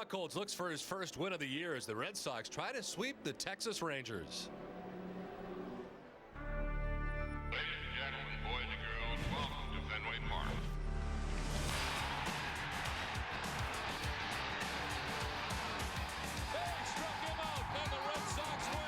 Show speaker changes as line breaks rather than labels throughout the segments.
Buchholz looks for his first win of the year as the Red Sox try to sweep the Texas Rangers.
Ladies and gentlemen, boys and girls, welcome to Fenway Park.
They struck him out, and the Red Sox win.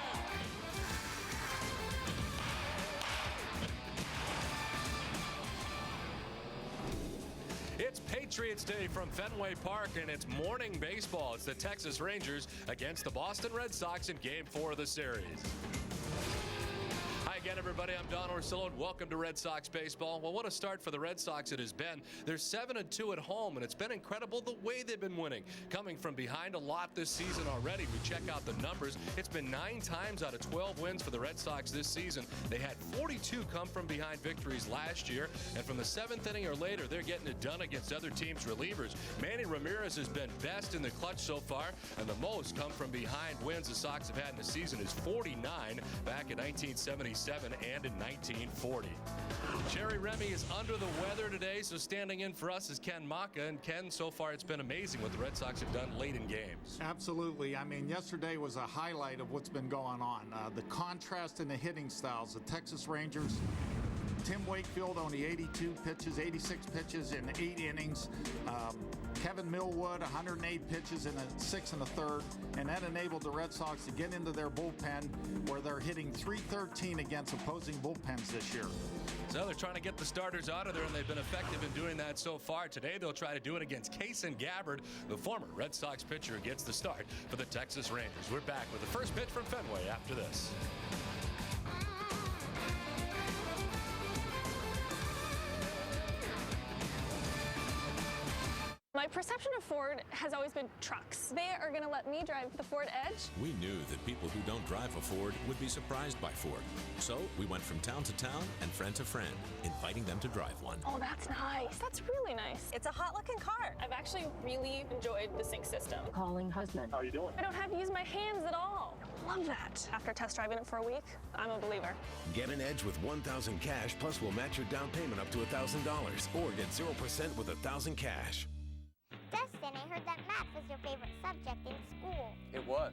It's Patriots Day from Fenway Park, and it's morning baseball. It's the Texas Rangers against the Boston Red Sox in Game 4 of the series. Hi again, everybody. I'm Don Orsillo, and welcome to Red Sox baseball. Well, what a start for the Red Sox it has been. They're 7-2 at home, and it's been incredible the way they've been winning. Coming from behind a lot this season already. We check out the numbers. It's been 9 times out of 12 wins for the Red Sox this season. They had 42 come from behind victories last year, and from the 7th inning or later, they're getting it done against other teams' relievers. Manny Ramirez has been best in the clutch so far, and the most come from behind wins the Sox have had in the season is 49 back in 1977 and in 1940. Jerry Remy is under the weather today, so standing in for us is Ken Maka. And Ken, so far it's been amazing what the Red Sox have done late in games.
Absolutely. I mean, yesterday was a highlight of what's been going on. The contrast in the hitting styles. The Texas Rangers, Tim Wakefield only 82 pitches, 86 pitches in 8 innings. Kevin Millwood, 108 pitches in a 6 1/3, and that enabled the Red Sox to get into their bullpen where they're hitting .313 against opposing bullpens this year.
So they're trying to get the starters out of there, and they've been effective in doing that so far. Today they'll try to do it against Kason Gabbard, the former Red Sox pitcher, gets the start for the Texas Rangers. We're back with the first pitch from Fenway after this.
My perception of Ford has always been trucks. They are going to let me drive the Ford Edge.
We knew that people who don't drive a Ford would be surprised by Ford. So we went from town to town and friend to friend, inviting them to drive one.
Oh, that's nice. That's really nice.
It's a hot-looking car.
I've actually really enjoyed the sync system.
Calling husband.
How are you doing?
I don't have to use my hands at all. I love that. After test driving it for a week, I'm a believer.
Get an Edge with $1,000 cash, plus we'll match your down payment up to $1,000, or get 0% with $1,000 cash.
Dustin, I heard that math was your favorite subject in school.
It was.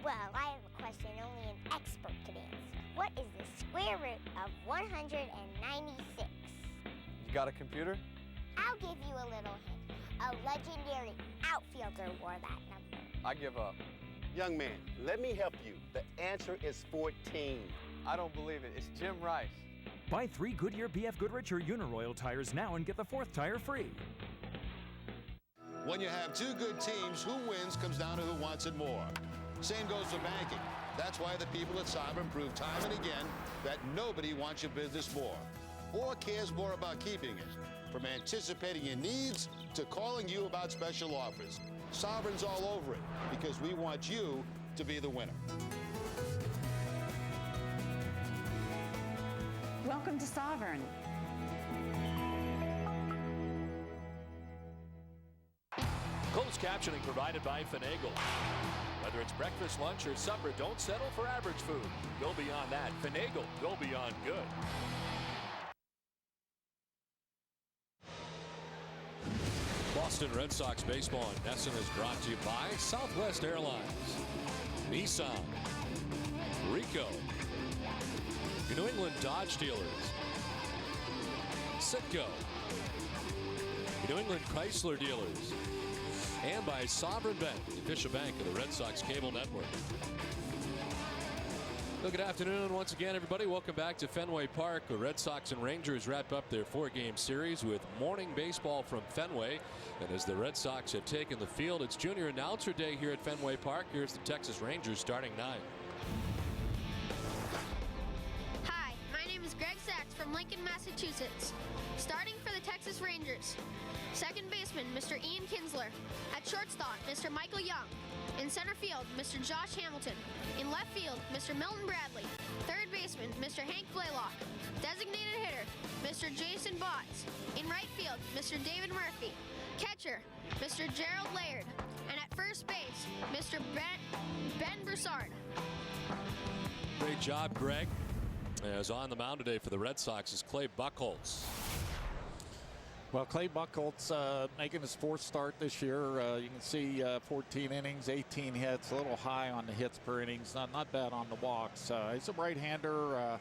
Well, I have a question only an expert can answer. What is the square root of 196?
You got a computer?
I'll give you a little hint. A legendary outfielder wore that number.
I give up.
Young man, let me help you. The answer is 14.
I don't believe it. It's Jim Rice.
Buy 3 Goodyear BF Goodrich or Uniroyal tires now and get the 4th tire free.
When you have 2 good teams, who wins comes down to who wants it more. Same goes for banking. That's why the people at Sovereign prove time and again that nobody wants your business more or cares more about keeping it. From anticipating your needs to calling you about special offers. Sovereign's all over it because we want you to be the winner.
Welcome to Sovereign.
Closed captioning provided by Finagle. Whether it's breakfast, lunch, or supper, don't settle for average food. Go beyond that. Finagle, go beyond good. Boston Red Sox baseball in Essen is brought to you by Southwest Airlines, Nissan, Ricoh, New England Dodge Dealers, Citgo, New England Chrysler Dealers, and by Sovereign Bank, the official bank of the Red Sox cable network. Well, good afternoon once again, everybody. Welcome back to Fenway Park. The Red Sox and Rangers wrap up their 4-game series with morning baseball from Fenway. And as the Red Sox have taken the field, it's Junior Announcer Day here at Fenway Park. Here's the Texas Rangers starting 9.
Hi, my name is Greg Sachs from Lincoln, Massachusetts. Starting for the Texas Rangers, second baseman, Mr. Ian Kinsler. At shortstop, Mr. Michael Young. In center field, Mr. Josh Hamilton. In left field, Mr. Milton Bradley. Third baseman, Mr. Hank Blaylock. Designated hitter, Mr. Jason Botts. In right field, Mr. David Murphy. Catcher, Mr. Gerald Laird. And at first base, Mr. Ben Broussard.
Great job, Greg. As on the mound today for the Red Sox is Clay Buchholz.
Well, Clay Buchholz making his 4th start this year. You can see 14 innings, 18 hits, a little high on the hits per innings. Not bad on the walks. He's a right-hander.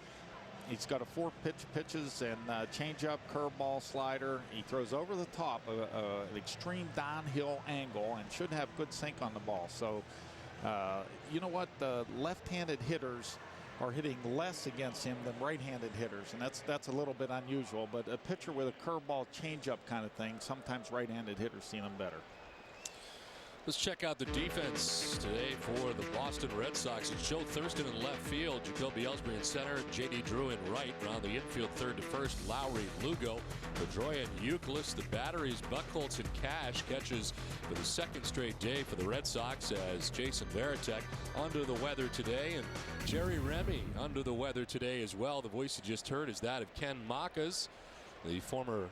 He's got a 4 pitches and changeup, curveball, slider. He throws over the top, an extreme downhill angle, and should have good sink on the ball. So, you know what? The left-handed hitters are hitting less against him than right-handed hitters, and that's a little bit unusual. But a pitcher with a curveball, changeup kind of thing, sometimes right-handed hitters see them better.
Let's check out the defense today for the Boston Red Sox. It's Joe Thurston in left field, Jacoby Ellsbury in center, J.D. Drew in right. Around the infield, third to first, Lowry, Lugo, Pedroia, and Euclid. The batteries, Buchholz and Cash, catches for the 2nd straight day for the Red Sox as Jason Varitek under the weather today, and Jerry Remy under the weather today as well. The voice you just heard is that of Ken Makas, the former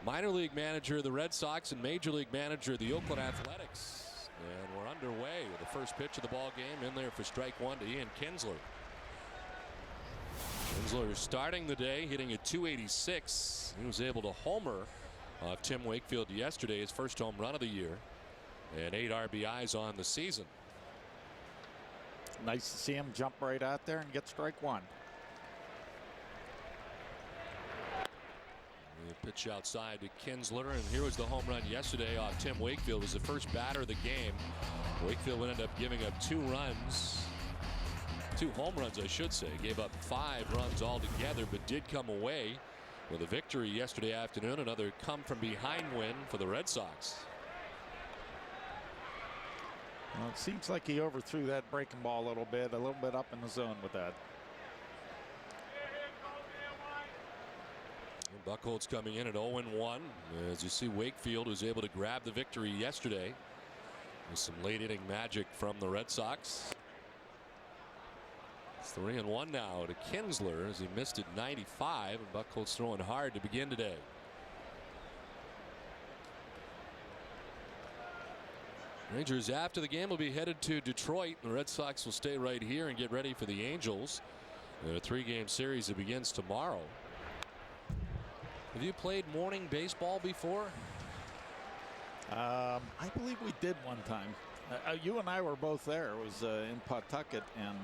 minor league manager of the Red Sox and major league manager of the Oakland Athletics. And we're underway with the first pitch of the ball game. In there for strike 1 to Ian Kinsler. Kinsler starting the day hitting at .286. He was able to homer Tim Wakefield yesterday, his first home run of the year, and 8 RBIs on the season.
Nice to see him jump right out there and get strike 1.
The pitch outside to Kinsler, and here was the home run yesterday off Tim Wakefield. It was the first batter of the game. Wakefield would end up giving up 2 home runs, I should say. Gave up 5 runs altogether, but did come away with a victory yesterday afternoon. Another come from behind win for the Red Sox.
Well, it seems like he overthrew that breaking ball a little bit up in the zone with that.
Buchholz coming in at 0-1. As you see, Wakefield was able to grab the victory yesterday with some late inning magic from the Red Sox. It's 3-1 now to Kinsler as he missed at 95, and Buchholz throwing hard to begin today. Rangers after the game will be headed to Detroit. The Red Sox will stay right here and get ready for the Angels. A 3-game series that begins tomorrow. Have you played morning baseball before?
I believe we did one time. You and I were both there. It was in Pawtucket, and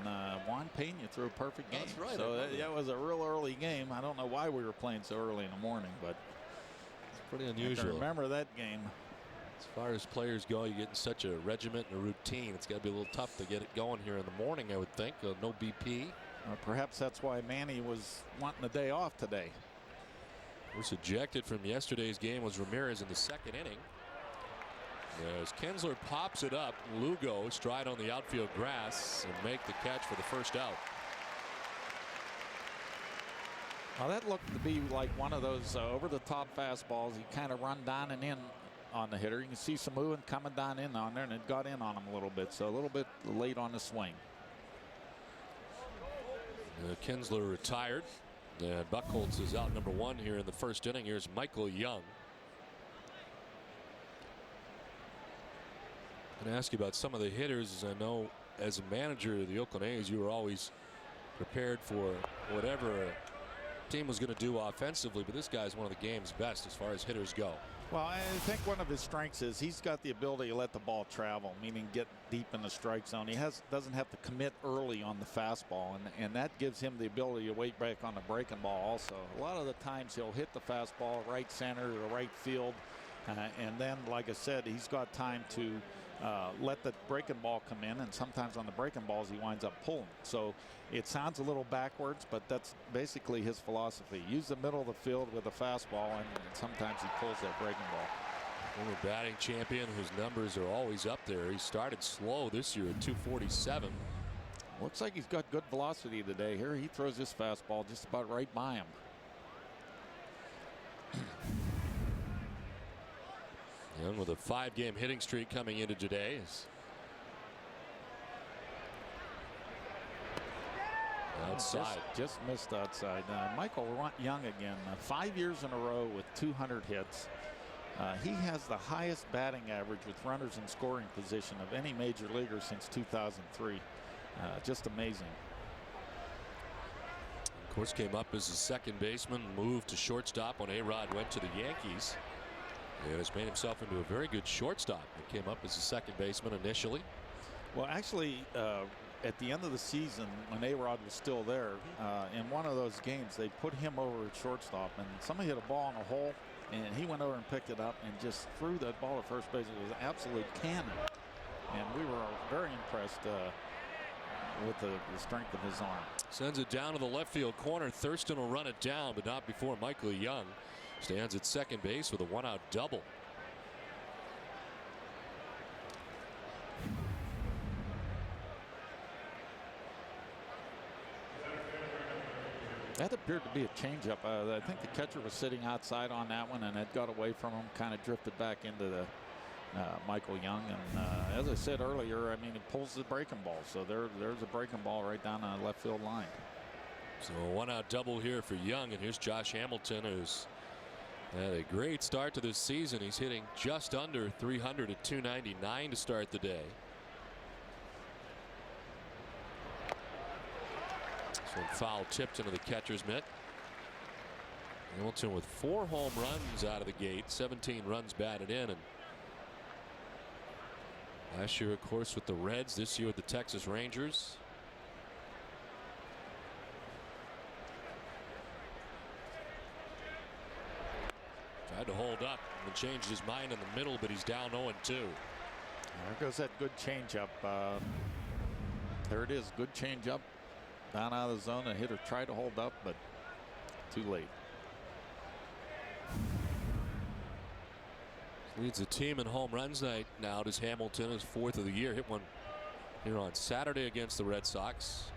Juan Pena threw a perfect game.
That's right.
So that was a real early game. I don't know why we were playing so early in the morning, but
it's pretty unusual.
I can remember that game.
As far as players go, you get in such a regiment and a routine. It's got to be a little tough to get it going here in the morning, I would think. No BP.
Perhaps that's why Manny was wanting a day off today.
Was ejected from yesterday's game was Ramirez in the 2nd inning. As Kinsler pops it up, Lugo stride on the outfield grass and make the catch for the first out.
Well, that looked to be like one of those over-the-top fastballs. He kind of run down and in on the hitter. You can see some moving coming down in on there, and it got in on him a little bit. So a little bit late on the swing.
Kinsler retired. And Buchholz is out number 1 here in the first inning. Here's Michael Young. I'm going to ask you about some of the hitters. As I know, as a manager of the Oakland A's, you were always prepared for whatever a team was going to do offensively, but this guy's one of the game's best as far as hitters go.
Well, I think one of his strengths is he's got the ability to let the ball travel, meaning get deep in the strike zone. He doesn't have to commit early on the fastball, and that gives him the ability to wait back on the breaking ball also. A lot of the times he'll hit the fastball right center or right field, and then, like I said, he's got time to let the breaking ball come in, and sometimes on the breaking balls he winds up pulling. So it sounds a little backwards, but that's basically his philosophy. Use the middle of the field with a fastball, and sometimes he pulls that breaking ball.
Former batting champion whose numbers are always up there. He started slow this year at 247.
Looks like he's got good velocity today. Here he throws this fastball just about right by him.
Young with a 5-game hitting streak coming into today. Outside.
Just missed outside. Michael Young again, 5 years in a row with 200 hits. He has the highest batting average with runners in scoring position of any major leaguer since 2003. Just amazing.
course, came up as a second baseman, moved to shortstop when A-Rod went to the Yankees. And has made himself into a very good shortstop. He came up as a second baseman initially.
Well, actually, at the end of the season, when A-Rod was still there, in one of those games, they put him over at shortstop, and somebody hit a ball in a hole, and he went over and picked it up and just threw that ball at first base. It was an absolute cannon. And we were very impressed with the strength of his arm.
Sends it down to the left field corner. Thurston will run it down, but not before Michael Young stands at second base with a one-out double.
That appeared to be a changeup. I think the catcher was sitting outside on that one, and it got away from him, kind of drifted back into the Michael Young. And as I said earlier, I mean, it pulls the breaking ball. So there's a breaking ball right down the left field line.
So a one-out double here for Young, and here's Josh Hamilton, who's had a great start to this season. He's hitting just under 300 at 299 to start the day. So foul tipped into the catcher's mitt. Hamilton with 4 home runs out of the gate, 17 runs batted in, and last year, of course, with the Reds, this year with the Texas Rangers. Tried to hold up and changed his mind in the middle, but he's down 0-2.
There goes that good changeup. There it is, good changeup down out of the zone. The hitter tried to hold up, but too late.
Leads the team in home runs night now as Hamilton, his 4th of the year. Hit one here on Saturday against the Red Sox.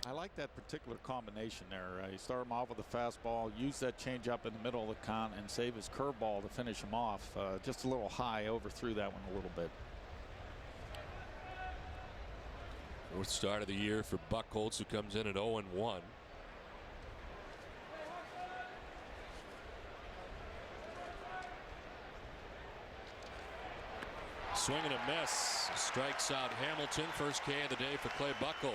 I like that particular combination there. You start him off with a fastball, use that changeup in the middle of the count, and save his curveball to finish him off. Just a little high, overthrew that one a little bit.
4th start of the year for Buchholz, who comes in at 0-1. Swing and a miss. Strikes out Hamilton. First K of the day for Clay Buchholz.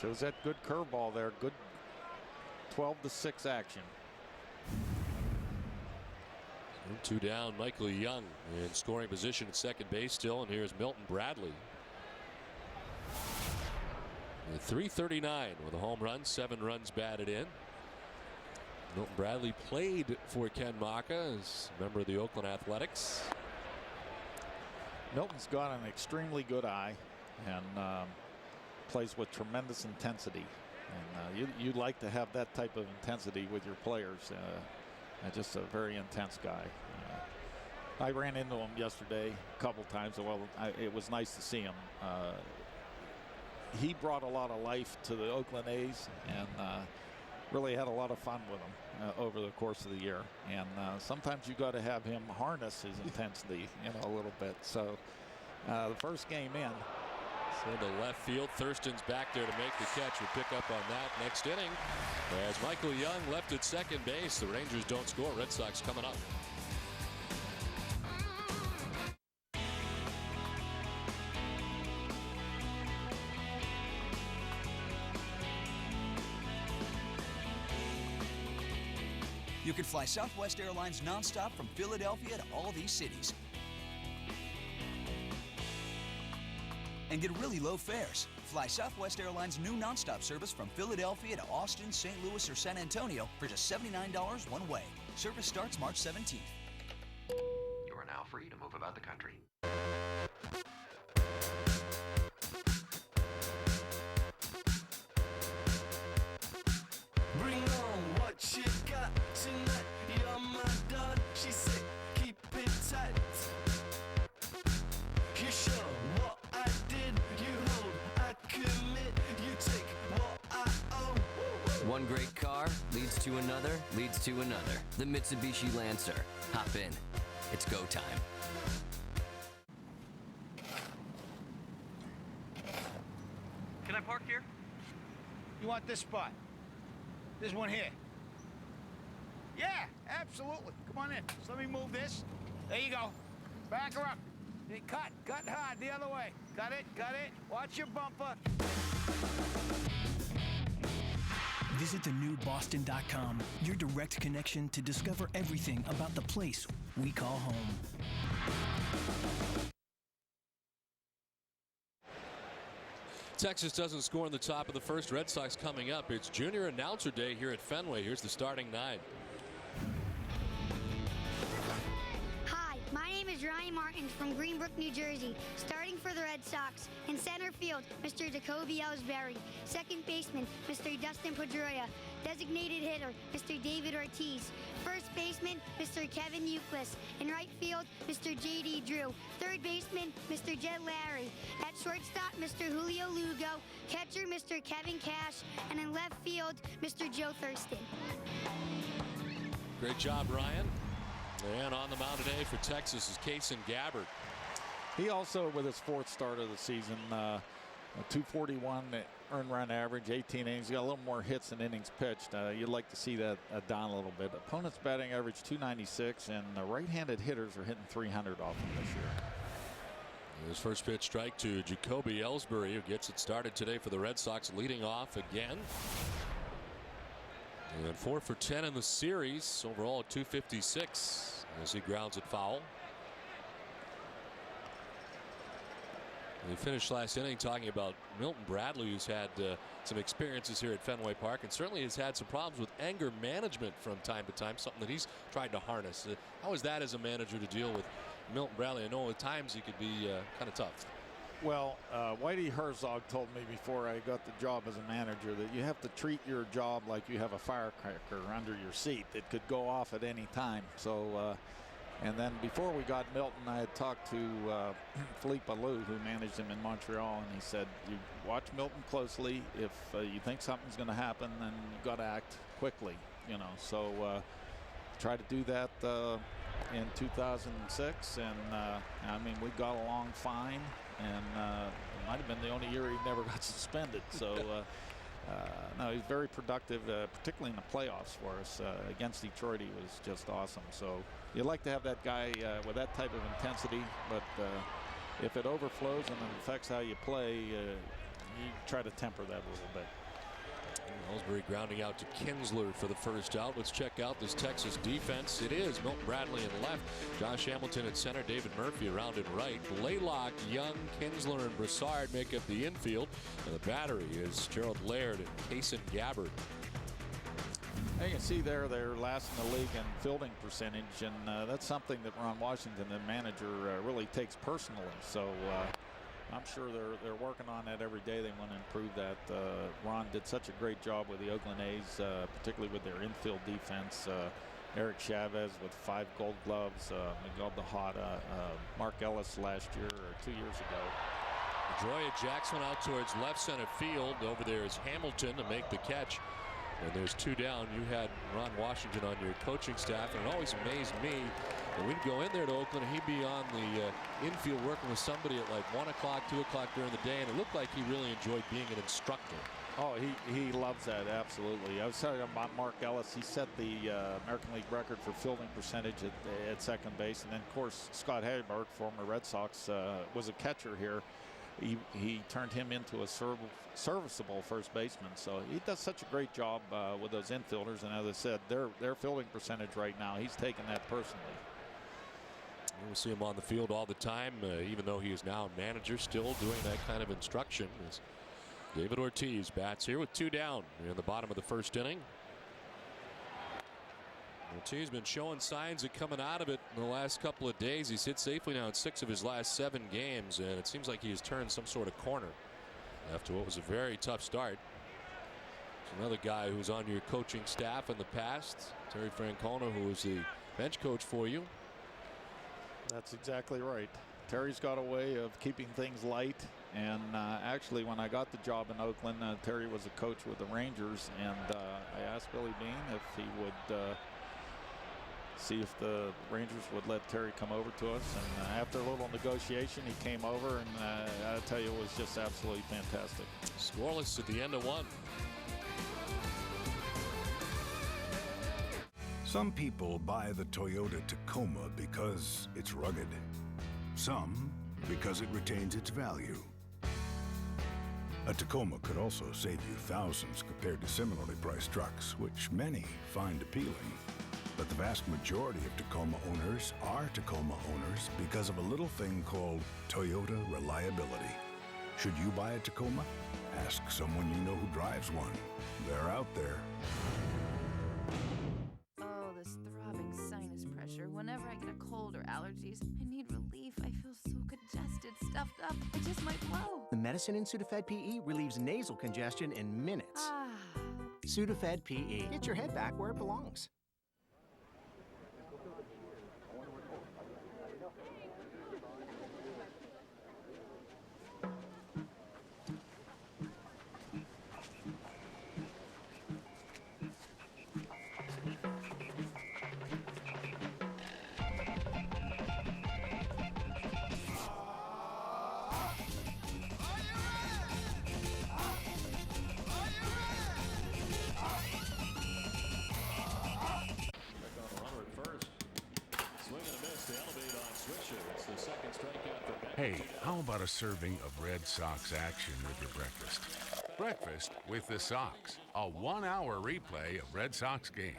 Shows that good curveball there. Good 12-6 action.
2 down. Michael Young in scoring position at second base still, and here's Milton Bradley. At 339 with a home run, 7 runs batted in. Milton Bradley played for Ken Maka as a member of the Oakland Athletics.
Milton's got an extremely good eye and plays with tremendous intensity. And you'd like to have that type of intensity with your players. Just a very intense guy. I ran into him yesterday a couple times. Well, it was nice to see him. He brought a lot of life to the Oakland A's and really had a lot of fun with them over the course of the year. And sometimes you got to have him harness his intensity, a little bit. So the first game in.
So to left field, Thurston's back there to make the catch. We'll pick up on that next inning. As Michael Young left at second base, the Rangers don't score. Red Sox coming up.
You can fly Southwest Airlines nonstop from Philadelphia to all these cities and get really low fares. Fly Southwest Airlines' new nonstop service from Philadelphia to Austin, St. Louis, or San Antonio for just $79 one way. Service starts March 17th.
You are now free to move about the country.
Bring on what you got tonight. You're my dog. She said, keep it tight. You show what I did. You hold, I commit. You take what I owe.
One great car leads to another, leads to another. The Mitsubishi Lancer. Hop in. It's go time.
Can I park here? You want this spot? There's one here. Yeah,
Yeah, absolutely. Come on in. So let me move this. There you go. Back her up. Hey, cut hard the other way. Got it. Watch your bumper.
Visit thenewboston.com, your direct connection to discover everything about the place we call home.
Texas doesn't score in the top of the first. Red Sox coming up. It's Junior Announcer Day here at Fenway. Here's the starting nine.
Hi, my name is Ryan Martin from Greenbrook, New Jersey. Starting for the Red Sox. In center field, Mr. Jacoby Ellsbury. Second baseman, Mr. Dustin Pedroia. Designated hitter, Mr. David Ortiz. First baseman, Mr. Kevin Euclid. In right field, Mr. J.D. Drew. Third baseman, Mr. Jed Larry. At shortstop, Mr. Julio Lugo. Catcher, Mr. Kevin Cash. And in left field, Mr. Joe Thurston.
Great job, Ryan. And on the mound today for Texas is Kason Gabbard.
He also, with his fourth start of the season, 241 earned run average, 18 innings. Got a little more hits than innings pitched. You'd like to see that down a little bit. Opponent's batting average 296, and the right-handed hitters are hitting 300 off him this year.
His first pitch strike to Jacoby Ellsbury, who gets it started today for the Red Sox, leading off again. And 4 for 10 in the series. Overall at 256 as he grounds it foul. We finished last inning talking about Milton Bradley, who's had some experiences here at Fenway Park and certainly has had some problems with anger management from time to time, something that he's tried to harness. How is that as a manager to deal with Milton Bradley? I know at times he could be kind of tough.
Well, Whitey Herzog told me before I got the job as a manager that you have to treat your job like you have a firecracker under your seat. It could go off at any time. So, and then before we got Milton, I had talked to Philippe Alou, who managed him in Montreal, and he said, you watch Milton closely. If you think something's going to happen, then you've got to act quickly, you know. So try to do that in 2006, and I mean, we got along fine, and it might have been the only year he never got suspended. So no, he's very productive, particularly in the playoffs for us. Against Detroit, he was just awesome. So you'd like to have that guy with that type of intensity, but if it overflows and it affects how you play, you try to temper that a little bit.
Ellsbury grounding out to Kinsler for the first out. Let's check out this Texas defense. It is Milton Bradley in left, Josh Hamilton at center, David Murphy around in right. Blaylock, Young, Kinsler, and Broussard make up the infield. And the battery is Gerald Laird and Kason Gabbard.
You can see there they're last in the league in fielding percentage, and that's something that Ron Washington, the manager, really takes personally. So I'm sure they're working on that every day. They want to improve that. Ron did such a great job with the Oakland A's, particularly with their infield defense. Eric Chavez with 5 Gold Gloves, Miguel Tejada, Mark Ellis last year or 2 years ago.
Pedroia Jackson out towards left center field. Over there is Hamilton to make the catch. And there's 2 down. You had Ron Washington on your coaching staff, and it always amazed me that we'd go in there to Oakland and he'd be on the infield working with somebody at like 1 o'clock, 2 o'clock during the day, and it looked like he really enjoyed being an instructor.
Oh, he loves that, absolutely. I was telling you about Mark Ellis. He set the American League record for fielding percentage at second base, and then of course Scott Haberberg, former Red Sox, was a catcher here. He turned him into a serviceable first baseman. So he does such a great job with those infielders. And as I said, their fielding percentage right now, he's taking that personally.
We'll see him on the field all the time, even though he is now a manager, still doing that kind of instruction. As David Ortiz bats here with 2 down in the bottom of the first inning. Ortiz been showing signs of coming out of it in the last couple of days. He's hit safely now in 6 of his last 7 games, and it seems like he has turned some sort of corner after what was a very tough start. There's another guy who's on your coaching staff in the past, Terry Francona, who was the bench coach for you.
That's exactly right. Terry's got a way of keeping things light, and actually when I got the job in Oakland, Terry was a coach with the Rangers, and I asked Billy Beane if he would see if the Rangers would let Terry come over to us, and after a little negotiation he came over, and I tell you, it was just absolutely fantastic.
Scoreless at the end of 1.
Some people buy the Toyota Tacoma because it's rugged. Some because it retains its value. A Tacoma could also save you thousands compared to similarly priced trucks, which many find appealing. But the vast majority of Tacoma owners are Tacoma owners because of a little thing called Toyota reliability. Should you buy a Tacoma? Ask someone you know who drives one. They're out there.
Oh, this throbbing sinus pressure. Whenever I get a cold or allergies, I need relief. I feel so congested, stuffed up. I just might blow.
The medicine in Sudafed PE relieves nasal congestion in minutes. Sudafed PE. Get your head back where it belongs.
Hey, how about a serving of Red Sox action with your breakfast? Breakfast with the Sox, a 1-hour replay of Red Sox games.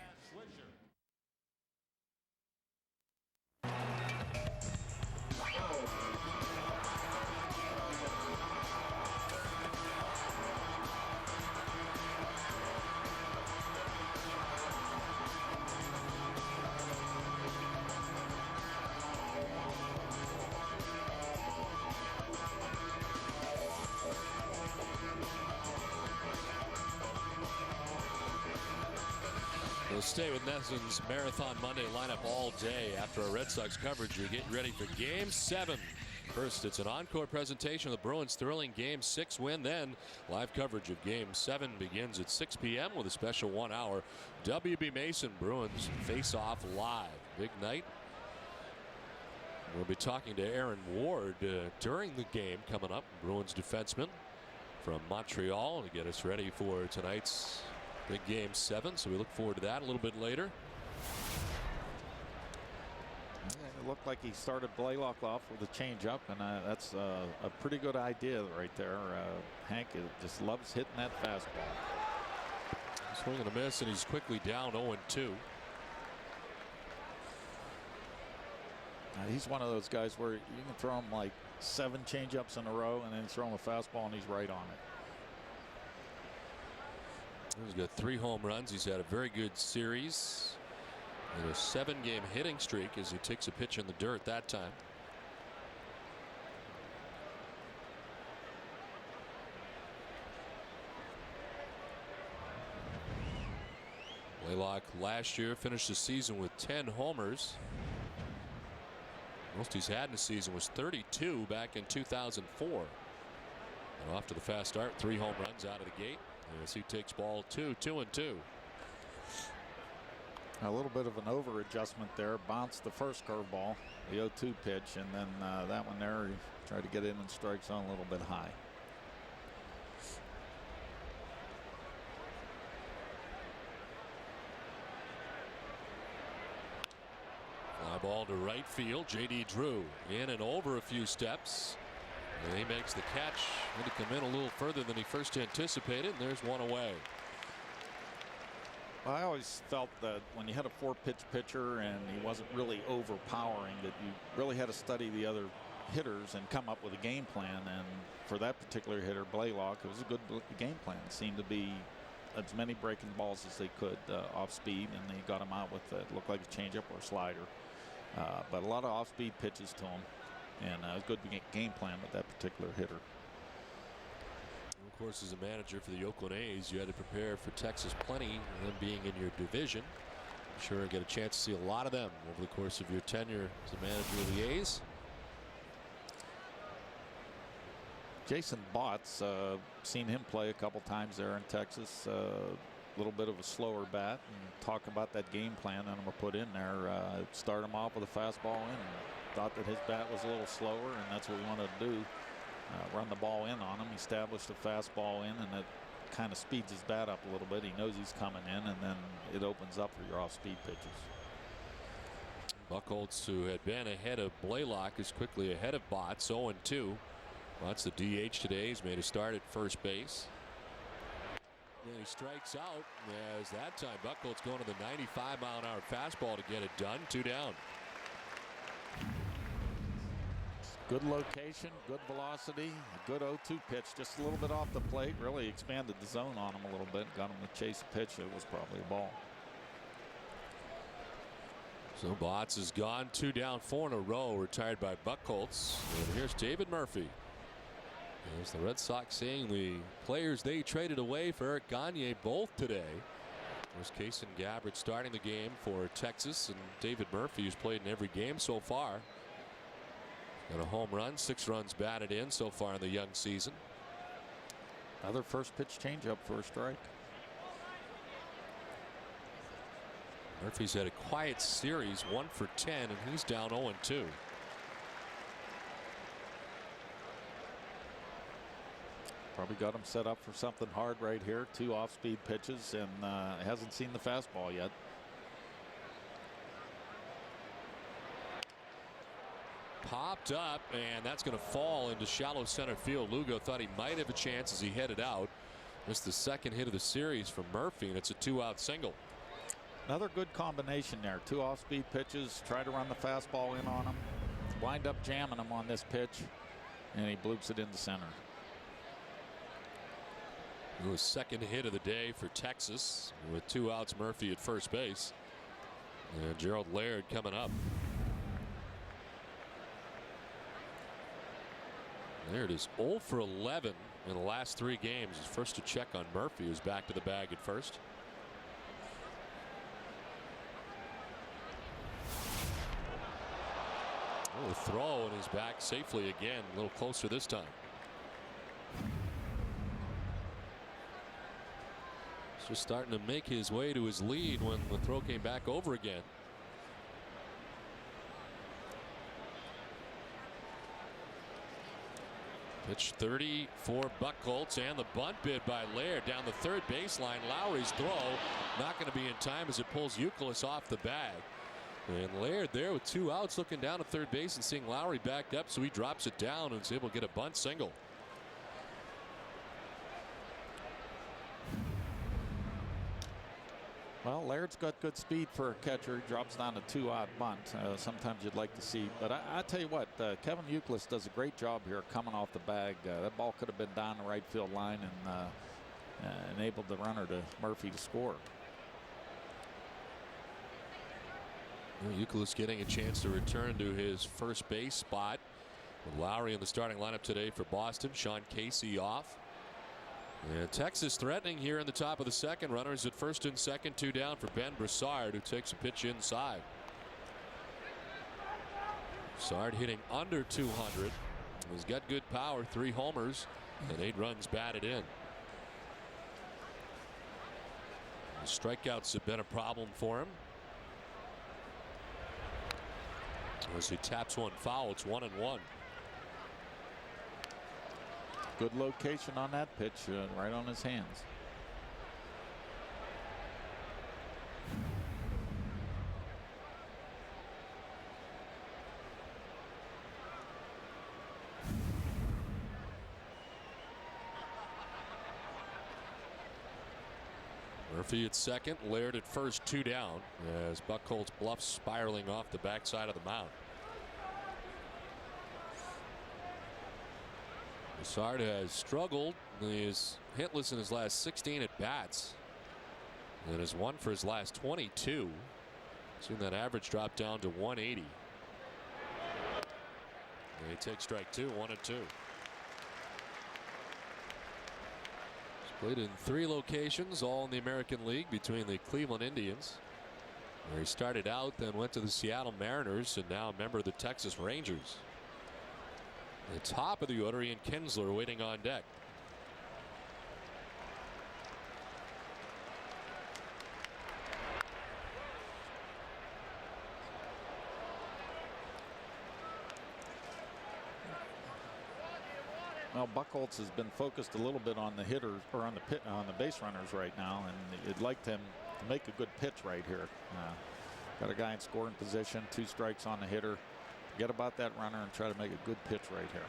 We'll stay with Nelson's Marathon Monday lineup all day. After our Red Sox coverage, we're getting ready for Game 7. First, it's an encore presentation of the Bruins' thrilling Game 6 win. Then, live coverage of Game 7 begins at 6 p.m. with a special 1-hour W.B. Mason Bruins face-off live. Big night. We'll be talking to Aaron Ward during the game coming up. Bruins defenseman from Montreal to get us ready for tonight's big Game 7, so we look forward to that a little bit later.
It looked like he started Blaylock off with a changeup, and that's a pretty good idea right there. Hank just loves hitting that fastball.
Swing and a miss, and he's quickly down 0-2.
He's one of those guys where you can throw him like 7 changeups in a row, and then throw him a fastball, and he's right on it.
He's got 3 home runs. He's had a very good series and a 7-game hitting streak as he takes a pitch in the dirt that time. Blaylock last year finished the season with 10 homers. Most he's had in a season was 32 back in 2004. And off to the fast start, 3 home runs out of the gate. As he takes ball 2, 2-2.
A little bit of an over adjustment there. Bounced the first curveball, the 0-2 pitch, and then that one there, he tried to get in and strike zone a little bit high.
Fly ball to right field. J.D. Drew in and over a few steps. And he makes the catch. Had to come in a little further than he first anticipated, and there's one away.
Well, I always felt that when you had a 4-pitch pitcher and he wasn't really overpowering, that you really had to study the other hitters and come up with a game plan. And for that particular hitter, Blaylock, it was a good game plan. It seemed to be as many breaking balls as they could off speed, and they got him out with it looked like a changeup or a slider. But a lot of off-speed pitches to him. And a good game plan with that particular hitter.
Of course, as a manager for the Oakland A's, you had to prepare for Texas plenty, them being in your division. I'm sure you get a chance to see a lot of them over the course of your tenure as a manager of the A's.
Jason Botts, seen him play a couple times there in Texas. A little bit of a slower bat, and talk about that game plan that I'm going to put in there. Start him off with a fastball in. Thought that his bat was a little slower, and that's what we wanted to do. Run the ball in on him, establish the fastball in, and
kind of speeds his bat up a little bit. He knows he's coming in, and then it opens up for your off-speed pitches.
Buchholz, who had been ahead of Blaylock, is quickly ahead of Botts, 0-2. Botts, the DH today, has made a start at first base. And he strikes out as that time Buchholz going to the 95-mile-an-hour fastball to get it done. 2 down.
Good location, good velocity, good 0-2 pitch, just a little bit off the plate. Really expanded the zone on him a little bit. Got him to chase a pitch. It was probably a ball.
So Botts is gone. 2 down, 4 in a row, retired by Buchholz. And here's David Murphy. There's the Red Sox saying the players they traded away for Eric Gagne both today. There's Kason Gabbard starting the game for Texas, and David Murphy, who's played in every game so far. Got a home run, 6 runs batted in so far in the young season.
Another first pitch changeup for a strike.
Murphy's had a quiet series, 1 for 10, and he's down 0-2.
Probably got him set up for something hard right here. 2 off-speed pitches, and hasn't seen the fastball yet.
Popped up, and that's going to fall into shallow center field. Lugo thought he might have a chance as he headed out. Missed the second hit of the series from Murphy, and it's a 2-out single.
Another good combination there. 2 off-speed pitches. Try to run the fastball in on him. Wind up jamming him on this pitch, and he bloops it into center.
It was second hit of the day for Texas with 2 outs. Murphy at first base, and Gerald Laird coming up. Laird is 0 for 11 in the last 3 games. His first to check on Murphy, who's back to the bag at first. Oh, throw, and he's back safely again, a little closer this time. Just starting to make his way to his lead when the throw came back over again. Pitch 30 for Buchholz, and the bunt bid by Laird down the third baseline. Lowry's throw not going to be in time as it pulls Buchholz off the bag. And Laird there with 2 outs, looking down at third base and seeing Lowry backed up, so he drops it down and is able to get a bunt single.
Well, Laird's got good speed for a catcher. He drops down a 2-out bunt. Sometimes you'd like to see. But I tell you what, Kevin Buchholz does a great job here coming off the bag. That ball could have been down the right field line and enabled the runner to Murphy to score.
Buchholz getting a chance to return to his first base spot. With Lowry in the starting lineup today for Boston. Sean Casey off. And Texas threatening here in the top of the second. Runners at first and second, 2 down for Ben Broussard, who takes a pitch inside. Broussard hitting under 200. He's got good power, 3 homers and 8 runs batted in. The strikeouts have been a problem for him. As he taps one foul, it's 1-1.
Good location on that pitch, right on his hands.
Murphy at second, Laird at first, 2 down as Buchholz bluffs spiraling off the backside of the mound. Broussard has struggled. He is hitless in his last 16 at bats and has won for his last 22. Seen that average drop down to 180. And he takes strike 2, 1-2. He's played in 3 locations, all in the American League, between the Cleveland Indians, where he started out, then went to the Seattle Mariners, and now a member of the Texas Rangers. The top of the order, Ian Kinsler waiting on deck.
Well, Buchholz has been focused a little bit on the hitters or on the base runners right now, and you'd like him to make a good pitch right here. Got a guy in scoring position, 2 strikes on the hitter. Forget about that runner and try to make a good pitch right here.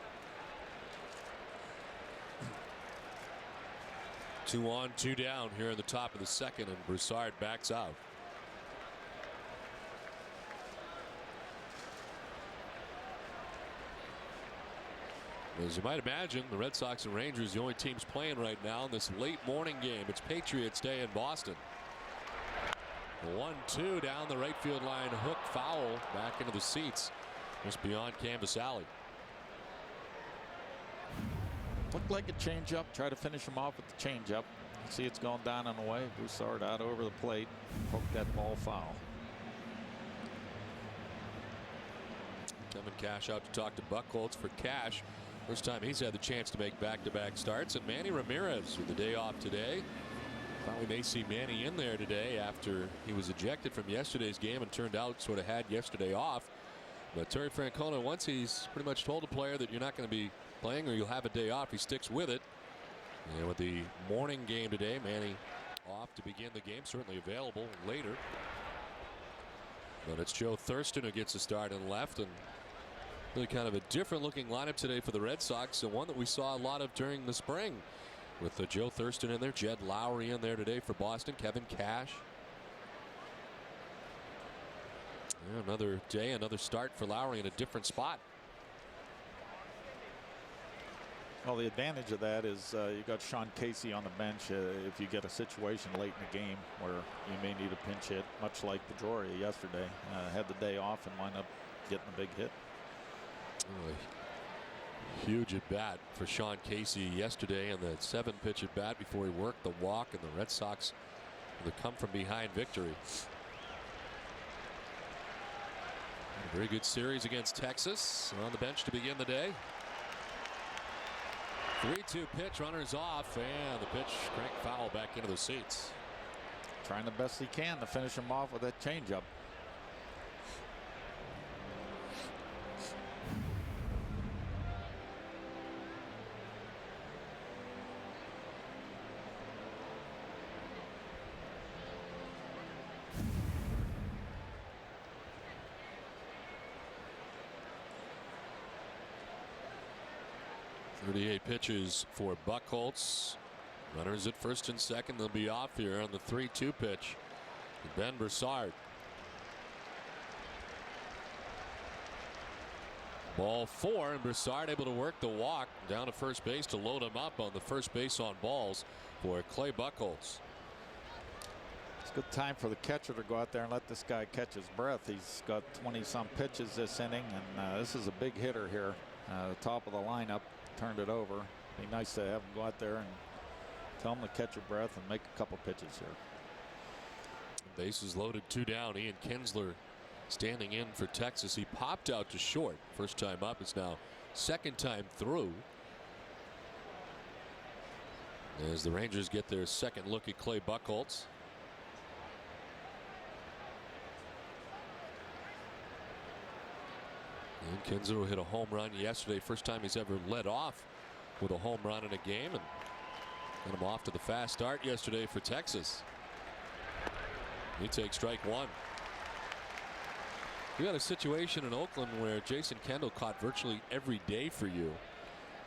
2 on, 2 down here in the top of the second, and Broussard backs out. As you might imagine, the Red Sox and Rangers, the only teams playing right now in this late morning game. It's Patriots Day in Boston. 1-2 down the right field line, hook foul back into the seats just beyond Canvas Alley.
Looked like a changeup. Try to finish him off with the changeup. See, it's going down and away. Broussard out over the plate, poked that ball foul.
Kevin Cash out to talk to Buchholz for Cash. First time he's had the chance to make back-to-back starts. And Manny Ramirez with the day off today. Thought we may see Manny in there today after he was ejected from yesterday's game and turned out sort of had yesterday off. But Terry Francona, once he's pretty much told the player that you're not going to be playing or you'll have a day off, he sticks with it. And with the morning game today, Manny off to begin the game, certainly available later. But it's Joe Thurston who gets a start in left, and really kind of a different looking lineup today for the Red Sox, and one that we saw a lot of during the spring with Joe Thurston in there, Jed Lowry in there today for Boston, Kevin Cash. Yeah, another day, another start for Lowry in a different spot.
Well, the advantage of that is you got Sean Casey on the bench if you get a situation late in the game where you may need a pinch hit, much like Pedroia yesterday. Had the day off and wound up getting a big hit.
Huge at bat for Sean Casey yesterday, and the 7-pitch at bat before he worked the walk, and the Red Sox with a come from behind victory. A very good series against Texas. On the bench to begin the day. 3-2 pitch, runners off, and the pitch cranked foul back into the seats.
Trying the best he can to finish him off with that changeup.
Pitches for Buchholz. Runners at first and second. They'll be off here on the 3-2 pitch. Ben Broussard. Ball 4, and Broussard able to work the walk down to first base to load him up on the first base on balls for Clay Buchholz.
It's a good time for the catcher to go out there and let this guy catch his breath. He's got 20-some pitches this inning, and this is a big hitter here. The top of the lineup. Turned it over. Be nice to have him go out there and tell him to catch your breath and make a couple pitches here.
Bases loaded, 2 down. Ian Kinsler standing in for Texas. He popped out to short. First time up. It's now second time through. As the Rangers get their second look at Clay Buchholz. And Kinsler hit a home run yesterday. First time he's ever led off with a home run in a game, and got him off to the fast start yesterday for Texas. He takes strike 1. We got a situation in Oakland where Jason Kendall caught virtually every day for you.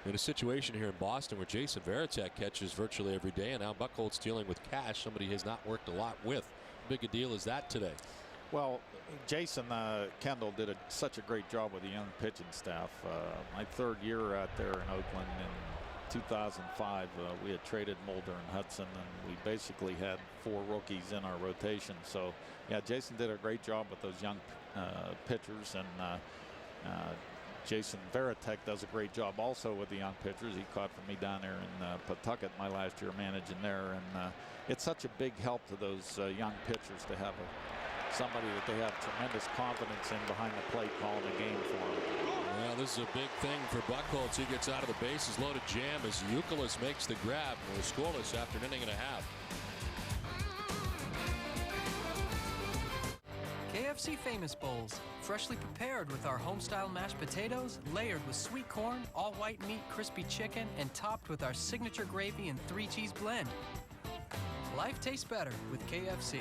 In a situation here in Boston where Jason Varitek catches virtually every day, and now Buchholz dealing with Cash, somebody he has not worked a lot with. How big a deal is that today?
Well, Jason Kendall did such a great job with the young pitching staff. My 3rd year out there in Oakland in 2005, we had traded Mulder and Hudson, and we basically had 4 rookies in our rotation. So, yeah, Jason did a great job with those young pitchers, and Jason Varitek does a great job also with the young pitchers. He caught for me down there in Pawtucket my last year managing there, and it's such a big help to those young pitchers to have somebody that they have tremendous confidence in behind the plate calling the game for them.
Well, this is a big thing for Buchholz. He gets out of the bases loaded jam as Buchholz makes the grab. We're scoreless after an inning and a half.
KFC Famous Bowls, freshly prepared with our home-style mashed potatoes, layered with sweet corn, all-white meat, crispy chicken, and topped with our signature gravy and 3-cheese blend. Life tastes better with KFC.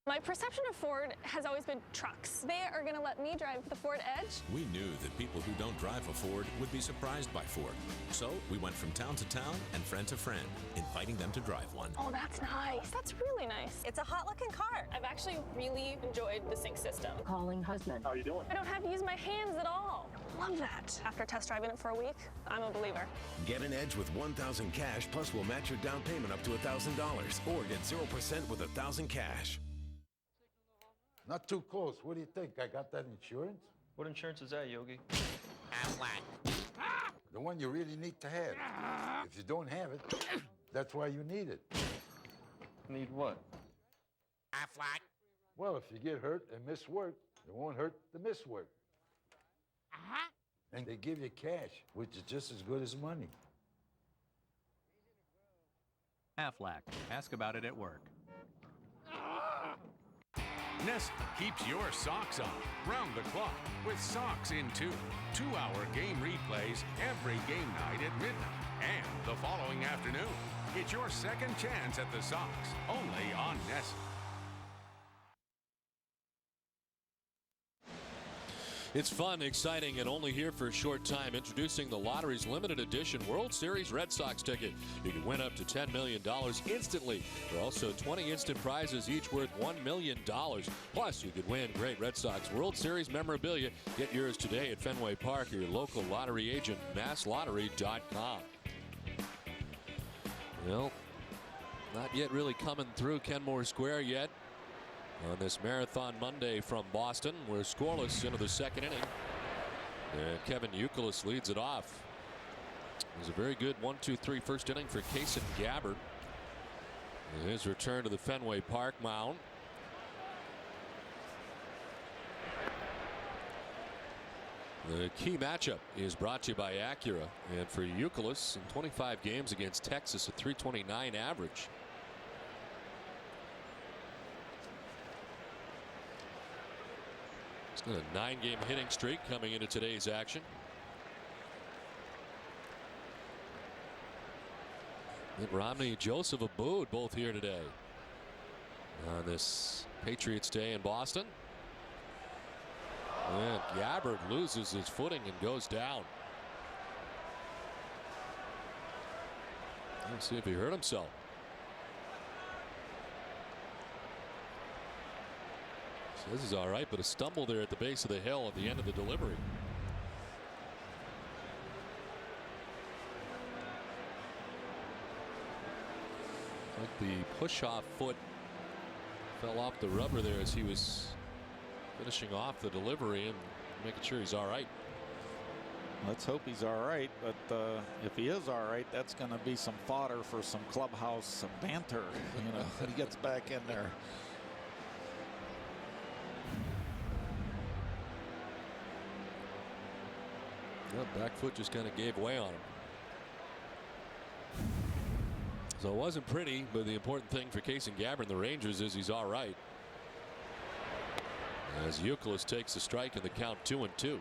My perception of Ford has always been trucks. They are going to let me drive the Ford Edge.
We knew that people who don't drive a Ford would be surprised by Ford. So we went from town to town and friend to friend, inviting them to drive one.
Oh, that's nice. That's really nice. It's a hot-looking car. I've actually really enjoyed the sync system.
Calling husband.
How are you doing? I don't have to use my hands at all. Love that. After test driving it for a week, I'm a believer.
Get an Edge with $1,000 cash, plus we'll match your down payment up to $1,000, or get 0% with $1,000 cash.
Not too close. What do you think? I got that insurance?
What insurance is that, Yogi?
Aflac. The one you really need to have. If you don't have it, that's why you need it.
Need what?
Aflac. Well, if you get hurt and miss work, it won't hurt to miss work. And they give you cash, which is just as good as money.
Aflac. Ask about it at work.
Nestle keeps your socks on round the clock with Socks in 2. 2-hour game replays every game night at midnight and the following afternoon. It's your second chance at the socks, only on Nestle.
It's fun, exciting, and only here for a short time. Introducing the lottery's limited edition World Series Red Sox ticket. You can win up to $10 million instantly. There are also 20 instant prizes, each worth $1 million. Plus, you could win great Red Sox World Series memorabilia. Get yours today at Fenway Park or your local lottery agent, masslottery.com. Well, not yet really coming through Kenmore Square yet. On this Marathon Monday from Boston, we're scoreless into the second inning. And Kevin Youkilis leads it off. It was a very good 1-2-3 first inning for Kason Gabbard. And his return to the Fenway Park mound. The key matchup is brought to you by Acura. And for Youkilis, in 25 games against Texas, a .329 average. A 9-game hitting streak coming into today's action. Mitt Romney, Joseph Abboud, both here today on this Patriots Day in Boston. And Gabbard loses his footing and goes down. Let's see if he hurt himself. This is all right, but a stumble there at the base of the hill at the end of the delivery. Like the push-off foot fell off the rubber there as he was finishing off the delivery and making sure he's all right.
Let's hope he's all right, but if he is all right, that's going to be some fodder for some clubhouse banter, you know, when he gets back in there.
The back foot just kind of gave way on him. So it wasn't pretty, but the important thing for Kason Gabbard and the Rangers is he's all right. As Youkilis takes a strike in the count 2-2.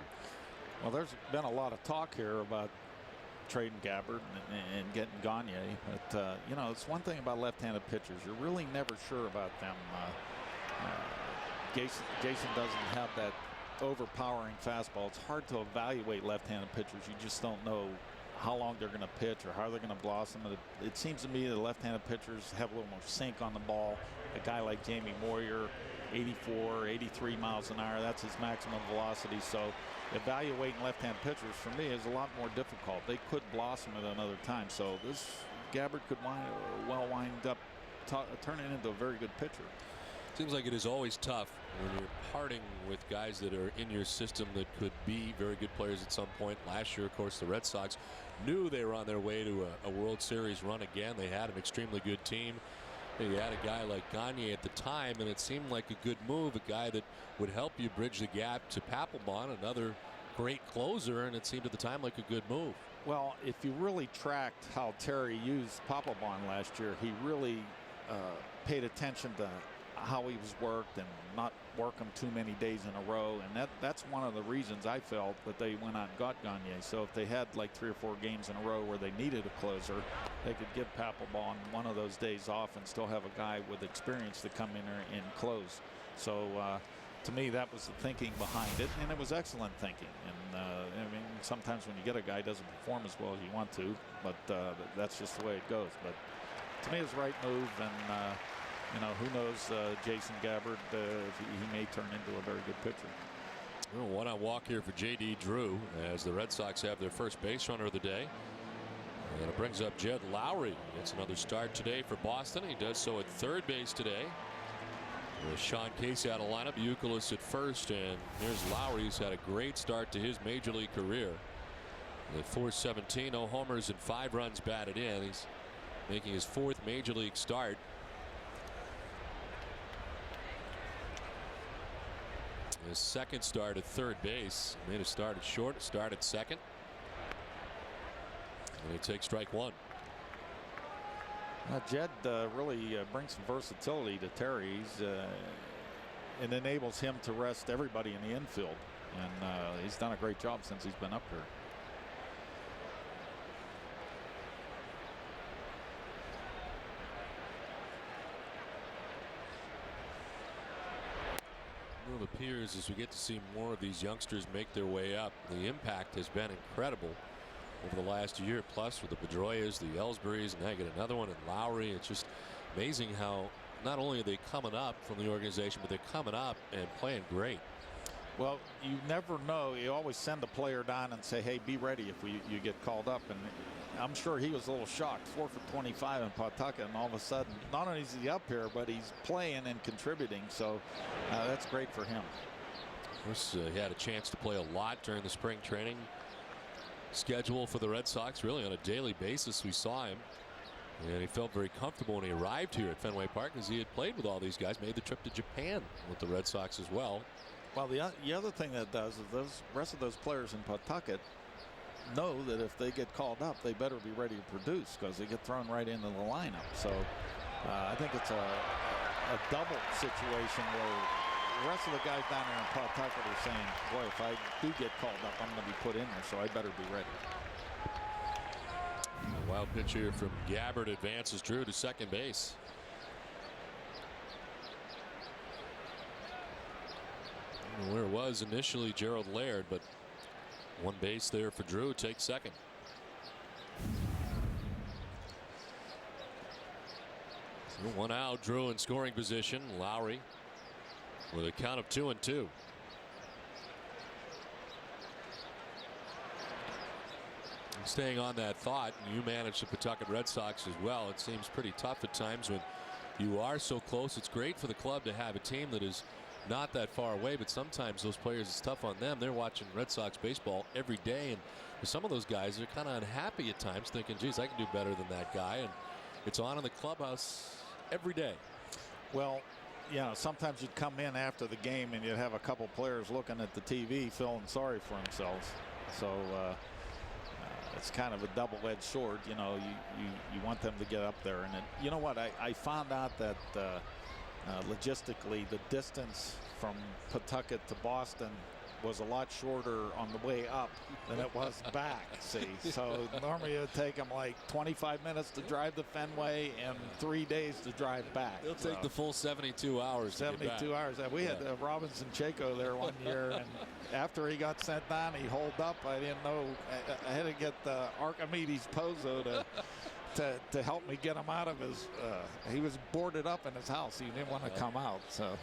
Well, there's been a lot of talk here about trading Gabbard and getting Gagne, but you know, it's one thing about left-handed pitchers. You're really never sure about them. Jason doesn't have that overpowering fastball. It's hard to evaluate left-handed pitchers. You just don't know how long they're going to pitch or how they're going to blossom. It seems to me the left-handed pitchers have a little more sink on the ball. A guy like Jamie Moyer, 84, 83 miles an hour, that's his maximum velocity. So evaluating left-handed pitchers for me is a lot more difficult. They could blossom at another time. So this Gabbard could wind up turning into a very good pitcher.
Seems like it is always tough when you're parting with guys that are in your system that could be very good players at some point. Last year, of course, the Red Sox knew they were on their way to a World Series run again. They had an extremely good team. You had a guy like Gagne at the time, and it seemed like a good move, a guy that would help you bridge the gap to Papelbon, another great closer, and it seemed at the time like a good move.
Well, if you really tracked how Terry used Papelbon last year, he really paid attention to how he was worked and not work him too many days in a row. And that's one of the reasons I felt that they went out and got Gagne. So if they had like 3 or 4 games in a row where they needed a closer, they could give Papelbon one of those days off and still have a guy with experience to come in there and close. So to me, that was the thinking behind it, and it was excellent thinking. And I mean, sometimes when you get a guy who doesn't perform as well as you want to, but that's just the way it goes. But to me, it's the right move, and you know, who knows, Jason Gabbard, he may turn into a very good pitcher.
Well, one-on walk here for J.D. Drew as the Red Sox have their first base runner of the day. And it brings up Jed Lowry. Gets another start today for Boston. He does so at third base today. With Sean Casey out of lineup, Buchholz at first, and here's Lowry, who's had a great start to his major league career. At 417, no homers and 5 runs batted in. He's making his 4th major league start. His 2nd start at third base. Made a start at short, start at second. And he takes strike 1.
Jed really brings some versatility to Terry. It enables him to rest everybody in the infield, and he's done a great job since he's been up here.
Well, it appears as we get to see more of these youngsters make their way up, the impact has been incredible over the last year plus with the Pedroias, the Ellsburys, and now you get another one in Lowry. It's just amazing how not only are they coming up from the organization, but they're coming up and playing great.
Well, you never know. You always send a player down and say, hey, be ready if you get called up. And I'm sure he was a little shocked. 4 for 25 in Pawtucket, and all of a sudden, not only is he up here, but he's playing and contributing. So that's great for him.
Of course, he had a chance to play a lot during the spring training schedule for the Red Sox. Really on a daily basis we saw him, and he felt very comfortable when he arrived here at Fenway Park because he had played with all these guys, made the trip to Japan with the Red Sox as well.
Well, the other thing that does is those rest of those players in Pawtucket know that if they get called up, they better be ready to produce because they get thrown right into the lineup. So I think it's a double situation where the rest of the guys down there in Pawtucket are saying, boy, if I do get called up, I'm going to be put in there, so I better be ready.
A wild pitch here from Gabbard advances Drew to second base. Where it was initially Gerald Laird, but one base there for Drew, takes second. So 1 out, Drew in scoring position. Lowry with a count of 2-2. Staying on that thought, you manage the Pawtucket Red Sox as well. It seems pretty tough at times when you are so close. It's great for the club to have a team that is not that far away, but sometimes those players, it's tough on them. They're watching Red Sox baseball every day, and for some of those guys, they're kind of unhappy at times, thinking, geez, I can do better than that guy. And it's on in the clubhouse every day.
Well, you know, sometimes you'd come in after the game and you'd have a couple players looking at the TV feeling sorry for themselves. So it's kind of a double-edged sword. You know, you want them to get up there. And you know what? I found out that logistically the distance from Pawtucket to Boston was a lot shorter on the way up than it was back. See, so normally it would take them like 25 minutes to drive to Fenway and 3 days to drive back.
It'll take the full 72 hours.
72 hours. We had Robinson Chaco there one year, and after he got sent down, he holed up. I didn't know. I had to get Archimedes Pozo to help me get him out of his. He was boarded up in his house. He didn't want to come out. So.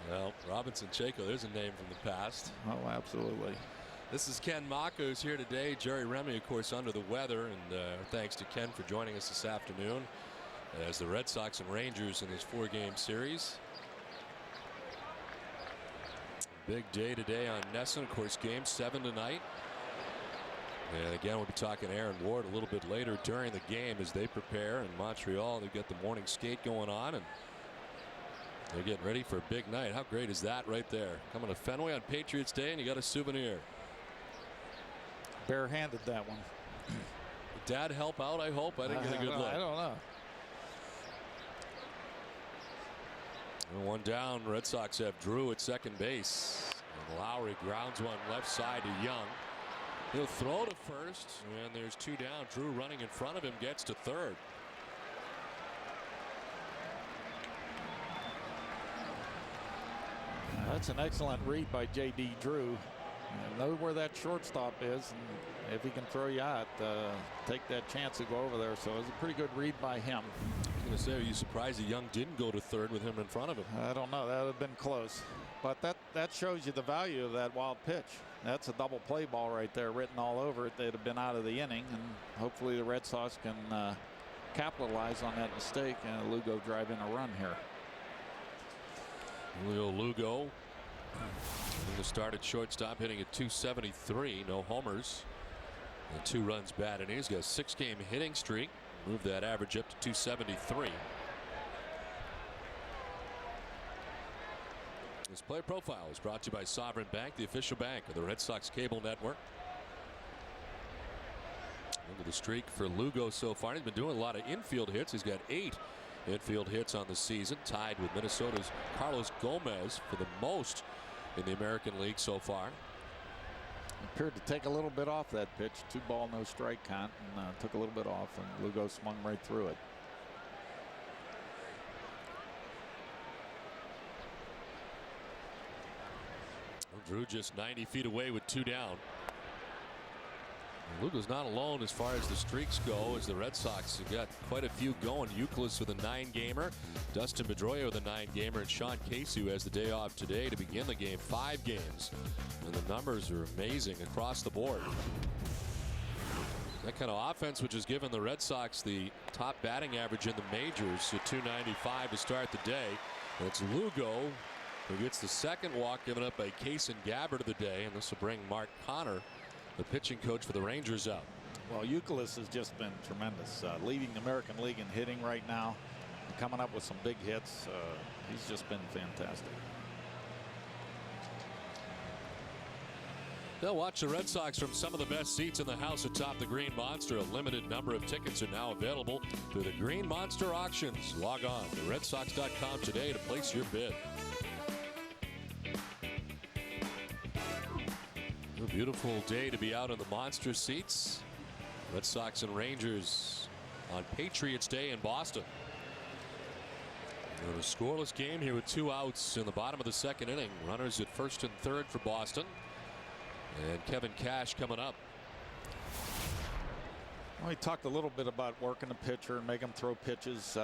Well, Robinson Chaco, there's a name from the past.
Oh, absolutely.
This is Ken Mako's here today. Jerry Remy, of course, under the weather. And thanks to Ken for joining us this afternoon as the Red Sox and Rangers in this 4-game series. Big day today on Nesson. Of course, game 7 tonight. And again, we'll be talking Aaron Ward a little bit later during the game as they prepare in Montreal. They've got the morning skate going on, and they're getting ready for a big night. How great is that right there? Coming to Fenway on Patriots Day, and you got a souvenir.
Barehanded that one.
Did Dad help out, I hope? I didn't get a good look.
I don't know.
One down. Red Sox have Drew at second base. And Lowry grounds one left side to Young. He'll throw to first, and there's two down. Drew running in front of him gets to third.
That's an excellent read by J.D. Drew. Know where that shortstop is, and if he can throw you out, take that chance to go over there. So it was a pretty good read by him.
I was going to say, are you surprised that Young didn't go to third with him in front of him?
I don't know. That would have been close. But that shows you the value of that wild pitch. That's a double play ball right there written all over it. They'd have been out of the inning, and hopefully the Red Sox can capitalize on that mistake and Lugo drive in a run here.
Julio Lugo going to start at shortstop, hitting at .273, no homers and 2 runs batted. He's got a 6-game hitting streak, moved that average up to .273. This player profile is brought to you by Sovereign Bank, the official bank of the Red Sox cable network. Into the streak for Lugo so far. He's been doing a lot of infield hits. He's got 8 infield hits on the season, tied with Minnesota's Carlos Gomez for the most in the American League so far.
Appeared to take a little bit off that pitch. 2-ball, no strike count, and took a little bit off, and Lugo swung right through it.
Drew just 90 feet away with 2 down. Lugo's not alone as far as the streaks go, as the Red Sox have got quite a few going. Youkilis with a 9-gamer, Dustin Pedroia with a 9-gamer, and Sean Casey, who has the day off today to begin the game, 5 games. And the numbers are amazing across the board. That kind of offense, which has given the Red Sox the top batting average in the majors at .295 to start the day. And it's Lugo who gets the second walk given up by Kason Gabbard of the day, and this will bring Mark Connor, the pitching coach for the Rangers, out.
Well, Youkilis has just been tremendous, leading the American League in hitting right now, coming up with some big hits. He's just been fantastic.
They'll watch the Red Sox from some of the best seats in the house atop the Green Monster. A limited number of tickets are now available through the Green Monster auctions. Log on to redsox.com today to place your bid. A beautiful day to be out in the monster seats. Red Sox and Rangers on Patriots Day in Boston. And a scoreless game here with 2 outs in the bottom of the second inning. Runners at first and third for Boston. And Kevin Cash coming up.
Well, we talked a little bit about working the pitcher and making him throw pitches.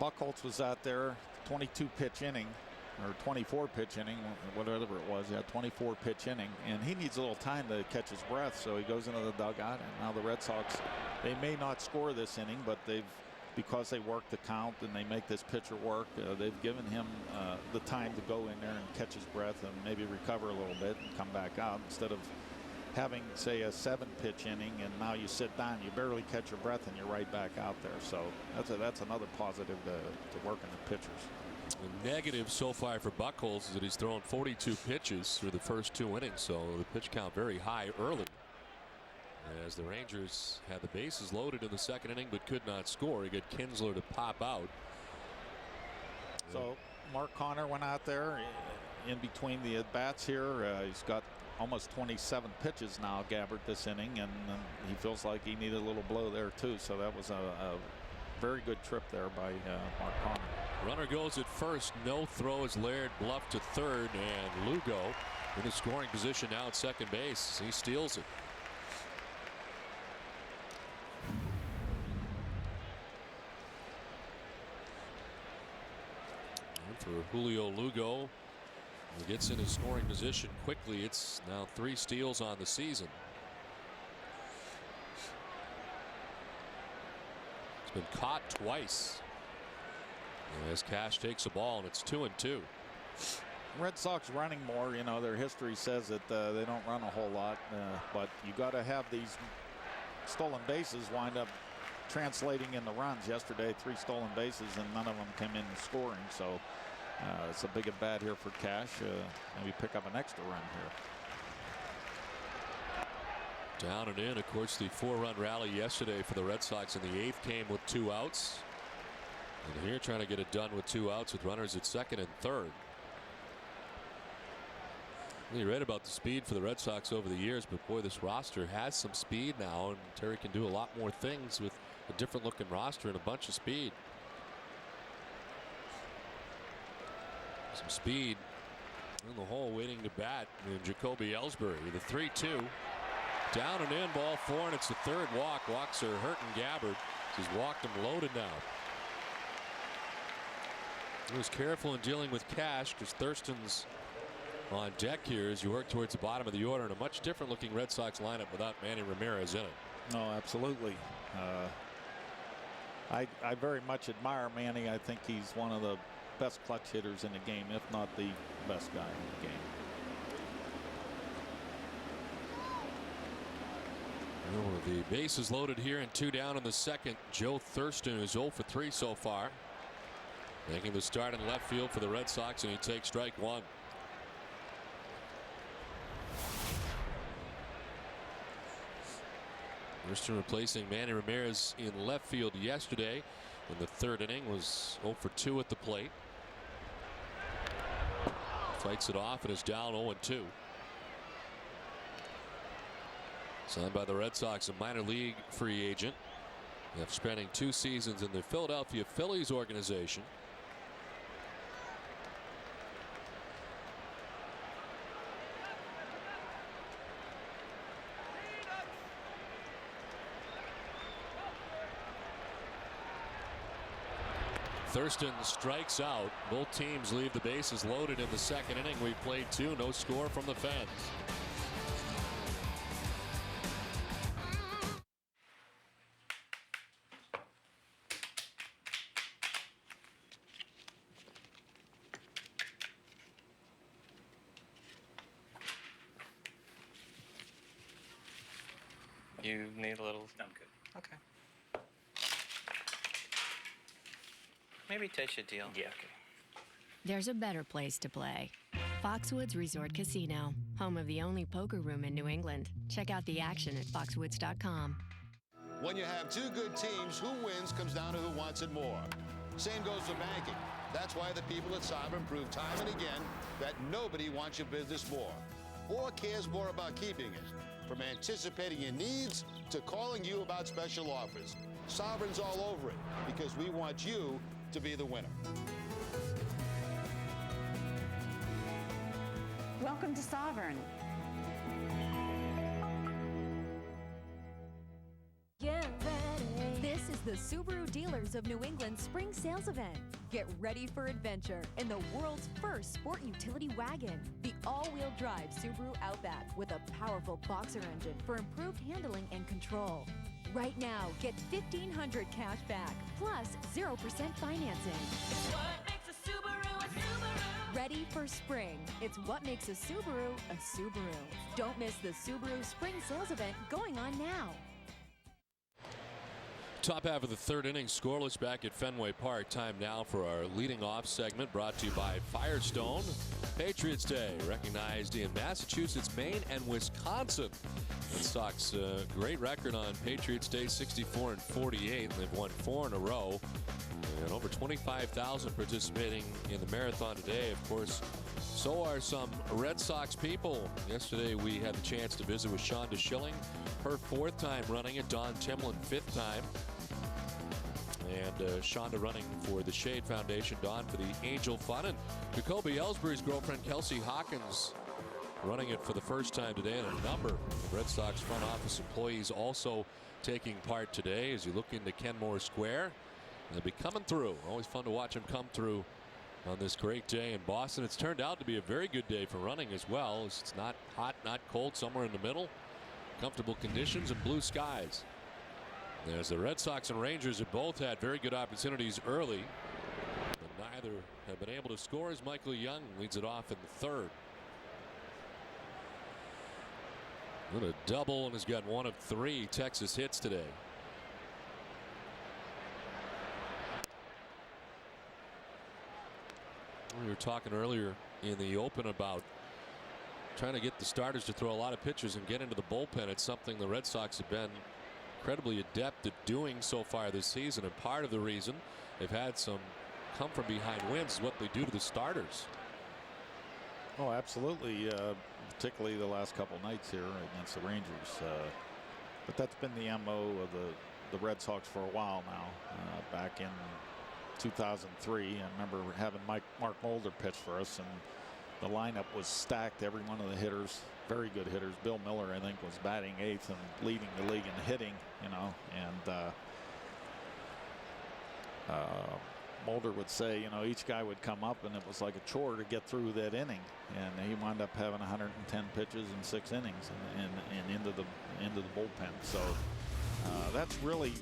Buchholz was out there, 22-pitch inning. Or 24-pitch inning, whatever it was. Yeah, 24-pitch inning, and he needs a little time to catch his breath, so he goes into the dugout. And now the Red Sox, they may not score this inning, but because they work the count and they make this pitcher work, they've given him the time to go in there and catch his breath and maybe recover a little bit and come back out, instead of having, say, a 7-pitch inning and now you sit down, you barely catch your breath, and you're right back out there. So that's another positive to working the pitchers.
The negative so far for Buchholz is that he's thrown 42 pitches through the first 2 innings, so the pitch count very high early. As the Rangers had the bases loaded in the second inning but could not score, he got Kinsler to pop out.
So Mark Connor went out there in between the at-bats here. He's got almost 27 pitches now, Gabbard, this inning, and he feels like he needed a little blow there too. So that was a very good trip there by Mark Connor.
Runner goes at first. No throw as Laird bluffed to third, and Lugo in a scoring position now at second base. He steals it. And for Julio Lugo, he gets in his scoring position quickly. It's now 3 steals on the season. He's been caught twice. As Cash takes a ball, and it's 2-2.
Red Sox running more. You know, their history says that they don't run a whole lot, but you got to have these stolen bases wind up translating into runs. Yesterday, 3 stolen bases, and none of them came in scoring. So it's a big at bat here for Cash. Maybe pick up an extra run here.
Down and in. Of course, the 4-run rally yesterday for the Red Sox in the 8th came with 2 outs. And here trying to get it done with 2 outs with runners at second and third. You read about the speed for the Red Sox over the years, but boy, this roster has some speed now, and Terry can do a lot more things with a different looking roster and a bunch of speed. Some speed in the hole waiting to bat in Jacoby Ellsbury. The 3-2 down and in, ball 4, and it's the third walk. Walks are hurting Gabbard. He's walked him loaded now. He was careful in dealing with Cash because Thurston's on deck here as you work towards the bottom of the order, and a much different looking Red Sox lineup without Manny Ramirez in it.
No, absolutely. I very much admire Manny. I think he's one of the best clutch hitters in the game, if not the best guy in the game.
The base is loaded here and 2 down in the second. Joe Thurston is 0 for 3 so far. Making the start in left field for the Red Sox, and he takes strike 1. Thurston replacing Manny Ramirez in left field yesterday in the third inning. Was 0 for 2 at the plate. Fights it off and is down 0-2. Signed by the Red Sox, a minor league free agent after spending 2 seasons in the Philadelphia Phillies organization. Thurston strikes out. Both teams leave the bases loaded in the second inning. We played 2. No score from the fans.
You need a little. I'm good. Okay. Maybe taste your deal. Yeah, okay.
There's a better place to play. Foxwoods Resort Casino, home of the only poker room in New England. Check out the action at foxwoods.com.
When you have 2 good teams, who wins comes down to who wants it more. Same goes for banking. That's why the people at Sovereign prove time and again that nobody wants your business more or cares more about keeping it. From anticipating your needs to calling you about special offers. Sovereign's all over it because we want you to be the winner.
Welcome to Sovereign.
Get ready. This is the Subaru Dealers of New England Spring Sales Event. Get ready for adventure in the world's first sport utility wagon, the all-wheel drive Subaru Outback with a powerful boxer engine for improved handling and control. Right now, get $1,500 cash back, plus 0% financing. It's what makes a Subaru a Subaru. Ready for spring. It's what makes a Subaru a Subaru. Don't miss the Subaru Spring Sales Event going on now.
Top half of the third inning, scoreless back at Fenway Park. Time now for our leading off segment, brought to you by Firestone. Patriots Day, recognized in Massachusetts, Maine, and Wisconsin. Red Sox great record on Patriots Day, 64-48, and they've won 4 in a row. And over 25,000 participating in the marathon today. Of course, so are some Red Sox people. Yesterday we had the chance to visit with Shonda Schilling, her 4th time running it, Don Timlin 5th time. And Shonda running for the Shade Foundation, Don for the Angel Fund, and Jacoby Ellsbury's girlfriend Kelsey Hawkins running it for the first time today, and a number of Red Sox front office employees also taking part today as you look into Kenmore Square. They'll be coming through. Always fun to watch them come through on this great day in Boston. It's turned out to be a very good day for running as well. It's not hot, not cold, somewhere in the middle. Comfortable conditions and blue skies. As the Red Sox and Rangers have both had very good opportunities early, but neither have been able to score as Michael Young leads it off in the third. With a double and has got 1 of 3 Texas hits today. We were talking earlier in the open about trying to get the starters to throw a lot of pitches and get into the bullpen. It's something the Red Sox have been incredibly adept at doing so far this season, and part of the reason they've had some come from behind wins is what they do to the starters.
Oh, absolutely, particularly the last couple nights here against the Rangers. But that's been the MO of the Red Sox for a while now. Back in 2003, I remember having Mark Mulder pitch for us, and the lineup was stacked. Every one of the hitters, very good hitters. Bill Miller, I think, was batting 8th and leading the league in hitting, you know, and Mulder would say, you know, each guy would come up and it was like a chore to get through that inning, and he wound up having 110 pitches in 6 innings and into the bullpen. So that's really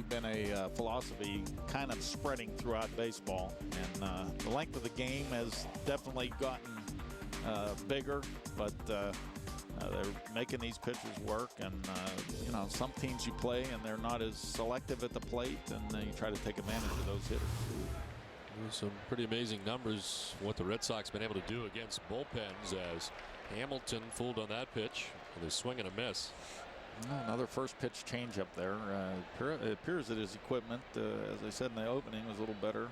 been a philosophy kind of spreading throughout baseball, and the length of the game has definitely gotten bigger, but they're making these pitchers work, and you know, some teams you play and they're not as selective at the plate, and you try to take advantage of those hitters.
Some pretty amazing numbers what the Red Sox been able to do against bullpens, as Hamilton fooled on that pitch with a swing and a miss.
Another first pitch change up there. It appears that his equipment, as I said in the opening, was a little better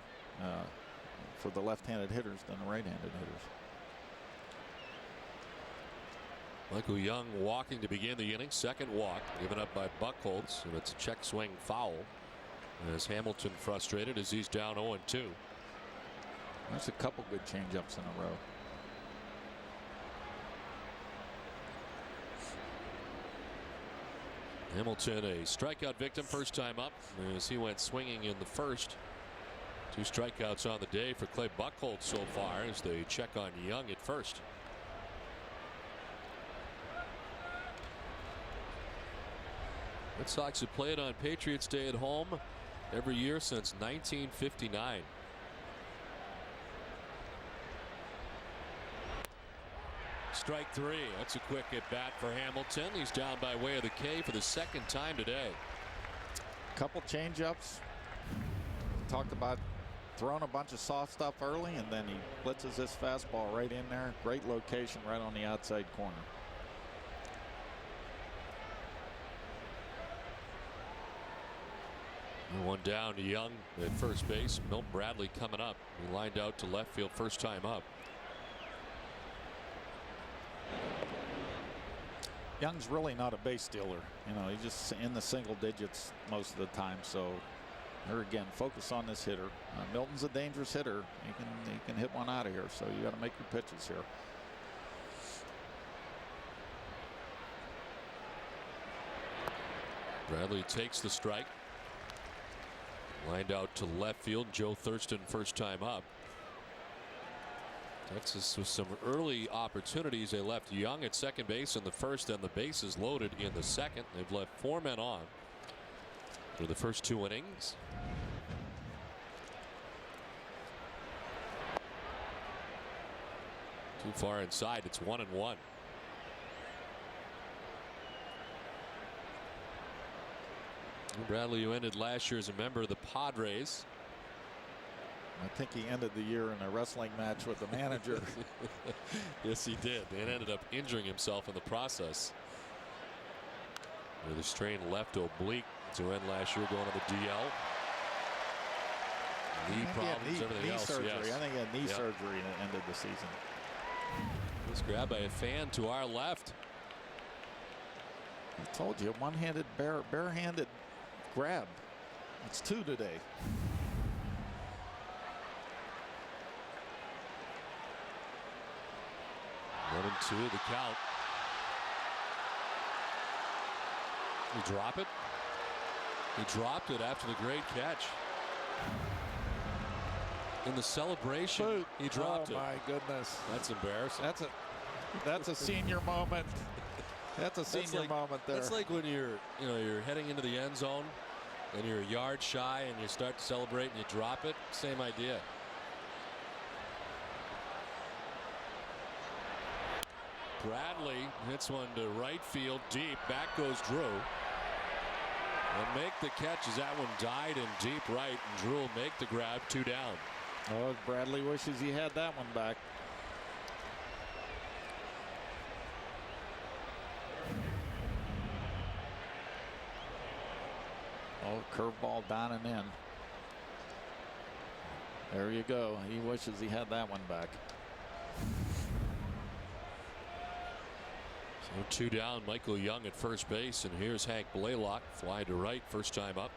for the left-handed hitters than the right-handed hitters.
Michael Young walking to begin the inning. Second walk given up by Buchholz, and it's a check swing foul. As Hamilton frustrated as he's down 0-2.
There's a couple good changeups in a row.
Hamilton, a strikeout victim first time up, as he went swinging in the first. 2 strikeouts on the day for Clay Buchholz so far, as they check on Young at first. Red Sox have played on Patriots Day at home every year since 1959. Strike 3. That's a quick at bat for Hamilton. He's down by way of the K for the second time today.
Couple changeups. Talked about throwing a bunch of soft stuff early, and then he blitzes this fastball right in there. Great location right on the outside corner.
One down to Young at first base. Milt Bradley coming up. He lined out to left field first time up.
Young's really not a base stealer. You know, he's just in the single digits most of the time. So here again, focus on this hitter. Milton's a dangerous hitter. He can hit one out of here. So you got to make your pitches here.
Bradley takes the strike. Lined out to left field. Joe Thurston first time up. Texas with some early opportunities. They left Young at second base in the first, and the bases loaded in the second. They've left 4 men on for the first 2 innings. Too far inside. It's 1-1. Bradley, who ended last year as a member of the Padres.
I think he ended the year in a wrestling match with the manager.
Yes, he did, and ended up injuring himself in the process with a strained left oblique to end last year, going to the DL. Knee problems, everything else.
Surgery.
Yes.
I think he had knee surgery and ended the season.
He was grabbed by a fan to our left.
I told you, one-handed, barehanded grab. It's 2 today.
One and 2 the count. He drop it. He dropped it after the great catch. In the celebration, he dropped it.
Oh my goodness.
That's embarrassing.
That's a senior moment. That's a senior moment there.
That's like when you're heading into the end zone and you're a yard shy and you start to celebrate and you drop it. Same idea. Bradley hits one to right field deep. Back goes Drew. And make the catch as that one died in deep right. And Drew will make the grab. 2 down.
Oh, Bradley wishes he had that one back. Curveball down and in. There you go. He wishes he had that one back.
So 2 down, Michael Young at first base, and here's Hank Blaylock, fly to right, first time up.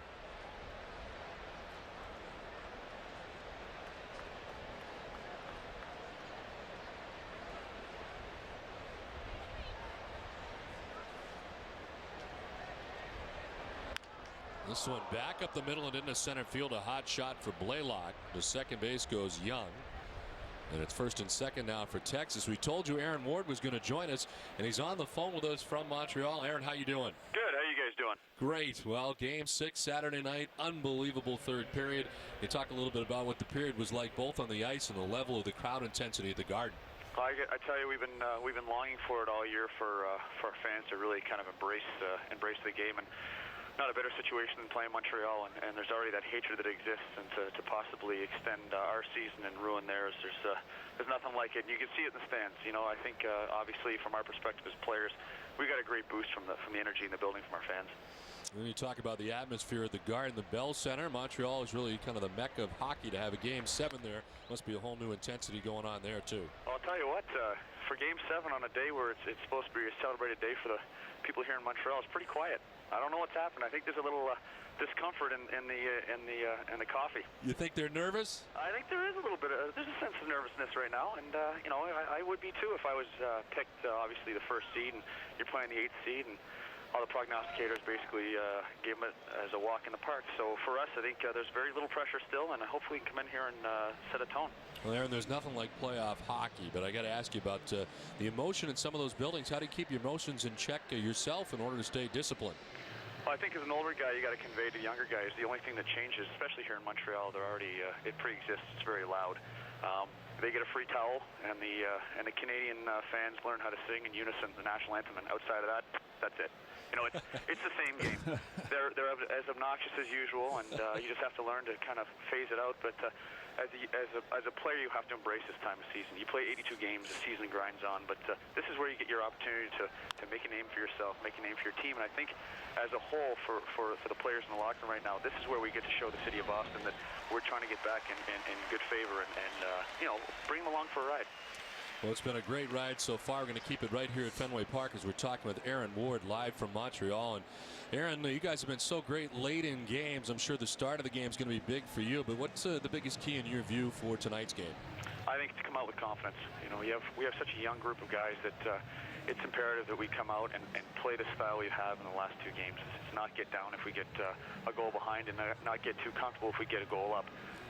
This one back up the middle and into center field. A hot shot for Blaylock. To second base goes Young. And it's first and second now for Texas. We told you Aaron Ward was going to join us, and he's on the phone with us from Montreal. Aaron, how you doing?
Good. How you guys doing?
Great. Well, Game 6 Saturday night, unbelievable third period. You talk a little bit about what the period was like, both on the ice and the level of the crowd intensity at the Garden.
I tell you, we've been longing for it all year for our fans to really kind of embrace the game, and not a better situation than playing Montreal, and there's already that hatred that exists, and to possibly extend our season and ruin theirs, there's nothing like it. And you can see it in the stands. You know, I think obviously from our perspective as players, we got a great boost from the energy in the building from our fans.
When you talk about the atmosphere at the Garden, the Bell Center, Montreal is really kind of the mecca of hockey. To have a Game 7 there must be a whole new intensity going on there too.
I'll tell you what, for Game 7 on a day where it's supposed to be a celebrated day for the people here in Montreal, it's pretty quiet. I don't know what's happened. I think there's a little discomfort in the coffee.
You think they're nervous?
I think there is a little bit. There's a sense of nervousness right now, and you know, I would be too if I was picked, obviously the first seed, and you're playing the 8th seed, and all the prognosticators basically gave them it as a walk in the park. So for us, I think there's very little pressure still, and hopefully we can come in here and set a tone.
Well, Aaron, there's nothing like playoff hockey, but I got to ask you about the emotion in some of those buildings. How do you keep your emotions in check yourself in order to stay disciplined?
Well, I think as an older guy, you got to convey to younger guys the only thing that changes, especially here in Montreal, they're already it pre-exists. It's very loud. They get a free towel, and the Canadian fans learn how to sing in unison the national anthem. And outside of that, that's it. You know, it's the same game. They're as obnoxious as usual, and you just have to learn to kind of phase it out. But as a player, you have to embrace this time of season. You play 82 games, the season grinds on, but this is where you get your opportunity to make a name for yourself, make a name for your team. And I think as a whole, for the players in the locker room right now, this is where we get to show the city of Boston that we're trying to get back in good favor and you know, bring them along for a ride.
Well, it's been a great ride so far. We're going to keep it right here at Fenway Park as we're talking with Aaron Ward live from Montreal. And Aaron, you guys have been so great late in games. I'm sure the start of the game is going to be big for you. But what's the biggest key in your view for tonight's game?
I think to come out with confidence. You know, we have such a young group of guys that it's imperative that we come out and play the style we have in the last 2 games. It's not get down if we get a goal behind, and not get too comfortable if we get a goal up.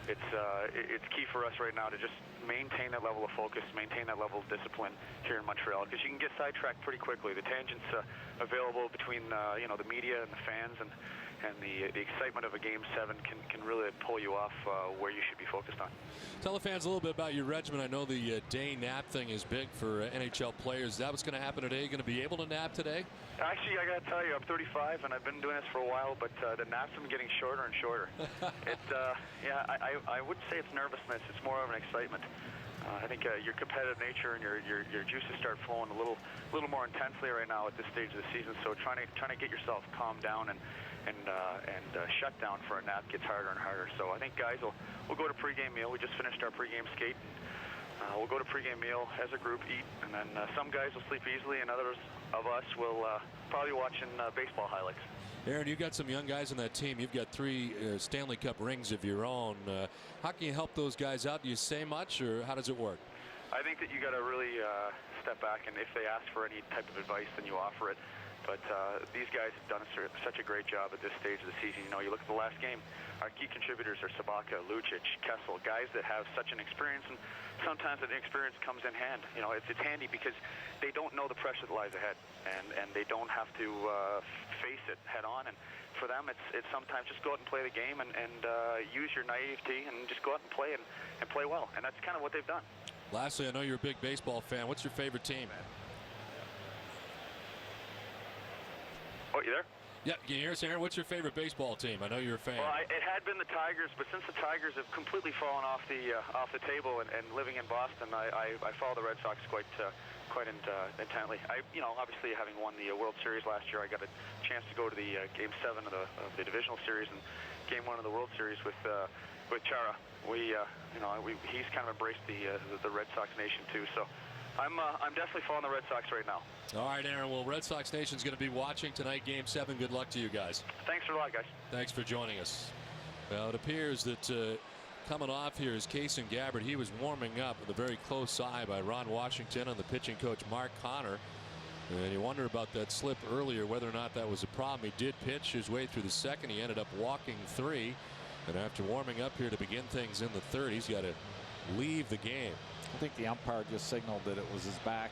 It's key for us right now to just maintain that level of focus, maintain that level of discipline here in Montreal, because you can get sidetracked pretty quickly. The tangents available between you know, the media and the fans and the excitement of a Game 7 can really pull you off where you should be focused on.
Tell the fans a little bit about your regimen. I know the day nap thing is big for NHL players. Is that what's going to happen today? Are you going to be able to nap today?
Actually, I got to tell you, I'm 35 and I've been doing this for a while, but the naps have been getting shorter and shorter. Yeah, I wouldn't say it's nervousness. It's more of an excitement. I think your competitive nature and your juices start flowing a little more intensely right now at this stage of the season. So trying to get yourself calmed down and shut down for a nap gets harder and harder. So I think guys we'll go to pregame meal. We just finished our pregame skate. We'll go to pregame meal as a group, eat, and then some guys will sleep easily, and others of us will probably be watching baseball highlights.
Aaron, you've got some young guys on that team. You've got 3 Stanley Cup rings of your own. How can you help those guys out? Do you say much, or how does it work?
I think that you got to really step back, and if they ask for any type of advice, then you offer it. But these guys have done such a great job at this stage of the season. You know, you look at the last game, our key contributors are Sabaka, Lucic, Kessel, guys that have such an experience, and sometimes that experience comes in hand. You know, it's handy because they don't know the pressure that lies ahead, and they don't have to face it head on. And for them, it's sometimes just go out and play the game and use your naivety and just go out and play and play well. And that's kind of what they've done.
Lastly, I know you're a big baseball fan. What's your favorite team?
Oh, you there?
Yeah, here's Aaron. What's your favorite baseball team? I know you're a fan.
Well, it had been the Tigers, but since the Tigers have completely fallen off the table and living in Boston, I follow the Red Sox quite intently. Obviously having won the World Series last year, I got a chance to go to the Game 7 of the divisional series and Game 1 of the World Series with Chara. He's kind of embraced the Red Sox nation too. So I'm definitely following the Red Sox right now.
All right, Aaron. Well, Red Sox Nation's going to be watching tonight, Game 7. Good luck to you guys.
Thanks a lot, guys.
Thanks for joining us. Well, it appears that coming off here is Kason Gabbard. He was warming up with a very close eye by Ron Washington and the pitching coach Mark Connor. And you wonder about that slip earlier, whether or not that was a problem. He did pitch his way through the second. He ended up walking 3. And after warming up here to begin things in the third, he's got to leave the game.
I think the umpire just signaled that it was his back.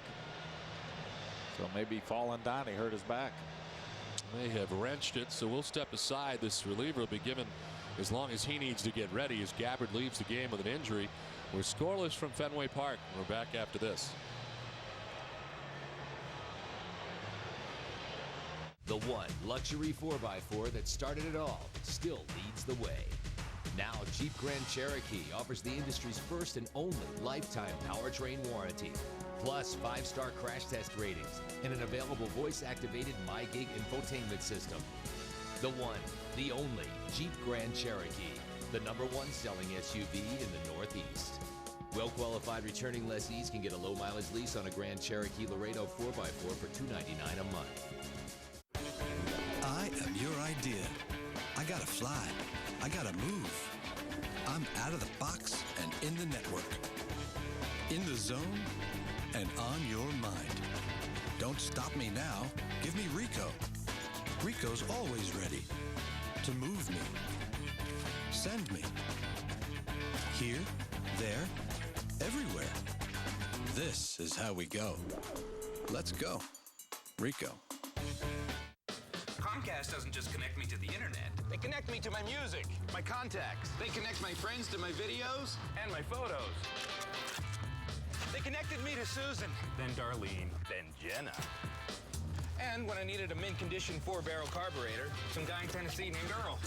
So maybe falling down, he hurt his back.
They have wrenched it, so we'll step aside. This reliever will be given as long as he needs to get ready as Gabbard leaves the game with an injury. We're scoreless from Fenway Park. We're back after this.
The one luxury 4x4 that started it all still leads the way. Now Jeep Grand Cherokee offers the industry's first and only lifetime powertrain warranty, plus 5-star crash test ratings and an available voice-activated MyGig infotainment system. The one, the only Jeep Grand Cherokee, the #1 selling SUV in the Northeast. Well-qualified returning lessees can get a low-mileage lease on a Grand Cherokee Laredo 4x4 for $299 a month.
I am your idea. I gotta fly. I gotta move. I'm out of the box and in the network. In the zone and on your mind. Don't stop me now. Give me Rico. Rico's always ready to move me. Send me. Here, there, everywhere. This is how we go. Let's go. Rico.
Comcast doesn't just connect me to the internet. They connect me to my music, my contacts. They connect my friends to my videos and my photos. They connected me to Susan, then Darlene, then Jenna. And when I needed a mint-condition 4-barrel carburetor, some guy in Tennessee named Earl.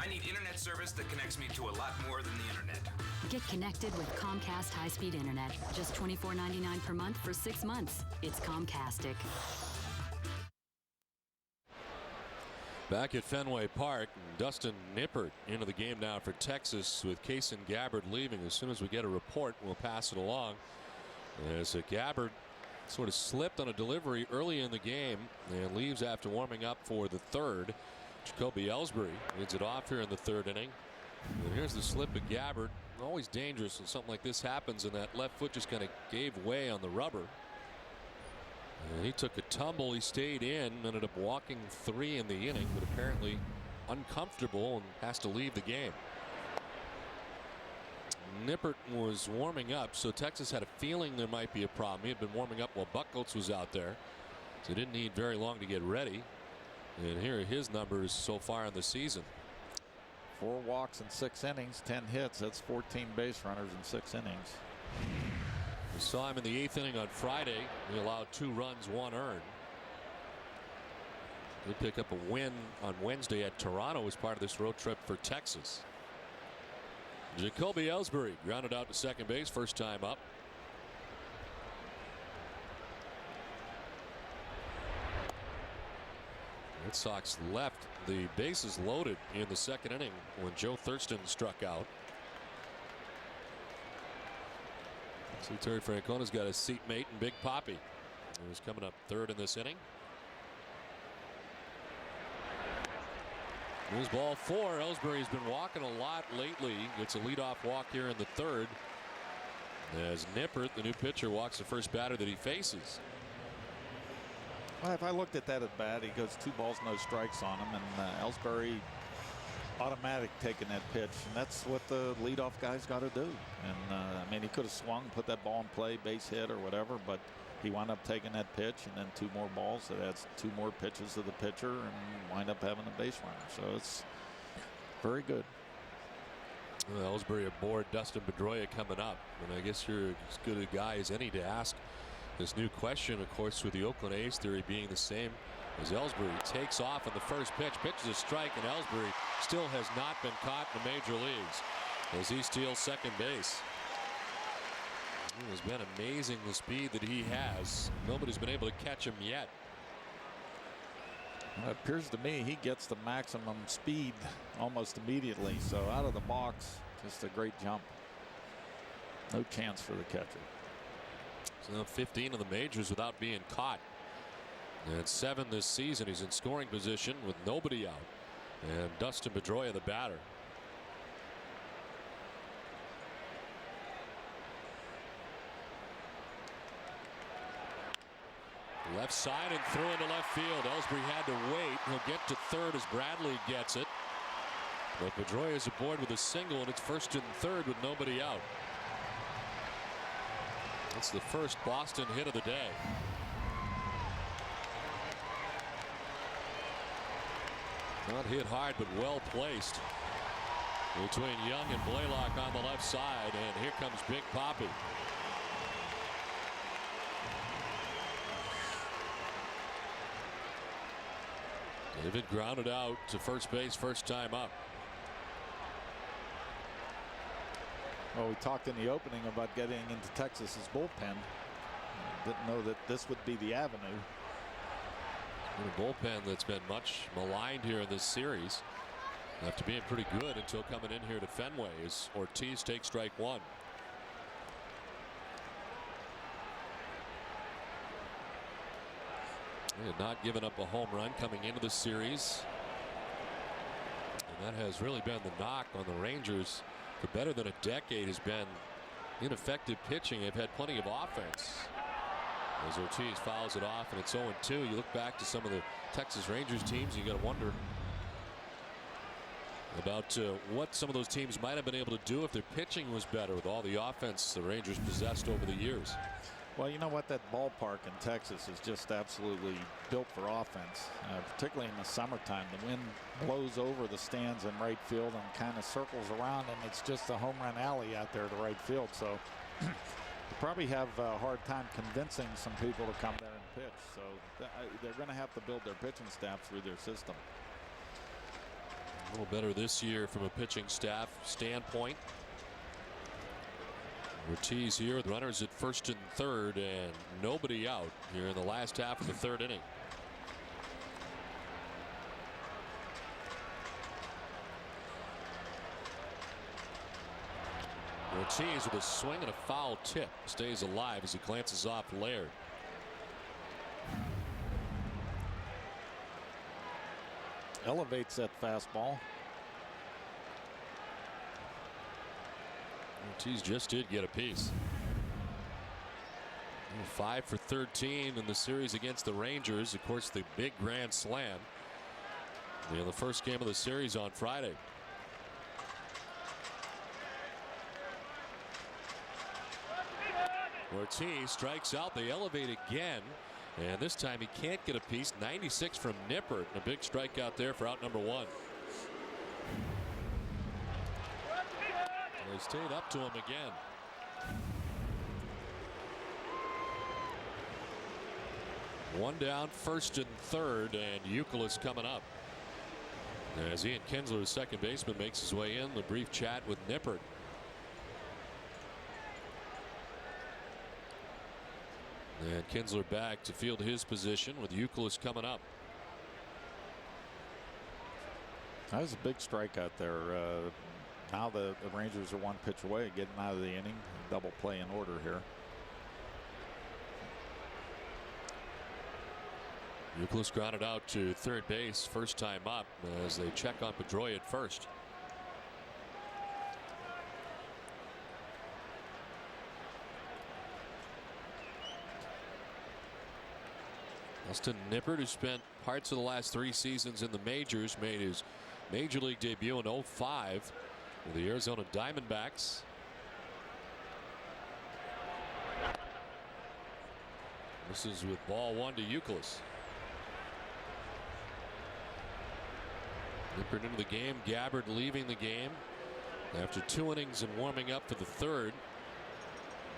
I need internet service that connects me to a lot more than the internet.
Get connected with Comcast high-speed internet. Just $24.99 per month for 6 months. It's Comcastic.
Back at Fenway Park, Dustin Nippert into the game now for Texas with Kason Gabbard leaving. As soon as we get a report, we'll pass it along. As Gabbard sort of slipped on a delivery early in the game and leaves after warming up for the third. Jacoby Ellsbury leads it off here in the third inning. And here's the slip of Gabbard. Always dangerous when something like this happens, and that left foot just kind of gave way on the rubber. And he took a tumble. He stayed in, ended up walking 3 in the inning, but apparently uncomfortable and has to leave the game. Nippert was warming up, so Texas had a feeling there might be a problem. He had been warming up while Buchholz was out there, so he didn't need very long to get ready. And here are his numbers so far in the season.
4 walks in 6 innings, 10 hits. That's 14 base runners in 6 innings.
We saw him in the 8th inning on Friday. He allowed 2 runs, 1 earned. He'll pick up a win on Wednesday at Toronto as part of this road trip for Texas. Jacoby Ellsbury grounded out to second base, first time up. Red Sox left the bases loaded in the second inning when Joe Thurston struck out. See, Terry Francona's got a seatmate in Big Papi, who's coming up third in this inning. Here's ball 4. Ellsbury's been walking a lot lately. Gets a leadoff walk here in the third, as Nippert, the new pitcher, walks the first batter that he faces.
Well, if I looked at that at bat, he goes 2 balls, no strikes on him, and Ellsbury automatic taking that pitch, and that's what the leadoff guy's got to do. And I mean, he could have swung, put that ball in play, base hit or whatever, but he wound up taking that pitch, and then 2 more balls. That adds 2 more pitches to the pitcher, and wind up having a base runner. So it's very good.
Well, Ellsbury aboard Dustin Pedroia coming up, and I guess you're as good a guy as any to ask This new question, of course, with the Oakland A's theory being the same as Ellsbury. Takes off on the first pitch, pitches a strike, and Ellsbury still has not been caught in the major leagues as he steals second base. It has been amazing the speed that he has. Nobody's been able to catch him yet.
Well, it appears to me he gets the maximum speed almost immediately. So out of the box, just a great jump. No chance for the catcher.
So 15 of the majors without being caught. And 7 this season. He's in scoring position with nobody out. And Dustin Pedroia, the batter. Left side and throw into left field. Ellsbury had to wait. He'll get to third as Bradley gets it. But Pedroia is aboard with a single, and it's first and third with nobody out. That's the first Boston hit of the day. Not hit hard, but well placed between Young and Blaylock on the left side. And here comes Big Papi. David grounded out to first base first time up.
Well, we talked in the opening about getting into Texas's bullpen. Didn't know that this would be the avenue.
A bullpen that's been much maligned here in this series. After being pretty good until coming in here to Fenway as Ortiz takes strike one. They had not given up a home run coming into the series. And that has really been the knock on the Rangers for better than a decade, has been ineffective pitching. They've had plenty of offense. As Ortiz fouls it off and it's 0-2. You look back to some of the Texas Rangers teams, you got to wonder about what some of those teams might have been able to do if their pitching was better with all the offense the Rangers possessed over the years.
Well, you know what? That ballpark in Texas is just absolutely built for offense, particularly in the summertime. The wind blows over the stands in right field and kind of circles around, and it's just a home run alley out there to right field. So you probably have a hard time convincing some people to come there and pitch. So they're going to have to build their pitching staff through their system.
A little better this year from a pitching staff standpoint. Ortiz here with runners at first and third and nobody out here in the last half of the third inning. Ortiz with a swing and a foul tip stays alive as he glances off Laird.
Elevates that fastball.
Ortiz just did get a piece. 5 for 13 in the series against the Rangers. Of course, the big grand slam in the first game of the series on Friday. Ortiz strikes out. They elevate again, and this time he can't get a piece. 96 from Nippert, and a big strikeout there for out number one. They stayed up to him again. One down, first and third, and Buchholz coming up. As Ian Kinsler, the second baseman, makes his way in, the brief chat with Nippert. And Kinsler back to field his position with Buchholz coming up.
That was a big strikeout there. Now the Rangers are one pitch away getting out of the inning. Double play in order here.
Buchholz grounded out to third base first time up as they check on Pedroia at first. Austin Nippert, who spent parts of the last 3 seasons in the majors, made his major league debut in 05 with the Arizona Diamondbacks. This is with ball 1 to Buchholz. Nippert into the game. Gabbard leaving the game after 2 innings and warming up for the third.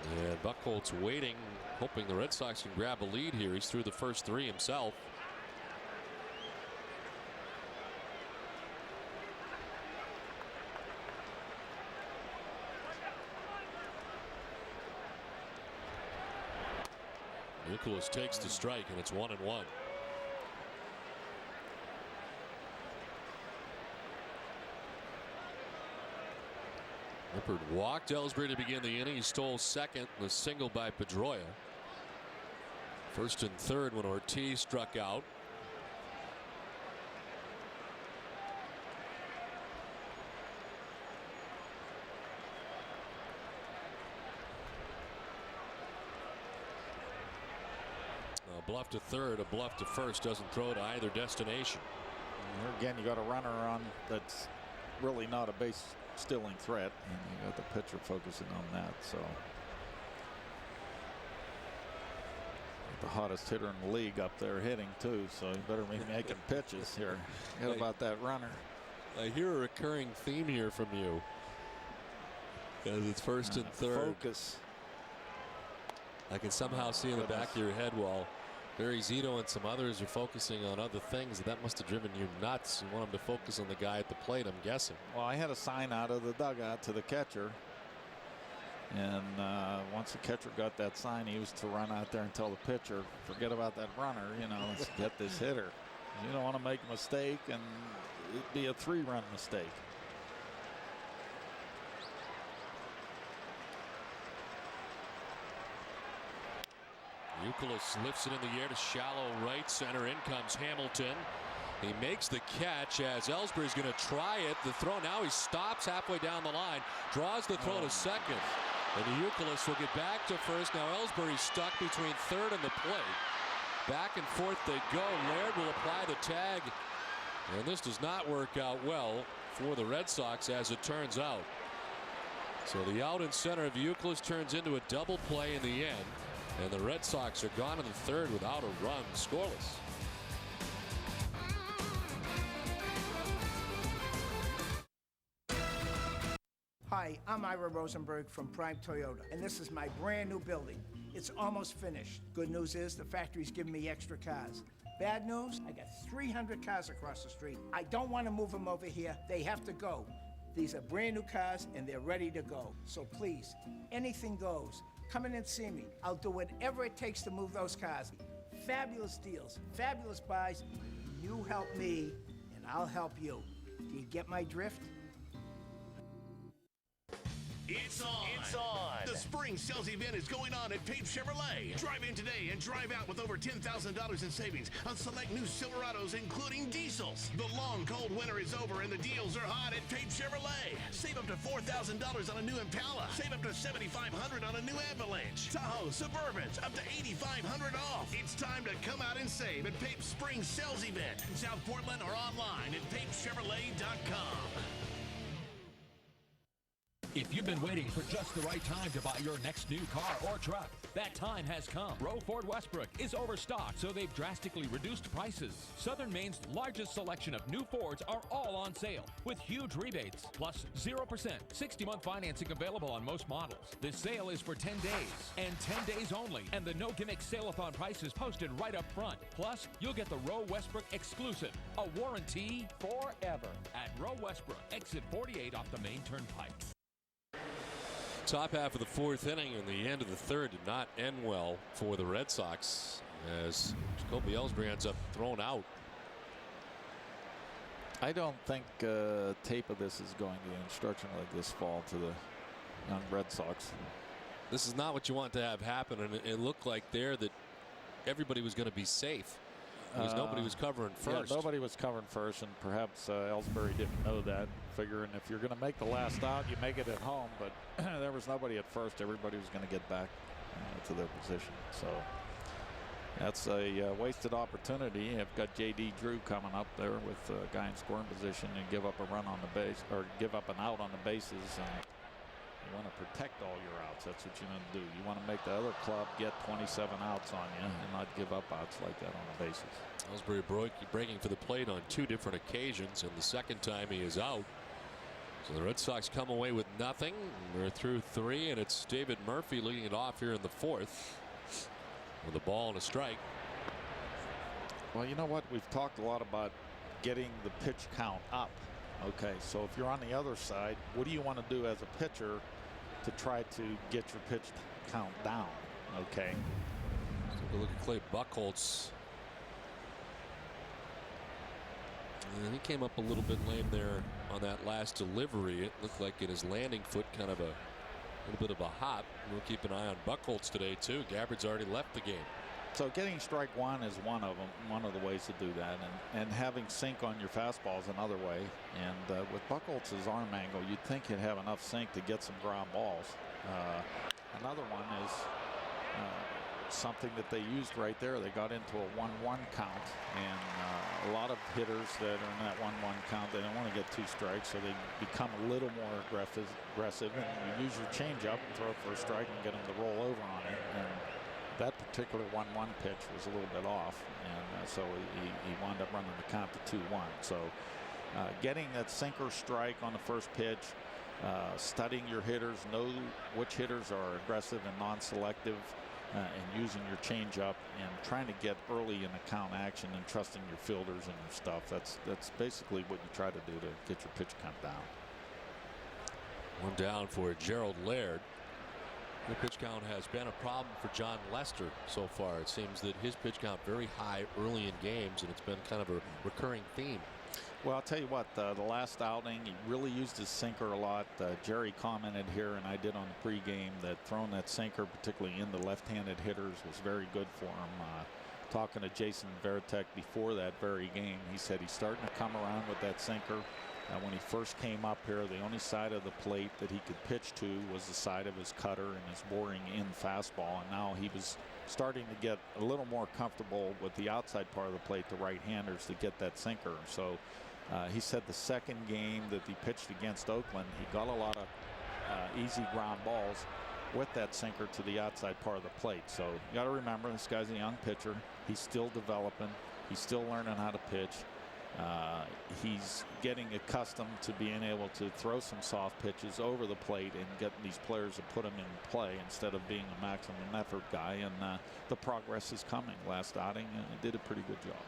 And Buchholz waiting, hoping the Red Sox can grab a lead here. He's through the first 3 himself. Buchholz takes the strike, and it's 1-1. Gabbard walked Ellsbury to begin the inning. He stole second, the single by Pedroia. First and third when Ortiz struck out. A bluff to third, a bluff to first, doesn't throw to either destination.
And again, you got a runner on that's really not a base stealing threat, and you got the pitcher focusing on that. So the hottest hitter in the league up there hitting too, so you better be making pitches here. Forget about that runner.
I hear a recurring theme here from you, because it's first and third.
Focus.
I can somehow see in the back of your head, while Barry Zito and some others are focusing on other things, that must have driven you nuts. You want him to focus on the guy at the plate, I'm guessing.
Well, I had a sign out of the dugout to the catcher, and once the catcher got that sign, he was to run out there and tell the pitcher, forget about that runner, you know, let's get this hitter. You don't want to make a mistake, and it'd be a 3-run mistake.
Buchholz lifts it in the air to shallow right center. In comes Hamilton. He makes the catch as Ellsbury's going to try it. The throw now, he stops halfway down the line, draws the throw to second. And Buchholz will get back to first. Now Ellsbury's stuck between third and the plate. Back and forth they go. Laird will apply the tag. And this does not work out well for the Red Sox, as it turns out. So the out in center of Buchholz turns into a double play in the end. And the Red Sox are gone in the third without a run, scoreless.
Hi, I'm Ira Rosenberg from Prime Toyota, and this is my brand new building. It's almost finished. Good news is the factory's giving me extra cars. Bad news, I got 300 cars across the street. I don't want to move them over here. They have to go. These are brand new cars, and they're ready to go. So please, anything goes. Come in and see me. I'll do whatever it takes to move those cars. Fabulous deals, fabulous buys. You help me, and I'll help you. Do you get my drift?
It's on. It's on. The spring sales event is going on at Pape Chevrolet. Drive in today and drive out with over $10,000 in savings on select new Silverados, including diesels. The long, cold winter is over and the deals are hot at Pape Chevrolet. Save up to $4,000 on a new Impala. Save up to $7,500 on a new Avalanche. Tahoe, Suburbans, up to $8,500 off. It's time to come out and save at Pape's spring sales event in South Portland or online at papechevrolet.com.
If you've been waiting for just the right time to buy your next new car or truck, that time has come. Rowe Ford Westbrook is overstocked, so they've drastically reduced prices. Southern Maine's largest selection of new Fords are all on sale with huge rebates, plus 0%, 60-month financing available on most models. This sale is for 10 days and 10 days only, and the no gimmick sale-a-thon price is posted right up front. Plus, you'll get the Rowe Westbrook exclusive, a warranty forever at Rowe Westbrook, exit 48 off the Main Turnpike.
Top half of the fourth inning and the end of the third did not end well for the Red Sox, as Jacoby Ellsbury ends up thrown out.
I don't think tape of this is going to be instruction like this fall to the young Red Sox.
This is not what you want to have happen, and it looked like there that everybody was going to be safe. Because nobody was covering first.
Yeah, nobody was covering first, and perhaps Ellsbury didn't know that. Figuring if you're going to make the last out, you make it at home. But there was nobody at first. Everybody was going to get back to their position. So that's a wasted opportunity. I've got J.D. Drew coming up there with a guy in scoring position and give up a run on the base, or give up an out on the bases. And you want to protect all your outs. That's what you want to do. You want to make the other club get 27 outs on you and not give up outs like that on the bases.
Ellsbury breaking for the plate on 2 different occasions, and the second time he is out. So the Red Sox come away with nothing. They're through 3, and it's David Murphy leading it off here in the 4th with a ball and a strike.
Well, you know what? We've talked a lot about getting the pitch count up. Okay, so if you're on the other side, what do you want to do as a pitcher to try to get your pitch count down? Okay.
Let's take a look at Clay Buchholz. And he came up a little bit lame there on that last delivery. It looked like in his landing foot, kind of a little bit of a hop. We'll keep an eye on Buchholz today too. Gabbard's already left the game.
So getting strike one is one of them, one of the ways to do that, and having sink on your fastball is another way. And with Buchholz's arm angle, you'd think he'd have enough sink to get some ground balls. Another one is something that they used right there. They got into a 1-1 count, and a lot of hitters that are in that 1-1 count, they don't want to get 2 strikes, so they become a little more aggressive, and you use your changeup and throw it for a strike and get them to roll over on it. And that particular 1-1 pitch was a little bit off, and so he wound up running the count to 2-1. So getting that sinker strike on the first pitch, studying your hitters, know which hitters are aggressive and non-selective, and using your changeup and trying to get early in the count action and trusting your fielders and your stuff. That's basically what you try to do to get your pitch count down.
One down for Gerald Laird. The pitch count has been a problem for John Lester so far. It seems that his pitch count very high early in games, and it's been kind of a recurring theme.
Well, I'll tell you what, the last outing, he really used his sinker a lot. Jerry commented here, and I did on the pregame, that throwing that sinker, particularly into left-handed hitters, was very good for him. Talking to Jason Veritek before that very game, he said he's starting to come around with that sinker. When he first came up here, the only side of the plate that he could pitch to was the side of his cutter and his boring in fastball, and now he was starting to get a little more comfortable with the outside part of the plate, the right-handers, to get that sinker. So he said the second game that he pitched against Oakland, he got a lot of easy ground balls with that sinker to the outside part of the plate. So you got to remember, this guy's a young pitcher. He's still developing. He's still learning how to pitch. He's getting accustomed to being able to throw some soft pitches over the plate and get these players to put him in play instead of being a maximum effort guy. And the progress is coming. Last outing, he did a pretty good job.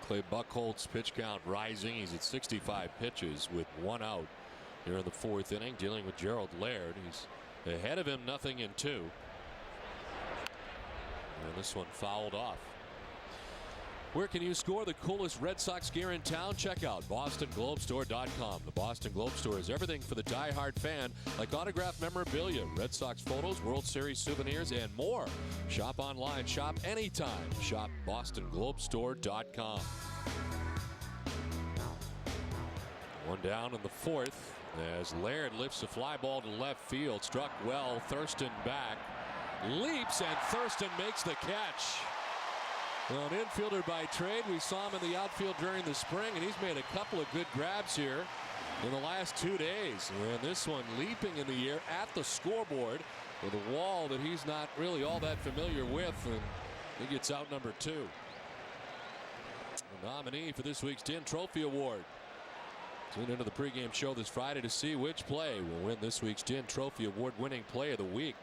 Clay Buchholz pitch count rising. He's at 65 pitches with 1 out here in the 4th inning, dealing with Gerald Laird. He's ahead of him, 0-2. And this one fouled off. Where can you score the coolest Red Sox gear in town? Check out BostonGlobeStore.com. The Boston Globe Store is everything for the die-hard fan, like autographed memorabilia, Red Sox photos, World Series souvenirs, and more. Shop online, shop anytime. Shop BostonGlobeStore.com. One down in the 4th as Laird lifts a fly ball to left field. Struck well. Thurston back. Leaps, and Thurston makes the catch. Well, an infielder by trade. We saw him in the outfield during the spring, and he's made a couple of good grabs here in the last 2 days. And this one leaping in the air at the scoreboard with a wall that he's not really all that familiar with, and he gets out number 2. The nominee for this week's Tin Trophy Award. Tune into the pregame show this Friday to see which play will win this week's Tin Trophy Award-winning play of the week.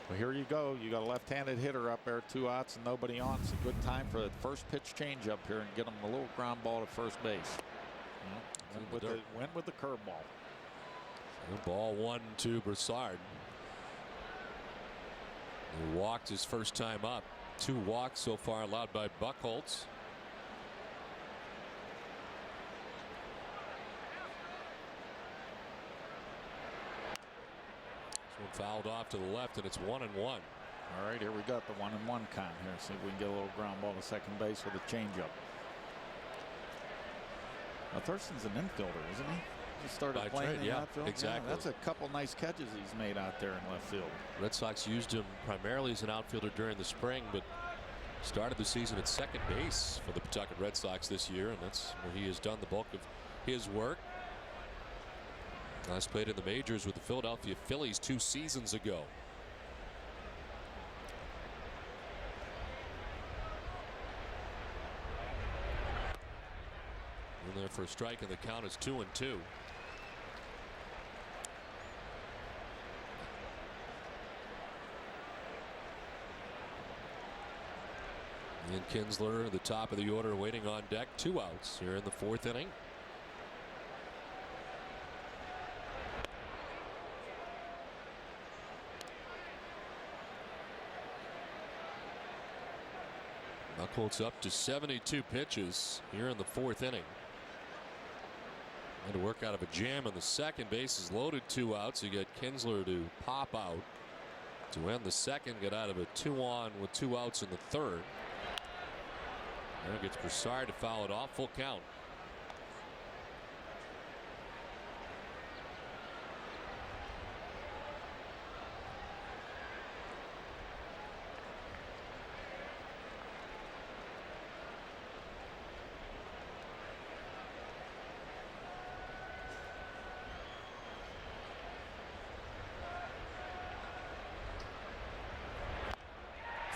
Well, here you go. You got a left-handed hitter up there, 2 outs and nobody on. It's a good time for the first pitch change up here and get him a little ground ball to first base. Went with the curveball.
Ball 1 to Broussard. He walked his first time up. 2 walks so far allowed by Buchholz. Fouled off to the left, and it's 1-1.
All right, here we got the 1-1 count here. See if we can get a little ground ball to second base with a changeup. Now, Thurston's an infielder, isn't he? He started
by
playing
trade,
in the outfield.
Exactly.
Yeah, that's a couple nice catches he's made out there in left field.
Red Sox used him primarily as an outfielder during the spring, but started the season at second base for the Pawtucket Red Sox this year, and that's where he has done the bulk of his work. Last played in the majors with the Philadelphia Phillies 2 seasons ago. In there for a strike, and the count is 2-2. And Kinsler, the top of the order, waiting on deck. 2 outs here in the 4th inning. Buchholz up to 72 pitches here in the 4th inning. And to work out of a jam in the second. Base is loaded. 2 outs. You get Kinsler to pop out to end the second. Get out of a 2-on with 2 outs in the 3rd. And gets Broussard to foul it off. Full count.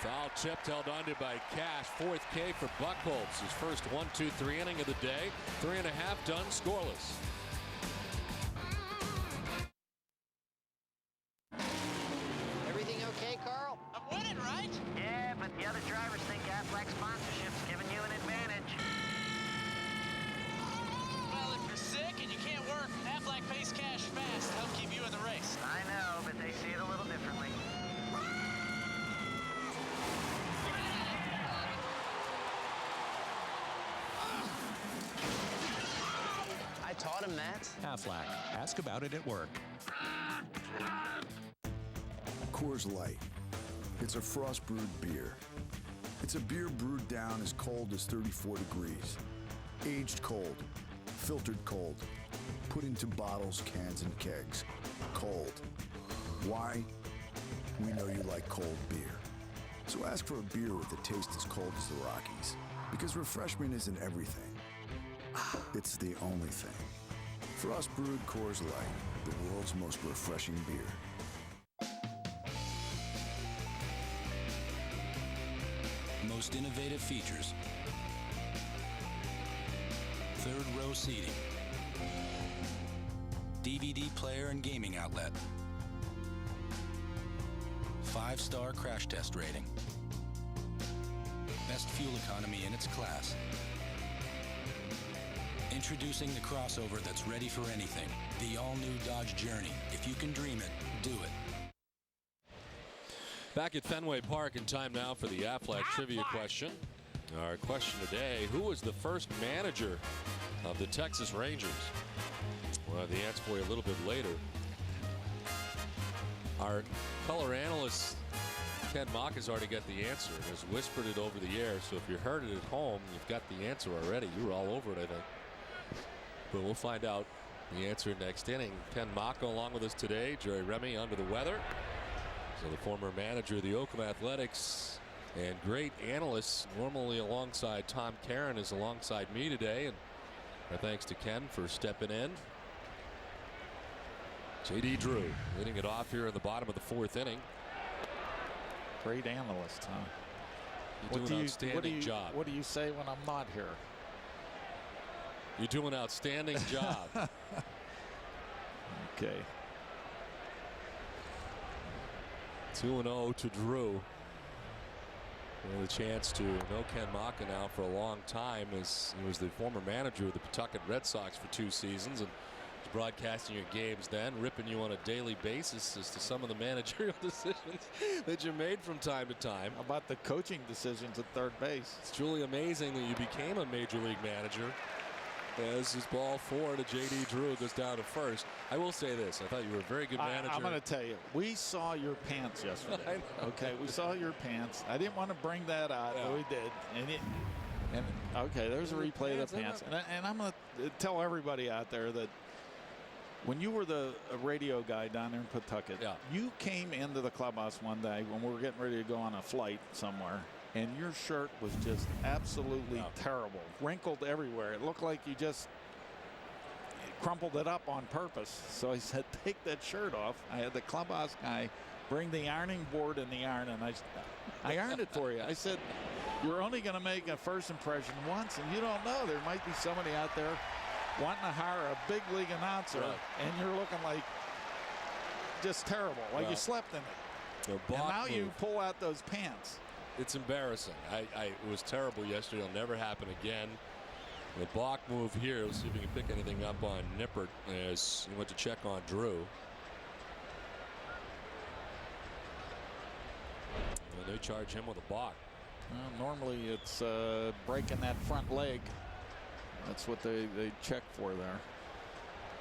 Foul tipped, held onto by Cash. 4th K for Buchholz. His first 1-2-3 inning of the day. 3.5 done, scoreless.
Everything okay, Carl?
I'm winning, right?
Yeah, but the other drivers think Aflac sponsorship's giving you an advantage.
Well, if you're sick and you can't work, Aflac pays cash fast to help keep you in the race.
I know, but they see it a little differently. I taught him that.
Aflac. Ask about it at work.
Coors Light. It's a frost-brewed beer. It's a beer brewed down as cold as 34 degrees. Aged cold. Filtered cold. Put into bottles, cans, and kegs. Cold. Why? We know you like cold beer. So ask for a beer with a taste as cold as the Rockies. Because refreshment isn't everything. It's the only thing. Frost brewed Coors Light, the world's most refreshing beer.
Most innovative features. 3rd row seating. DVD player and gaming outlet. 5-star crash test rating. Best fuel economy in its class. Introducing the crossover that's ready for anything. The all-new Dodge Journey. If you can dream it, do it.
Back at Fenway Park, in time now for the Aflac trivia question. Our question today: who was the first manager of the Texas Rangers? We'll have the answer for you a little bit later. Our color analyst Ken Mock has already got the answer and has whispered it over the air. So if you heard it at home, you've got the answer already. You were all over it, I think. But we'll find out the answer next inning. Ken Mock along with us today. Jerry Remy under the weather. So the former manager of the Oakland Athletics and great analyst, normally alongside Tom Caron, is alongside me today. And our thanks to Ken for stepping in. J.D. Drew leading it off here in the bottom of the 4th inning.
Great analyst, huh?
You do an outstanding job.
What do you say when I'm not here?
You do an outstanding job.
Okay.
2-0 to Drew. And a chance to know Ken Maka now for a long time, as he was the former manager of the Pawtucket Red Sox for 2 seasons, and was broadcasting your games then, ripping you on a daily basis as to some of the managerial decisions that you made from time to time.
How about the coaching decisions at third base?
It's truly amazing that you became a major league manager. As his ball 4 to J.D. Drew goes down to first. I will say this. I thought you were a very good manager.
I'm going to tell you, we saw your pants yesterday. Okay, we saw your pants. I didn't want to bring that out, but we did. And okay, there's a replay of the pants. And I'm going to tell everybody out there that when you were the radio guy down there in Pawtucket, you came into the clubhouse one day when we were getting ready to go on a flight somewhere. And your shirt was just absolutely terrible, wrinkled everywhere. It looked like you just crumpled it up on purpose. So I said, take that shirt off. I had the clubhouse guy bring the ironing board and the iron, and I ironed it for you. I said, you're only going to make a first impression once, and you don't know. There might be somebody out there wanting to hire a big league announcer, and you're looking like just terrible, like you slept in it. And now you pull out those pants.
It's embarrassing. It was terrible yesterday. It'll never happen again. The balk move here. Let's see if we can pick anything up on Nippert as he went to check on Drew. And they charge him with a balk.
Normally it's breaking that front leg. That's what they check for there.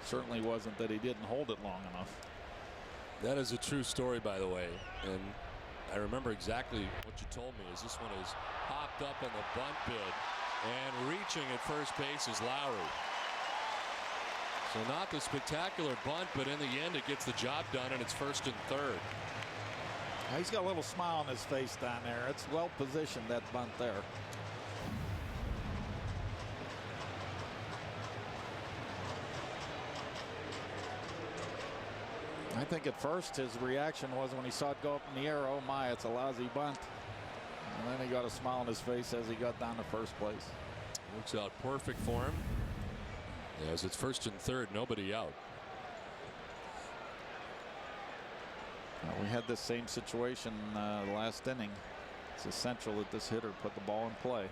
Certainly wasn't that he didn't hold it long enough.
That is a true story, by the way. And I remember exactly what you told me. Is this one is popped up in the bunt bid, and reaching at first base is Lowry. So not the spectacular bunt, but in the end it gets the job done, and it's first and third.
He's got a little smile on his face down there. It's well positioned, that bunt there. I think at first his reaction was when he saw it go up in the air, oh my, it's a lousy bunt. And then he got a smile on his face as he got down to first place.
Works out perfect for him. As it's first and third, nobody out.
We had this same situation the last inning. It's essential that this hitter put the ball in play.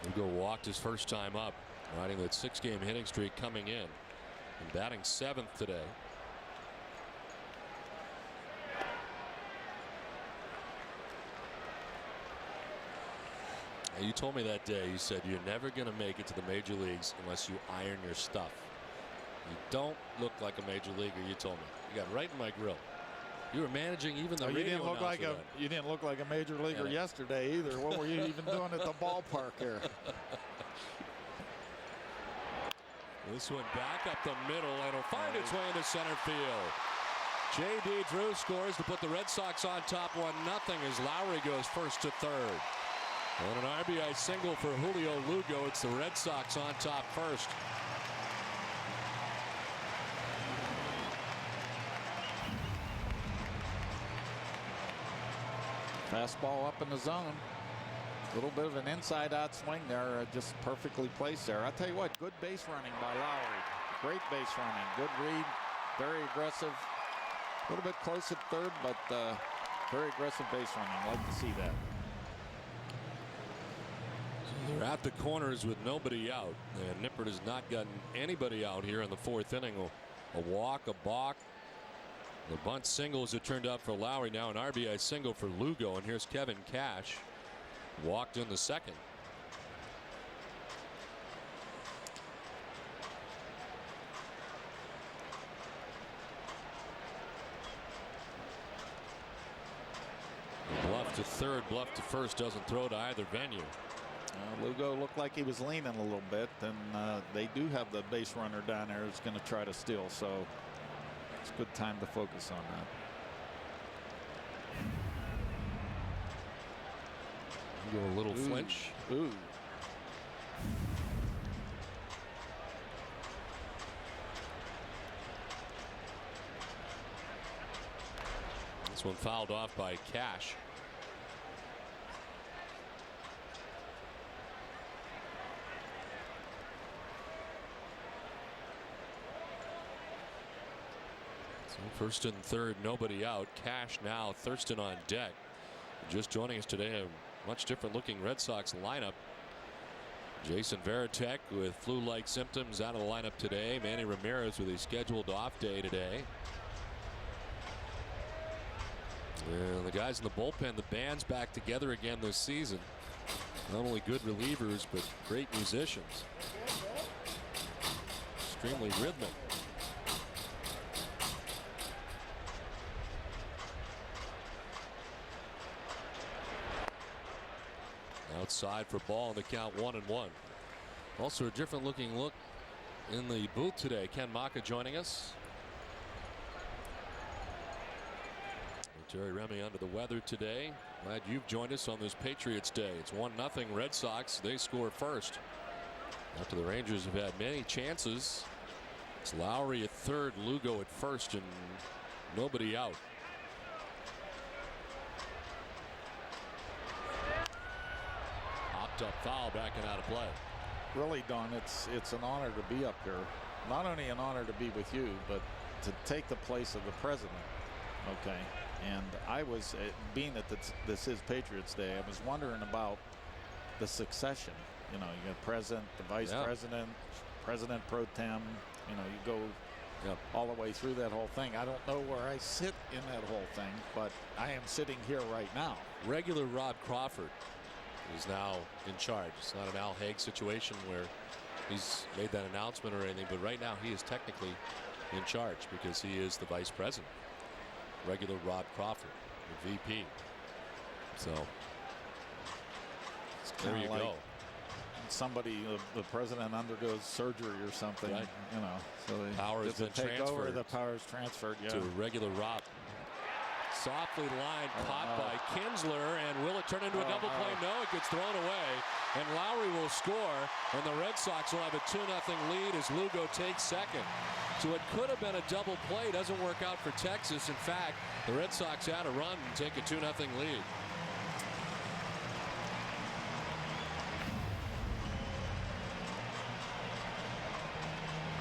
Lugo walked his first time up, riding that 6-game hitting streak coming in. And batting 7th today. You told me that day, you said you're never going to make it to the major leagues unless you iron your stuff. You don't look like a major leaguer, you told me. You got right in my grill. You were managing even the radio
you didn't look like
announcer
you didn't look like a major leaguer yesterday either. What were you even doing at the ballpark here?
This one back up the middle, and it'll find its way into center field. J.D. Drew scores to put the Red Sox on top 1-0 as Lowry goes first to third. And an RBI single for Julio Lugo. It's the Red Sox on top first.
Fastball up in the zone. A little bit of an inside-out swing there, just perfectly placed there. I'll tell you what, good base running by Lowry. Great base running, good read, very aggressive. A little bit close at third, but very aggressive base running. Like to see that.
So they're at the corners with nobody out, and Nippert has not gotten anybody out here in the 4th inning. A walk, a balk. The bunt singles it turned out for Lowry. Now an RBI single for Lugo, and here's Kevin Cash. Walked in the second. Bluff to third, bluff to first, doesn't throw to either venue.
Lugo looked like he was leaning a little bit, and they do have the base runner down there who's going to try to steal, so it's a good time to focus on that.
A little flinch.
Ooh.
This one fouled off by Cash. So first and third, nobody out. Cash now, Thurston on deck. Just joining us today, a much different looking Red Sox lineup. Jason Varitek with flu-like symptoms out of the lineup today. Manny Ramirez with a scheduled off day today. And the guys in the bullpen, the band's back together again this season. Not only good relievers, but great musicians. Extremely rhythmic. Outside for ball, and the count 1-1. Also a different looking look in the booth today. Ken Maka joining us. Jerry Remy under the weather today. Glad you've joined us on this Patriots Day. It's 1-0 Red Sox. They score first. After the Rangers have had many chances. It's Lowry at third, Lugo at first, and nobody out. Hopped up foul, backing out of play.
Really, Don, it's an honor to be up here. Not only an honor to be with you, but to take the place of the president. Okay. And I was, being that this is Patriots Day, I was wondering about the succession. You know, you got president, the vice president, president pro tem. You know, you go all the way through that whole thing. I don't know where I sit in that whole thing, but I am sitting here right now.
Regular Rob Crawford is now in charge. It's not an Al Haig situation where he's made that announcement or anything, but right now he is technically in charge because he is the vice president. Regular Rob Crawford, the VP. So there you go.
Somebody, the president undergoes surgery or something,
right.
You know. So
power has been
take
transferred.
Over, the power is transferred. Yeah.
To regular Rob. Softly lined, caught by Kinsler, and will it turn into a double play? No, it gets thrown away, and Lowry will score, and the Red Sox will have a 2-0 lead as Lugo takes second. So it could have been a double play. Doesn't work out for Texas. In fact, the Red Sox add a run and take a 2-0 lead.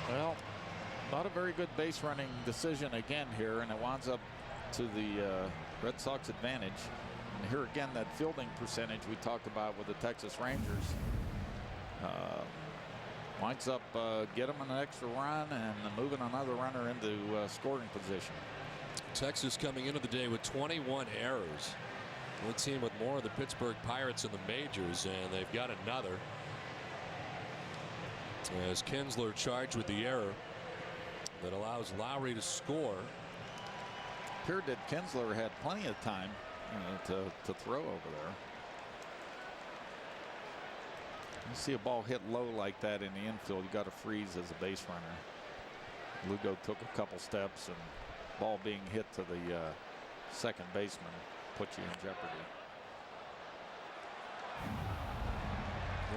Well, not a very good base running decision again here, and it winds up to the Red Sox advantage. And here again, that fielding percentage we talked about with the Texas Rangers winds up get them an extra run and moving another runner into scoring position.
Texas coming into the day with 21 errors. One team with more of the Pittsburgh Pirates in the majors, and they've got another. As Kinsler charged with the error that allows Lowry to score.
Appeared that Kinsler had plenty of time to throw over there. You see a ball hit low like that in the infield, you got to freeze as a base runner. Lugo took a couple steps, and ball being hit to the second baseman puts you in jeopardy.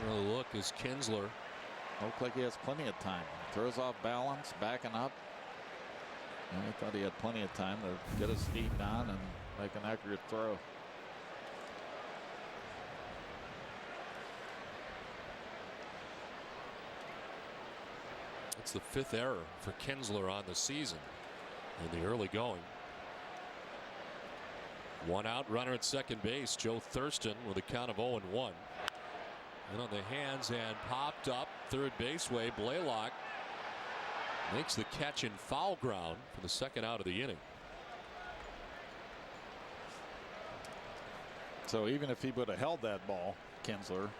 Another look is Kinsler.
Looks like he has plenty of time. Throws off balance, backing up. And I thought he had plenty of time to get his feet down and make an accurate throw.
It's the 5th error for Kinsler on the season in the early going. One out, runner at second base, Joe Thurston with a count of 0-1. And on the hands and popped up third base way, Blaylock makes the catch in foul ground for the second out of the inning.
So even if he would have held that ball, Kinsler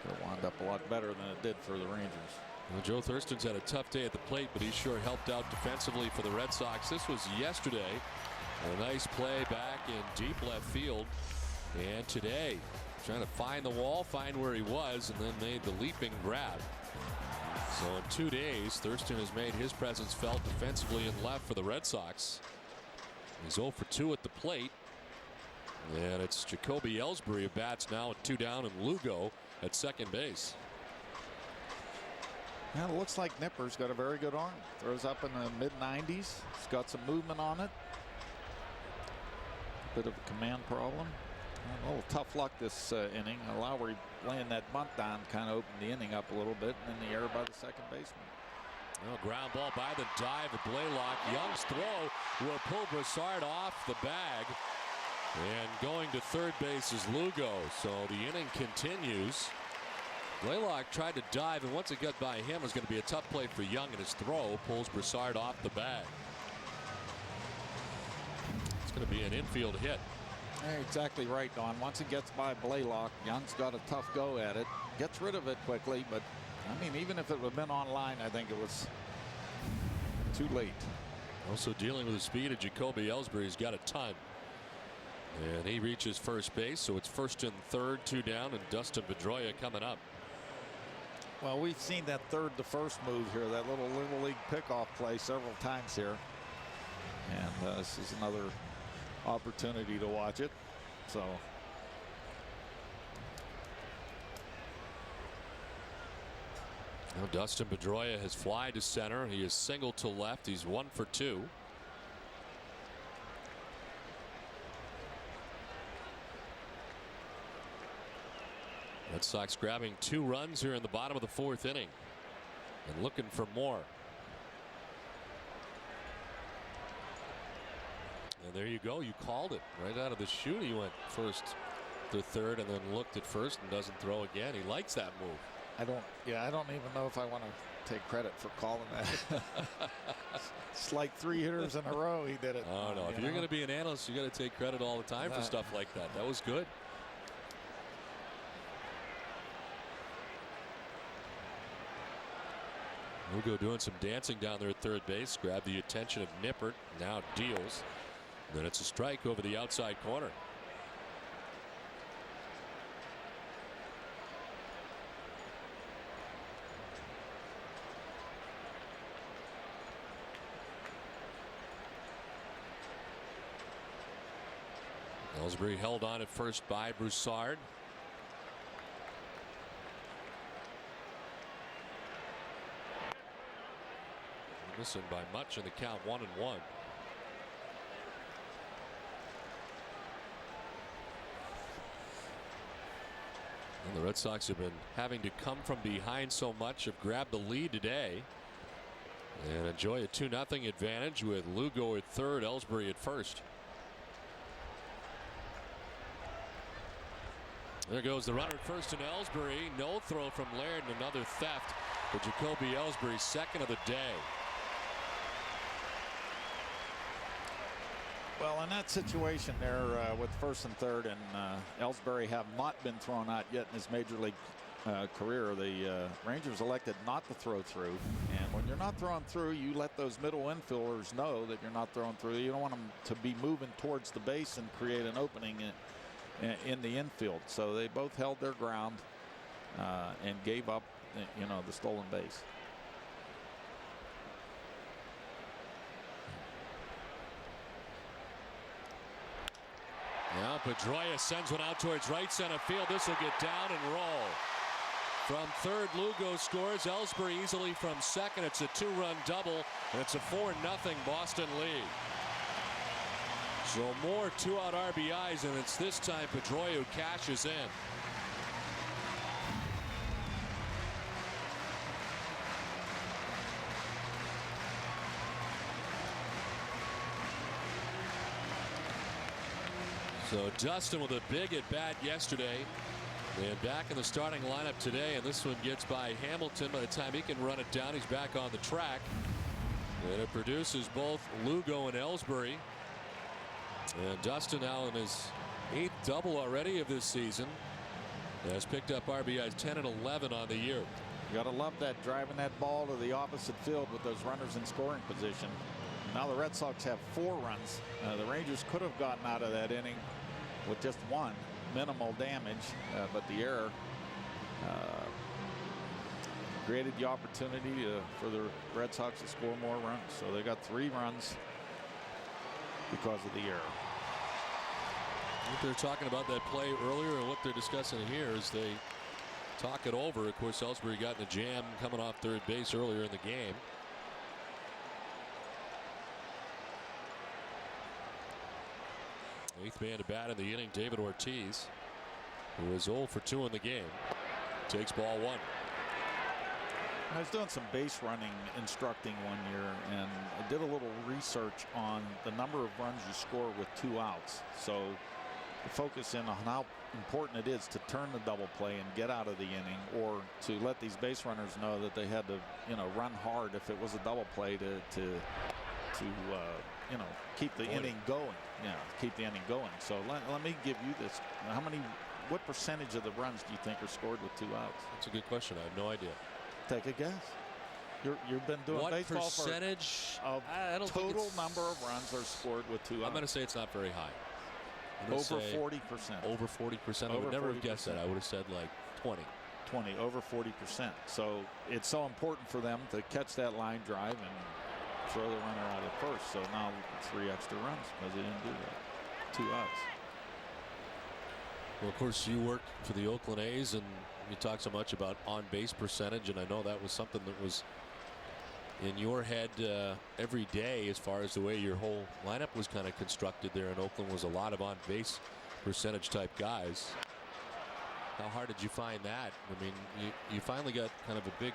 could have wound up a lot better than it did for the Rangers.
Well, Joe Thurston's had a tough day at the plate, but he sure helped out defensively for the Red Sox. This was yesterday. A nice play back in deep left field. And today, trying to find the wall, find where he was, and then made the leaping grab. So in 2 days, Thurston has made his presence felt defensively in left for the Red Sox. He's 0 for 2 at the plate. And it's Jacoby Ellsbury who bats now at 2 down, and Lugo at second base.
Well, it looks like Nipper's got a very good arm. Throws up in the mid-90s. He's got some movement on it. Bit of a command problem. A little tough luck this inning. Lowry laying that bunt down kind of opened the inning up a little bit, and then the error by the second baseman.
Well, ground ball by the dive of Blaylock. Young's throw will pull Broussard off the bag. And going to third base is Lugo. So the inning continues. Blaylock tried to dive, and once it got by him, it was going to be a tough play for Young, and his throw pulls Broussard off the bag. It's going to be an infield hit.
Exactly right, Don. Once it gets by Blaylock, Young's got a tough go at it. Gets rid of it quickly, but I mean, even if it would have been on line, I think it was too late.
Also dealing with the speed of Jacoby Ellsbury. He's got a ton. And he reaches first base, so it's first and third, 2 down, and Dustin Pedroia coming up.
Well, we've seen that third to first move here, that little league pickoff play several times here. And this is another opportunity to watch it. So
now Dustin Pedroia has fly to center. He is single to left. He's 1 for 2. Red Sox grabbing 2 runs here in the bottom of the 4th inning and looking for more. And there you go. You called it right out of the chute. He went first to third and then looked at first and doesn't throw again. He likes that move.
I don't even know if I want to take credit for calling that. It's like 3 hitters in a row he did it.
Oh, no. If you're going to be an analyst, you got to take credit all the time for stuff like that. That was good. Lugo doing some dancing down there at third base. Grabbed the attention of Nippert. Now deals. Then it's a strike over the outside corner. Ellsbury held on at first by Broussard. Missing by much in the count, 1-1. And the Red Sox have been having to come from behind so much, have grabbed the lead today and enjoy a 2-0 advantage with Lugo at third, Ellsbury at first. There goes the runner at first and Ellsbury. No throw from Laird and another theft for Jacoby Ellsbury, second of the day.
Well, in that situation there with first and third, and Ellsbury have not been thrown out yet in his major league career, the Rangers elected not to throw through. And when you're not throwing through, you let those middle infielders know that you're not throwing through. You don't want them to be moving towards the base and create an opening in the infield. So they both held their ground and gave up, the stolen base.
Now Pedroia sends one out towards right center field. This will get down and roll. From third, Lugo scores. Ellsbury easily from second. It's a 2-run double, and it's a 4-0 Boston lead. So more 2-out RBIs, and it's this time Pedroia who cashes in. So Dustin with a big at bat yesterday and back in the starting lineup today, and this one gets by Hamilton. By the time he can run it down, he's back on the track, and it produces both Lugo and Ellsbury. And Dustin now in his 8th double already of this season has picked up RBIs 10 and 11 on the year.
You got to love that, driving that ball to the opposite field with those runners in scoring position. Now the Red Sox have 4 runs. The Rangers could have gotten out of that inning with just 1, minimal damage, but the error created the opportunity for the Red Sox to score more runs. So they got 3 runs because of the error.
What they're talking about that play earlier and what they're discussing here is they talk it over. Of course, Ellsbury got in a jam coming off third base earlier in the game. Eighth man to bat in the inning, David Ortiz, who is 0 for 2 in the game, takes ball 1.
I was doing some base running instructing one year, and I did a little research on the number of runs you score with 2 outs. So to focus in on how important it is to turn the double play and get out of the inning, or to let these base runners know that they had to, run hard if it was a double play to keep the inning going. Keep the inning going. So let me give you this. What percentage of the runs do you think are scored with 2 outs?
That's a good question. I have no idea.
Take a guess. You've been doing baseball
percentage
of total number of runs are scored with 2 outs.
I'm going to say it's not very high.
Over 40%.
Over 40%. I would never have guessed that. I would have said like 20.
Over 40%. So it's so important for them to catch that line drive and throw the runner out at first. So now 3 extra runs because they didn't do that. 2 outs.
Well, of course, you work for the Oakland A's, and you talk so much about on-base percentage, and I know that was something that was in your head every day as far as the way your whole lineup was kind of constructed there in Oakland. Was a lot of on-base percentage type guys. How hard did you find that? I mean, you finally got kind of a big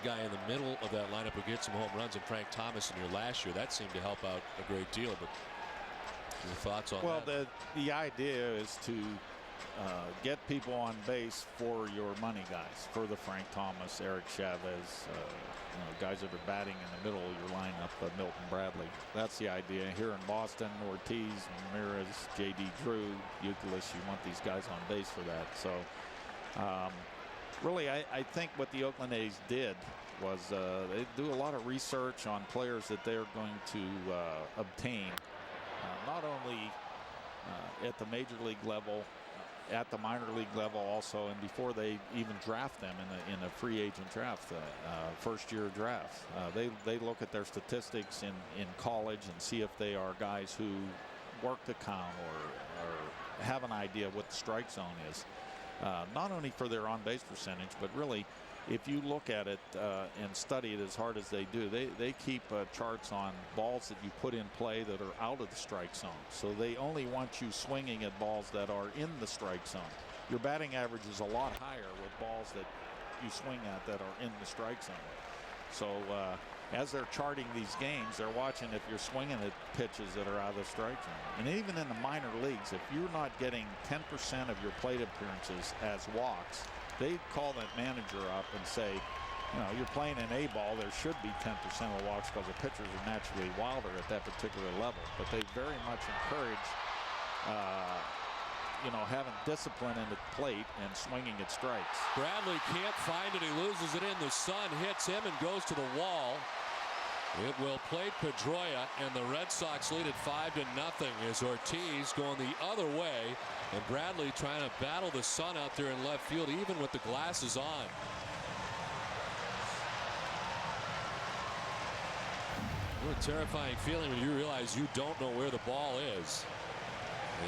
guy in the middle of that lineup who gets some home runs, and Frank Thomas in your last year. That seemed to help out a great deal, but Your thoughts on
well,
that?
the idea is to get people on base for your money guys, for the Frank Thomas, Eric Chavez, guys that are batting in the middle of your lineup, Milton Bradley. That's the idea. Here in Boston, Ortiz, Ramirez, J.D. Drew, Youkilis, you want these guys on base for that. So really, I think what the Oakland A's did was they do a lot of research on players that they're going to obtain, not only at the major league level, at the minor league level also, and before they even draft them in a free agent draft, first year draft. They look at their statistics in college and see if they are guys who work the count or have an idea what the strike zone is. Not only for their on-base percentage, but really, if you look at it and study it as hard as they do, they keep charts on balls that you put in play that are out of the strike zone. So they only want you swinging at balls that are in the strike zone. Your batting average is a lot higher with balls that you swing at that are in the strike zone. So as they're charting these games, they're watching if you're swinging at pitches that are out of the strike zone. And even in the minor leagues, if you're not getting 10% of your plate appearances as walks, they call that manager up and say, you're playing an A ball, there should be 10% of the walks because the pitchers are naturally wilder at that particular level. But they very much encourage, having discipline in the plate and swinging at strikes.
Bradley can't find it. He loses it in. The sun hits him and goes to the wall. It will plate Pedroia, and the Red Sox lead at 5-0 as Ortiz going the other way, and Bradley trying to battle the sun out there in left field, even with the glasses on. What a terrifying feeling when you realize you don't know where the ball is.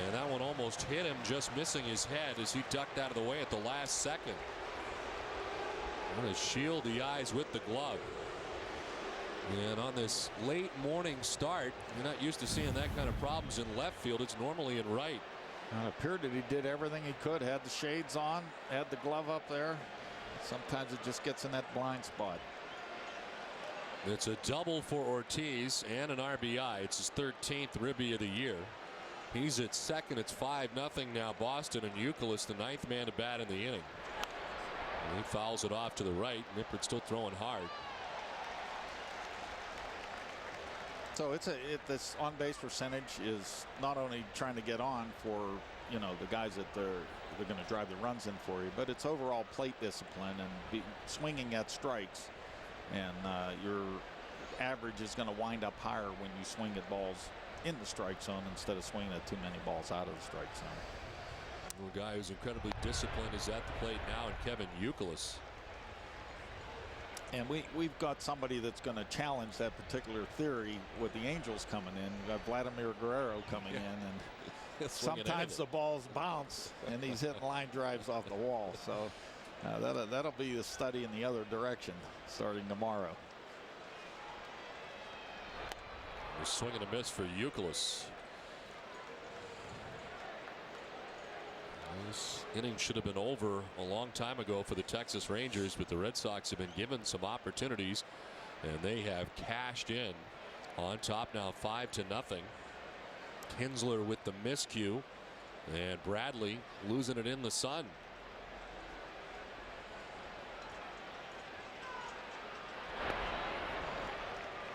And that one almost hit him, just missing his head as he ducked out of the way at the last second. Want to shield the eyes with the glove. And on this late morning start, you're not used to seeing that kind of problems in left field. It's normally in right.
It appeared that he did everything he could, had the shades on, had the glove up there. Sometimes it just gets in that blind spot.
It's a double for Ortiz and an RBI. It's his 13th ribby of the year. He's at second. It's 5-0 now Boston, and Youkilis the ninth man to bat in the inning. And he fouls it off to the right. Nippert still throwing hard.
So this on-base percentage is not only trying to get on for the guys that they're going to drive the runs in for you, but it's overall plate discipline and swinging at strikes, and your average is going to wind up higher when you swing at balls in the strike zone instead of swinging at too many balls out of the strike zone.
A guy who's incredibly disciplined is at the plate now, and Kevin Youkilis.
And we've got somebody that's going to challenge that particular theory with the Angels coming in. We've got Vladimir Guerrero coming in, and sometimes the balls bounce, and he's hitting line drives off the wall. So that'll be the study in the other direction starting tomorrow.
A swing and a miss for Youkilis. This inning should have been over a long time ago for the Texas Rangers, but the Red Sox have been given some opportunities, and they have cashed in. On top now 5-0. Kinsler with the miscue, and Bradley losing it in the sun.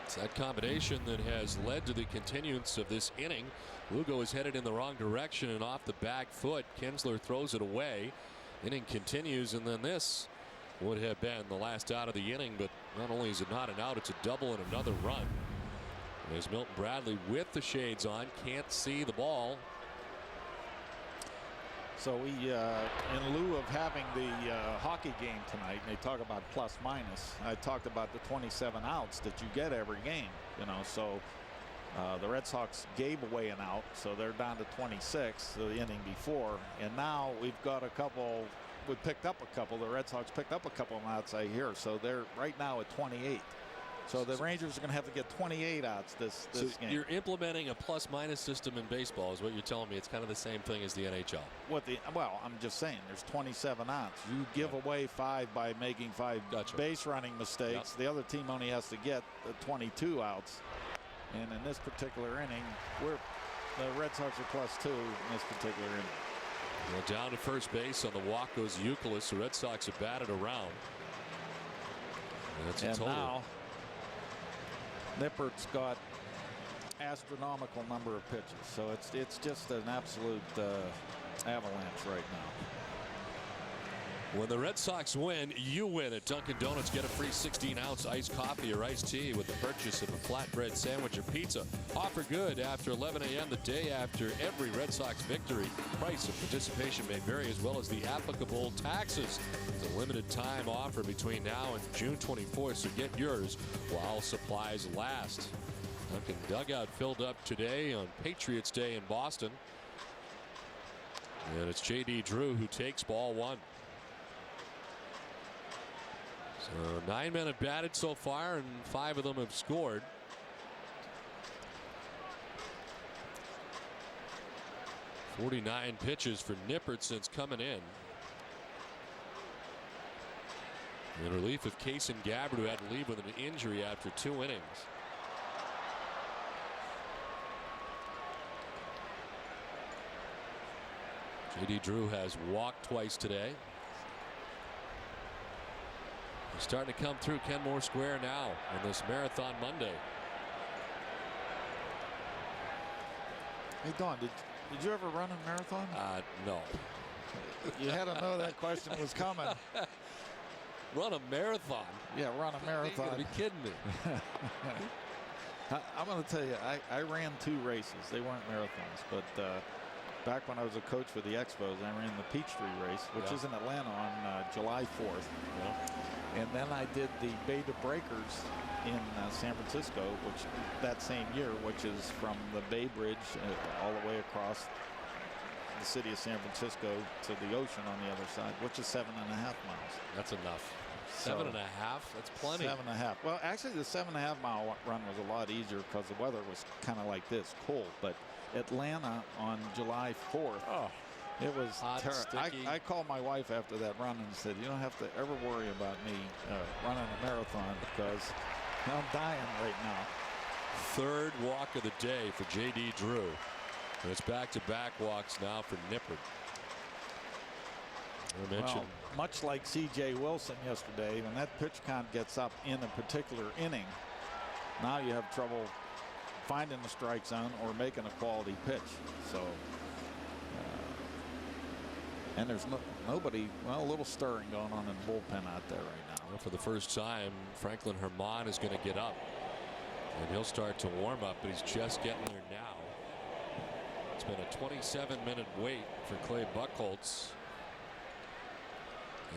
It's that combination that has led to the continuance of this inning. Lugo is headed in the wrong direction and off the back foot. Kinsler throws it away. Inning continues, and then this would have been the last out of the inning, but not only is it not an out, it's a double and another run. There's Milton Bradley with the shades on, can't see the ball.
So we, in lieu of having the hockey game tonight, and they talk about plus minus, I talked about the 27 outs that you get every game. So the Red Sox gave away an out, so they're down to 26 the inning before, and now we've got a couple. We picked up a couple. The Red Sox picked up a couple of outs, I hear. So they're right now at 28. So the Rangers are going to have to get 28 outs this game.
You're implementing a plus-minus system in baseball is what you're telling me. It's kind of the same thing as the NHL.
Well, I'm just saying there's 27 outs. You give away 5 by making 5 base running mistakes. Yep. The other team only has to get 22 outs. And in this particular inning, we're The Red Sox are +2 in this particular inning.
Well, down to first base on the walk goes Buchholz. The Red Sox have batted around. That's a total.
Now Nippert's got astronomical number of pitches, so it's just an absolute avalanche right now.
When the Red Sox win, you win at Dunkin' Donuts. Get a free 16-ounce iced coffee or iced tea with the purchase of a flatbread sandwich or pizza. Offer good after 11 a.m. the day after every Red Sox victory. Price of participation may vary, as well as the applicable taxes. It's a limited time offer between now and June 24th, so get yours while supplies last. Dunkin' dugout filled up today on Patriots Day in Boston. And it's J.D. Drew who takes ball one. So 9 men have batted so far, and 5 of them have scored. .49 pitches for Nippert since coming in. In relief of Kason Gabbard, who had to leave with an injury after 2 innings. J.D. Drew has walked twice today. He's starting to come through Kenmore Square now on this Marathon Monday.
Hey, Don, did you ever run a marathon?
No.
You had to know that question was coming.
Run a marathon?
Yeah, run a marathon.
You gotta be kidding me.
I'm going to tell you, I ran 2 races. They weren't marathons, but back when I was a coach for the Expos, I ran the Peachtree race, which is in Atlanta on July 4th. And then I did the Bay to Breakers in San Francisco, which that same year, which is from the Bay Bridge all the way across the city of San Francisco to the ocean on the other side, which is 7.5 miles.
That's enough.
So,
7.5? That's plenty.
7.5. Well, actually, the 7.5 mile run was a lot easier because the weather was kind of like this, cold. But Atlanta on July 4th. It was terrible. I called my wife after that run and said, you don't have to ever worry about me running a marathon because I'm dying right now.
3rd walk of the day for J.D. Drew. And it's back-to-back walks now for Nippert. I mentioned.
Well, much like C.J. Wilson yesterday, when that pitch count gets up in a particular inning, now you have trouble finding the strike zone or making a quality pitch. So. And there's nobody, well, a little stirring going on in the bullpen out there right now.
Well, for the first time, Franklin Herman is going to get up. And he'll start to warm up, but he's just getting there now. It's been a 27-minute wait for Clay Buchholz.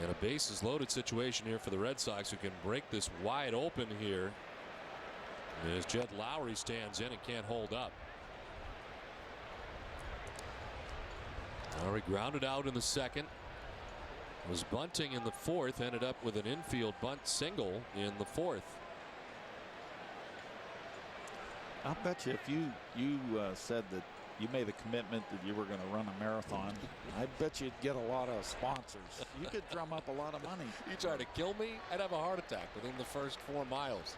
And a bases loaded situation here for the Red Sox, who can break this wide open here. As Jed Lowry stands in and can't hold up. Lowry grounded out in the 2nd. Was bunting in the 4th. Ended up with an infield bunt single in the 4th.
I'll bet you if you said that you made a commitment that you were going to run a marathon, I bet you'd get a lot of sponsors. You could drum up a lot of money.
You try to kill me, I'd have a heart attack within the first 4 miles.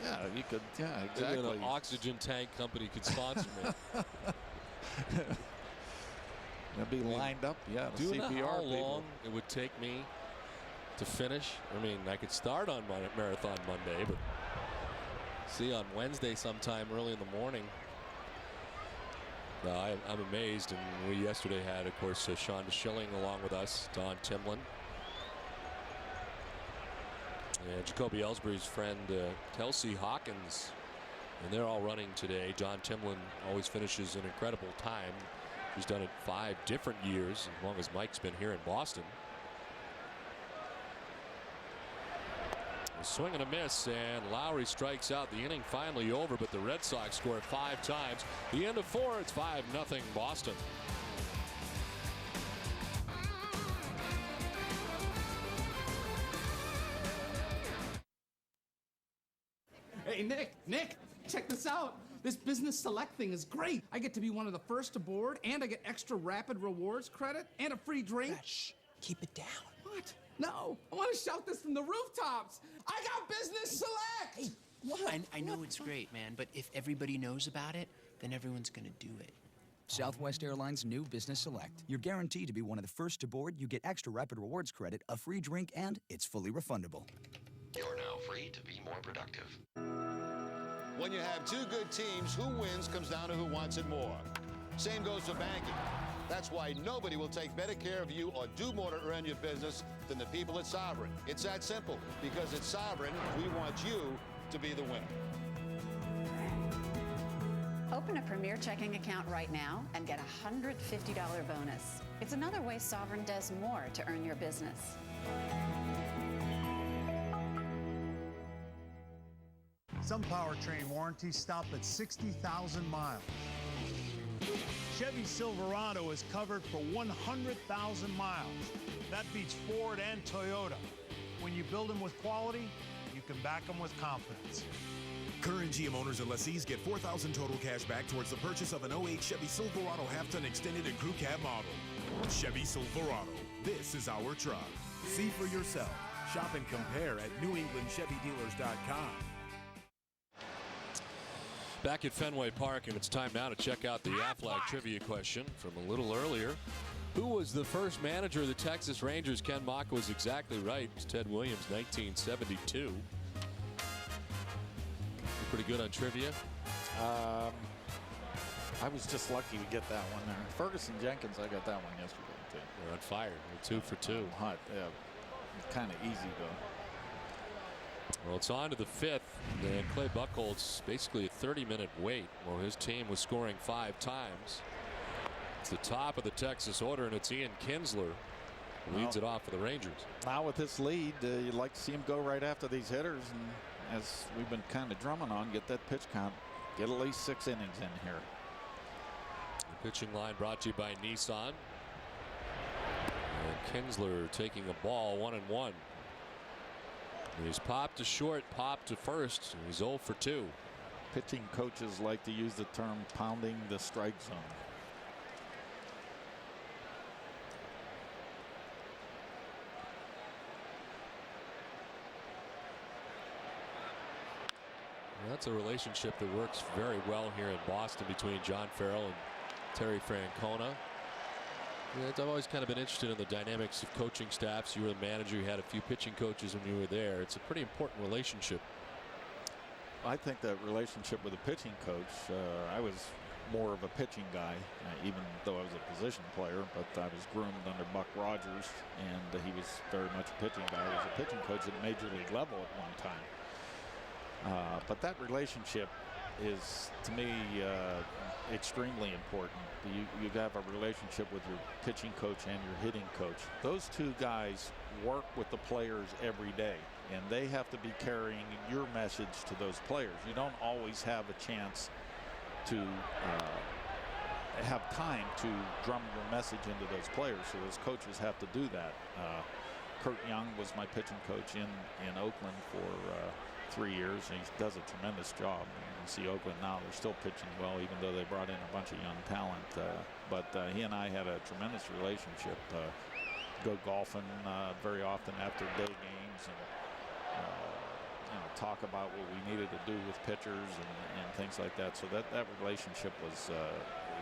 Yeah, you could. Yeah, exactly.
Maybe an oxygen tank company could sponsor me.
They'll be lined up. Yeah,
do you
CPR
know how
people.
long it would take me to finish? I mean, I could start on my Marathon Monday, but see on Wednesday sometime early in the morning. I'm amazed. And we yesterday had, of course, Sean Schilling along with us, Don Timlin, and Jacoby Ellsbury's friend Kelsey Hawkins. And they're all running today. Don Timlin always finishes an incredible time. He's done it 5 different years, as long as Mike's been here in Boston. A swing and a miss, and Lowry strikes out. The inning finally over, but the Red Sox score 5 times. The end of 4, it's 5-0 Boston.
Hey, Nick, check this out. This Business Select thing is great. I get to be one of the first aboard, and I get extra rapid rewards credit and a free drink.
Shh, keep it down.
What? No, I want to shout this from the rooftops. I got Business Select!
Hey, What? I know it's great, man, but if everybody knows about it, then everyone's gonna do it.
Southwest Airlines new Business Select. You're guaranteed to be one of the first to board. You get extra Rapid Rewards credit, a free drink, and it's fully refundable.
You're now free to be more productive.
When you have two good teams, who wins comes down to who wants it more. Same goes for banking. That's why nobody will take better care of you or do more to earn your business than the people at Sovereign. It's that simple. Because at Sovereign, we want you to be the winner.
Open a Premier checking account right now and get a $150 bonus. It's another way Sovereign does more to earn your business.
Some powertrain warranties stop at 60,000 miles. Chevy Silverado is covered for 100,000 miles. That beats Ford and Toyota. When you build them with quality, you can back them with confidence.
Current GM owners and lessees get $4,000 total cash back towards the purchase of an 08 Chevy Silverado half-ton extended and crew cab model. Chevy Silverado. This is our truck. See for yourself. Shop and compare at NewEnglandChevyDealers.com.
Back at Fenway Park, and it's time now to check out the Aflac trivia question from a little earlier. Who was the first manager of the Texas Rangers? Ken Mock was exactly right. It was Ted Williams, 1972. Pretty good on trivia.
I was just lucky to get that one there. Ferguson Jenkins, I got that one yesterday too.
They're on fire. We're 2 for 2.
Hot. Yeah. Kind of easy though.
Well, it's on to the 5th. And Clay Buchholz, basically a 30-minute wait while his team was scoring 5 times. It's the top of the Texas order, and it's Ian Kinsler who leads it off for the Rangers.
Now with this lead, you'd like to see him go right after these hitters, and as we've been kind of drumming on, get that pitch count, get at least 6 innings in here.
The pitching line brought to you by Nissan. And Kinsler taking a ball 1-1. He's popped to short, popped to first, and he's 0 for 2.
Pitching coaches like to use the term pounding the strike zone.
That's a relationship that works very well here in Boston between John Farrell and Terry Francona. I've always kind of been interested in the dynamics of coaching staffs. You were the manager. You had a few pitching coaches when you were there. It's a pretty important relationship.
I think that relationship with a pitching coach, I was more of a pitching guy, even though I was a position player, but I was groomed under Buck Rogers, and he was very much a pitching guy. He was a pitching coach at Major League level at one time. But that relationship is, to me, extremely important. You have a relationship with your pitching coach and your hitting coach. Those two guys work with the players every day, and they have to be carrying your message to those players. You don't always have a chance to have time to drum your message into those players, so those coaches have to do that. Kurt Young was my pitching coach in Oakland for 3 years, and he does a tremendous job. You see Oakland now, they're still pitching well, even though they brought in a bunch of young talent. But he and I had a tremendous relationship. Go golfing very often after day games, and talk about what we needed to do with pitchers and things like that. So that relationship was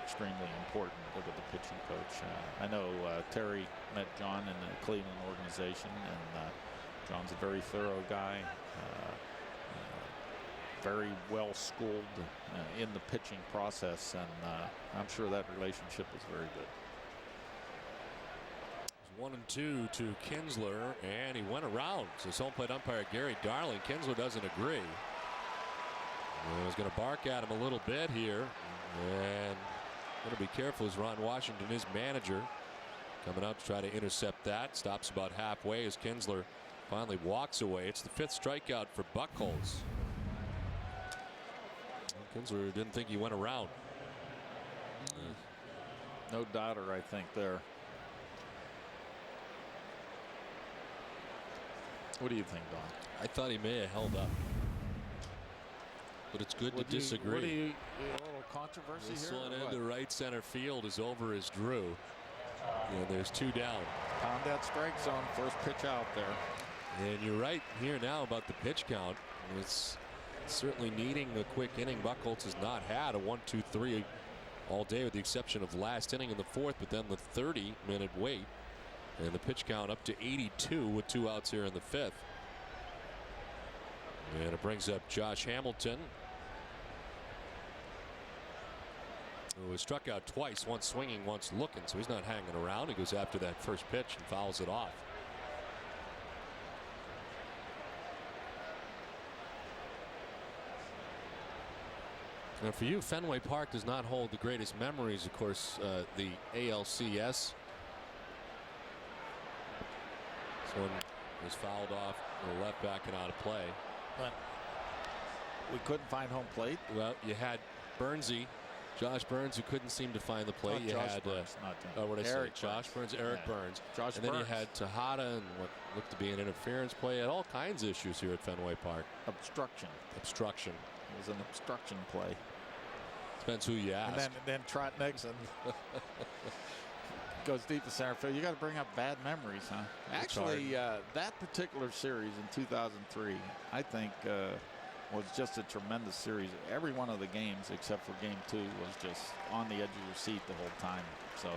extremely important with the pitching coach. I know Terry met John in the Cleveland organization, and John's a very thorough guy. Very well schooled in the pitching process, and I'm sure that relationship was very good.
It was 1-2 to Kinsler, and he went around. So home plate umpire Gary Darling. Kinsler doesn't agree. And he's going to bark at him a little bit here, and going to be careful as Ron Washington, his manager, coming out to try to intercept that. Stops about halfway as Kinsler finally walks away. It's the 5th strikeout for Buchholz. Kinsler didn't think he went around.
No doubter, I think, there. What do you think, Don?
I thought he may have held up. But it's good to disagree.
A little controversy
this
here?
This one into right center field is over as Drew. And there's 2 down.
Pound that strike zone. First pitch out there.
And you're right here now about the pitch count. It's certainly needing a quick inning. Buchholz has not had a 1-2-3 all day with the exception of last inning in the fourth, but then the 30-minute wait and the pitch count up to 82 with 2 outs here in the fifth. And it brings up Josh Hamilton, who was struck out twice, once swinging, once looking, so he's not hanging around. He goes after that first pitch and fouls it off. Now for you, Fenway Park does not hold the greatest memories. Of course, the ALCS. This one was fouled off to the left back and out of play.
But we couldn't find home plate.
Well, you had Burnsy, Josh Burns, who couldn't seem to find the plate. You
Josh
had
Burns,
what did I
Eric
say? Josh Burns, Eric Burns.
Josh
and then
Burns.
you had Tejada and what looked to be an interference play. Had all kinds of issues here at Fenway Park.
Obstruction.
It
was an obstruction play.
Depends who you ask.
And then Trot Nixon goes deep to center field. You got to bring up bad memories, huh? Actually, that particular series in 2003, I think, was just a tremendous series. Every one of the games, except for Game 2, was just on the edge of your seat the whole time. So,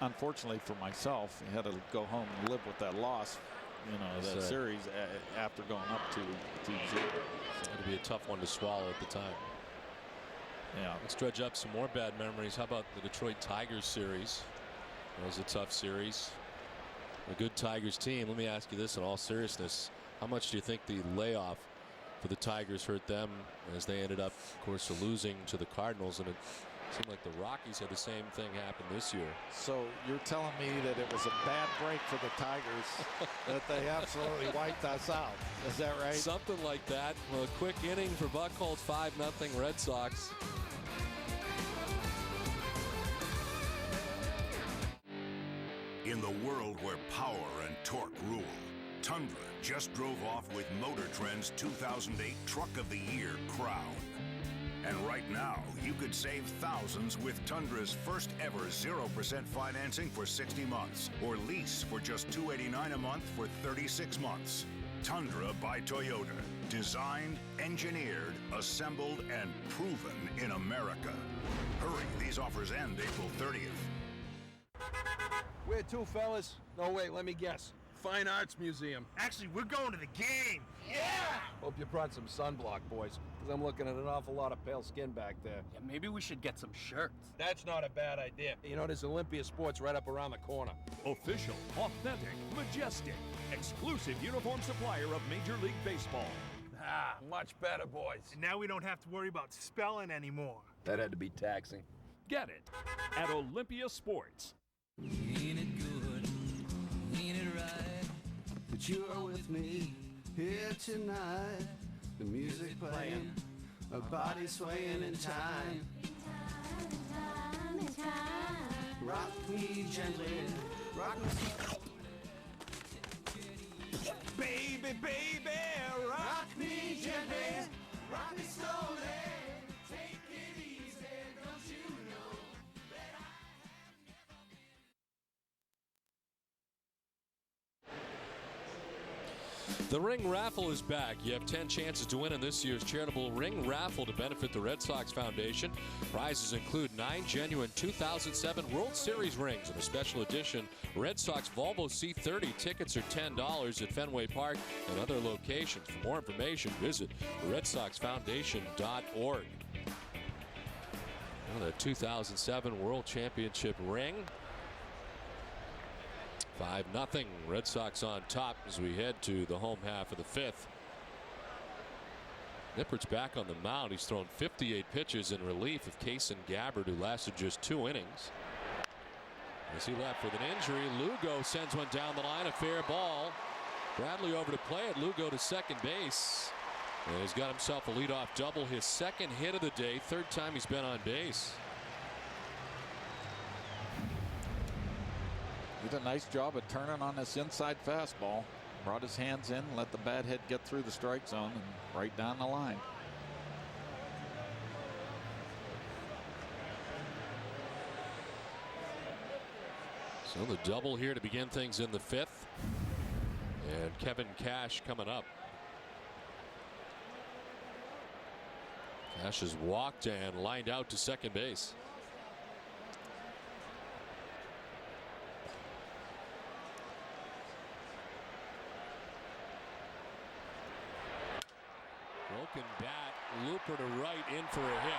unfortunately for myself, I had to go home and live with that loss. You know, the series after going up 2-0.
So it'd be a tough one to swallow at the time.
Yeah.
Let's dredge up some more bad memories. How about the Detroit Tigers series? That was a tough series. A good Tigers team. Let me ask you this in all seriousness. How much do you think the layoff for the Tigers hurt them as they ended up, of course, losing to the Cardinals? And it seemed like the Rockies had the same thing happen this year.
So you're telling me that it was a bad break for the Tigers, that they absolutely wiped us out. Is that right?
Something like that. Well, a quick inning for Buchholz, 5-0 Red Sox.
In the world where power and torque rule, Tundra just drove off with Motor Trend's 2008 Truck of the Year crown. And right now, you could save thousands with Tundra's first ever 0% financing for 60 months or lease for just $289 a month for 36 months. Tundra by Toyota. Designed, engineered, assembled, and proven in America. Hurry, these offers end April 30th.
Where to, fellas? No, wait, let me guess. Fine Arts Museum.
Actually, we're going to the game. Yeah!
Hope you brought some sunblock, boys, because I'm looking at an awful lot of pale skin back there.
Yeah, maybe we should get some shirts.
That's not a bad idea. You know, there's Olympia Sports right up around the corner.
Official, authentic, majestic, exclusive uniform supplier of Major League Baseball.
Ah, much better, boys.
And now we don't have to worry about spelling anymore.
That had to be taxing.
Get it at Olympia Sports.
Ain't it good? Ain't it right? But you are with me here tonight. The music playing, our body swaying in time. Rock me gently, rock me. Baby, baby, rock me gently, rock me slowly. Take it easy, don't you know that
The ring raffle is back. You have 10 chances to win in this year's charitable ring raffle to benefit the Red Sox Foundation. Prizes include 9 genuine 2007 World Series rings and a special edition Red Sox Volvo C30. Tickets are $10 at Fenway Park and other locations. For more information, visit redsoxfoundation.org. Well, the 2007 World Championship ring. 5-0 Red Sox on top as we head to the home half of the fifth. Nippert's back on the mound. He's thrown 58 pitches in relief of Kason Gabbard, who lasted just 2 innings. As he left with an injury, Lugo sends one down the line, a fair ball. Bradley over to play it. Lugo to second base. And he's got himself a leadoff double, his second hit of the day, 3rd time he's been on base.
Did a nice job of turning on this inside fastball. Brought his hands in, let the bat head get through the strike zone and right down the line.
So the double here to begin things in the 5th. And Kevin Cash coming up. Cash is walked and lined out to second base. Broken bat, looper to right, in for a hit.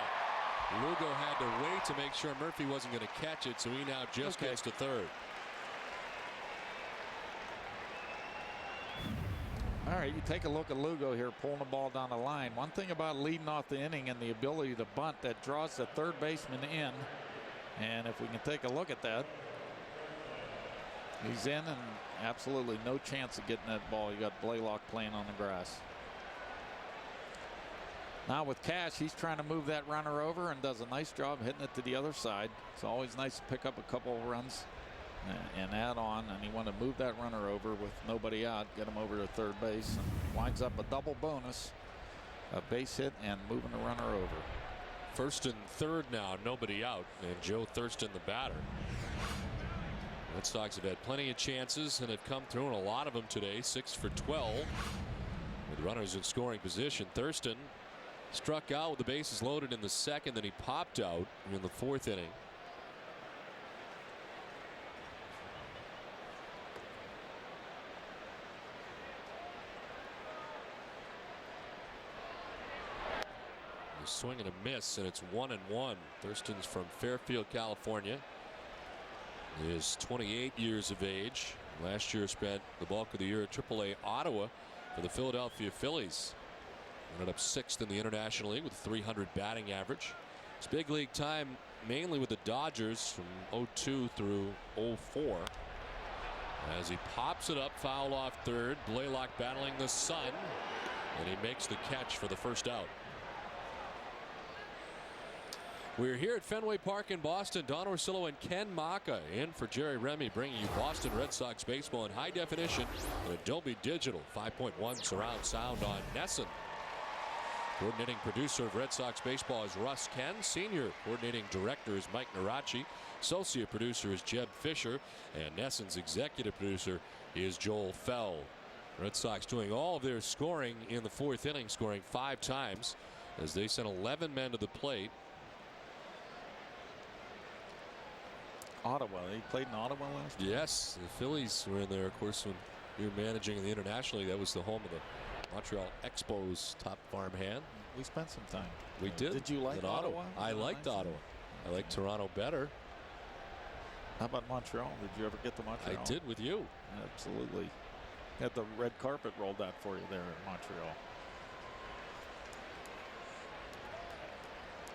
Lugo had to wait to make sure Murphy wasn't going to catch it, so he now just gets to third.
All right, you take a look at Lugo here pulling the ball down the line. One thing about leading off the inning and the ability to bunt, that draws the third baseman in. And if we can take a look at that, he's in, and absolutely no chance of getting that ball. You got Blaylock playing on the grass. Now with Cash, he's trying to move that runner over and does a nice job hitting it to the other side. It's always nice to pick up a couple of runs and add on, and he wanted to move that runner over with nobody out, get him over to third base, and winds up a double bonus, a base hit and moving the runner over.
First and third now, nobody out, and Joe Thurston the batter. Red Sox have had plenty of chances and have come through in a lot of them today. 6 for 12 with runners in scoring position. Thurston struck out with the bases loaded in the second, then he popped out in the fourth inning. A swing and a miss, and it's 1-1. Thurston's from Fairfield, California. He is 28 years of age. Last year spent the bulk of the year at AAA Ottawa for the Philadelphia Phillies. Ended up 6th in the International League with 300 batting average. His big league time mainly with the Dodgers from 02 through 04. As he pops it up, foul off third. Blaylock battling the sun, and he makes the catch for the first out. We're here at Fenway Park in Boston. Don Orsillo and Ken Maka in for Jerry Remy, bringing you Boston Red Sox baseball in high definition and Dolby Digital 5.1 surround sound on NESN. Coordinating producer of Red Sox baseball is Russ Ken. Senior coordinating director is Mike Narachi. Associate producer is Jeb Fisher. And NESN's executive producer is Joel Fell. Red Sox doing all of their scoring in the fourth inning, scoring 5 times as they sent 11 men to the plate.
Ottawa, he played in Ottawa last year?
Yes, the Phillies were in there, of course, when you were managing in the International League. That was the home of the Montreal Expos top farmhand.
We spent some time.
We did.
Did you like Ottawa?
I liked Ottawa. I liked Toronto better.
How about Montreal? Did you ever get to Montreal?
I did with you.
Absolutely. Had the red carpet rolled out for you there in Montreal.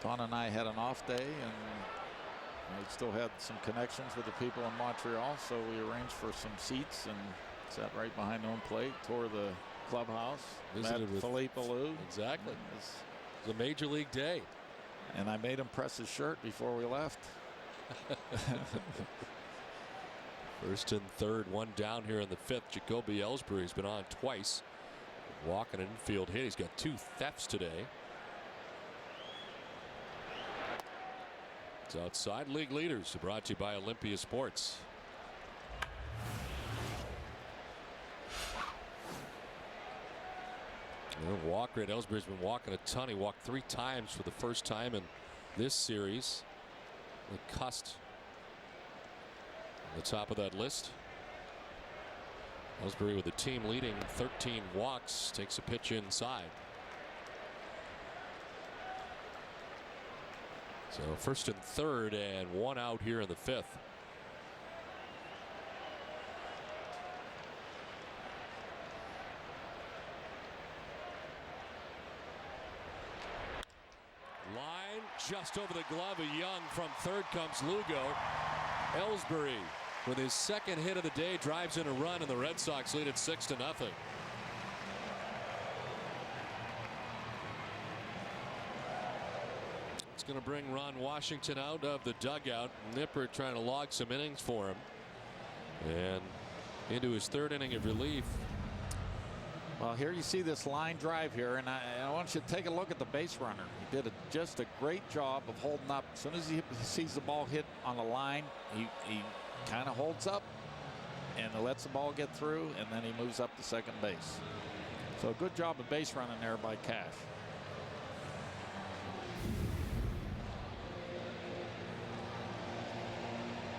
Don and I had an off day, and we still had some connections with the people in Montreal, so we arranged for some seats and sat right behind home plate, toured the clubhouse,
visited with
Philippe Alou.
Exactly. It was a major league day.
And I made him press his shirt before we left.
First and third, one down here in the fifth. Jacoby Ellsbury's been on twice. Walking an infield hit. He's got 2 thefts today. It's outside. League leaders brought to you by Olympia Sports. Walk rate. Ellsbury's been walking a ton. He walked 3 times for the first time in this series. The Cust on the top of that list. Ellsbury with the team leading 13 walks takes a pitch inside. So first and third and 1 out here in the fifth. Line just over the glove of Young. From third comes Lugo. Ellsbury with his second hit of the day drives in a run, and the Red Sox lead it 6-0. It's going to bring Ron Washington out of the dugout. Nipper trying to log some innings for him. And into his third inning of relief.
Well, here you see this line drive here, and I want you to take a look at the base runner. He did just a great job of holding up. As soon as he sees the ball hit on the line, he kind of holds up and lets the ball get through, and then he moves up to second base. So a good job of base running there by Cash.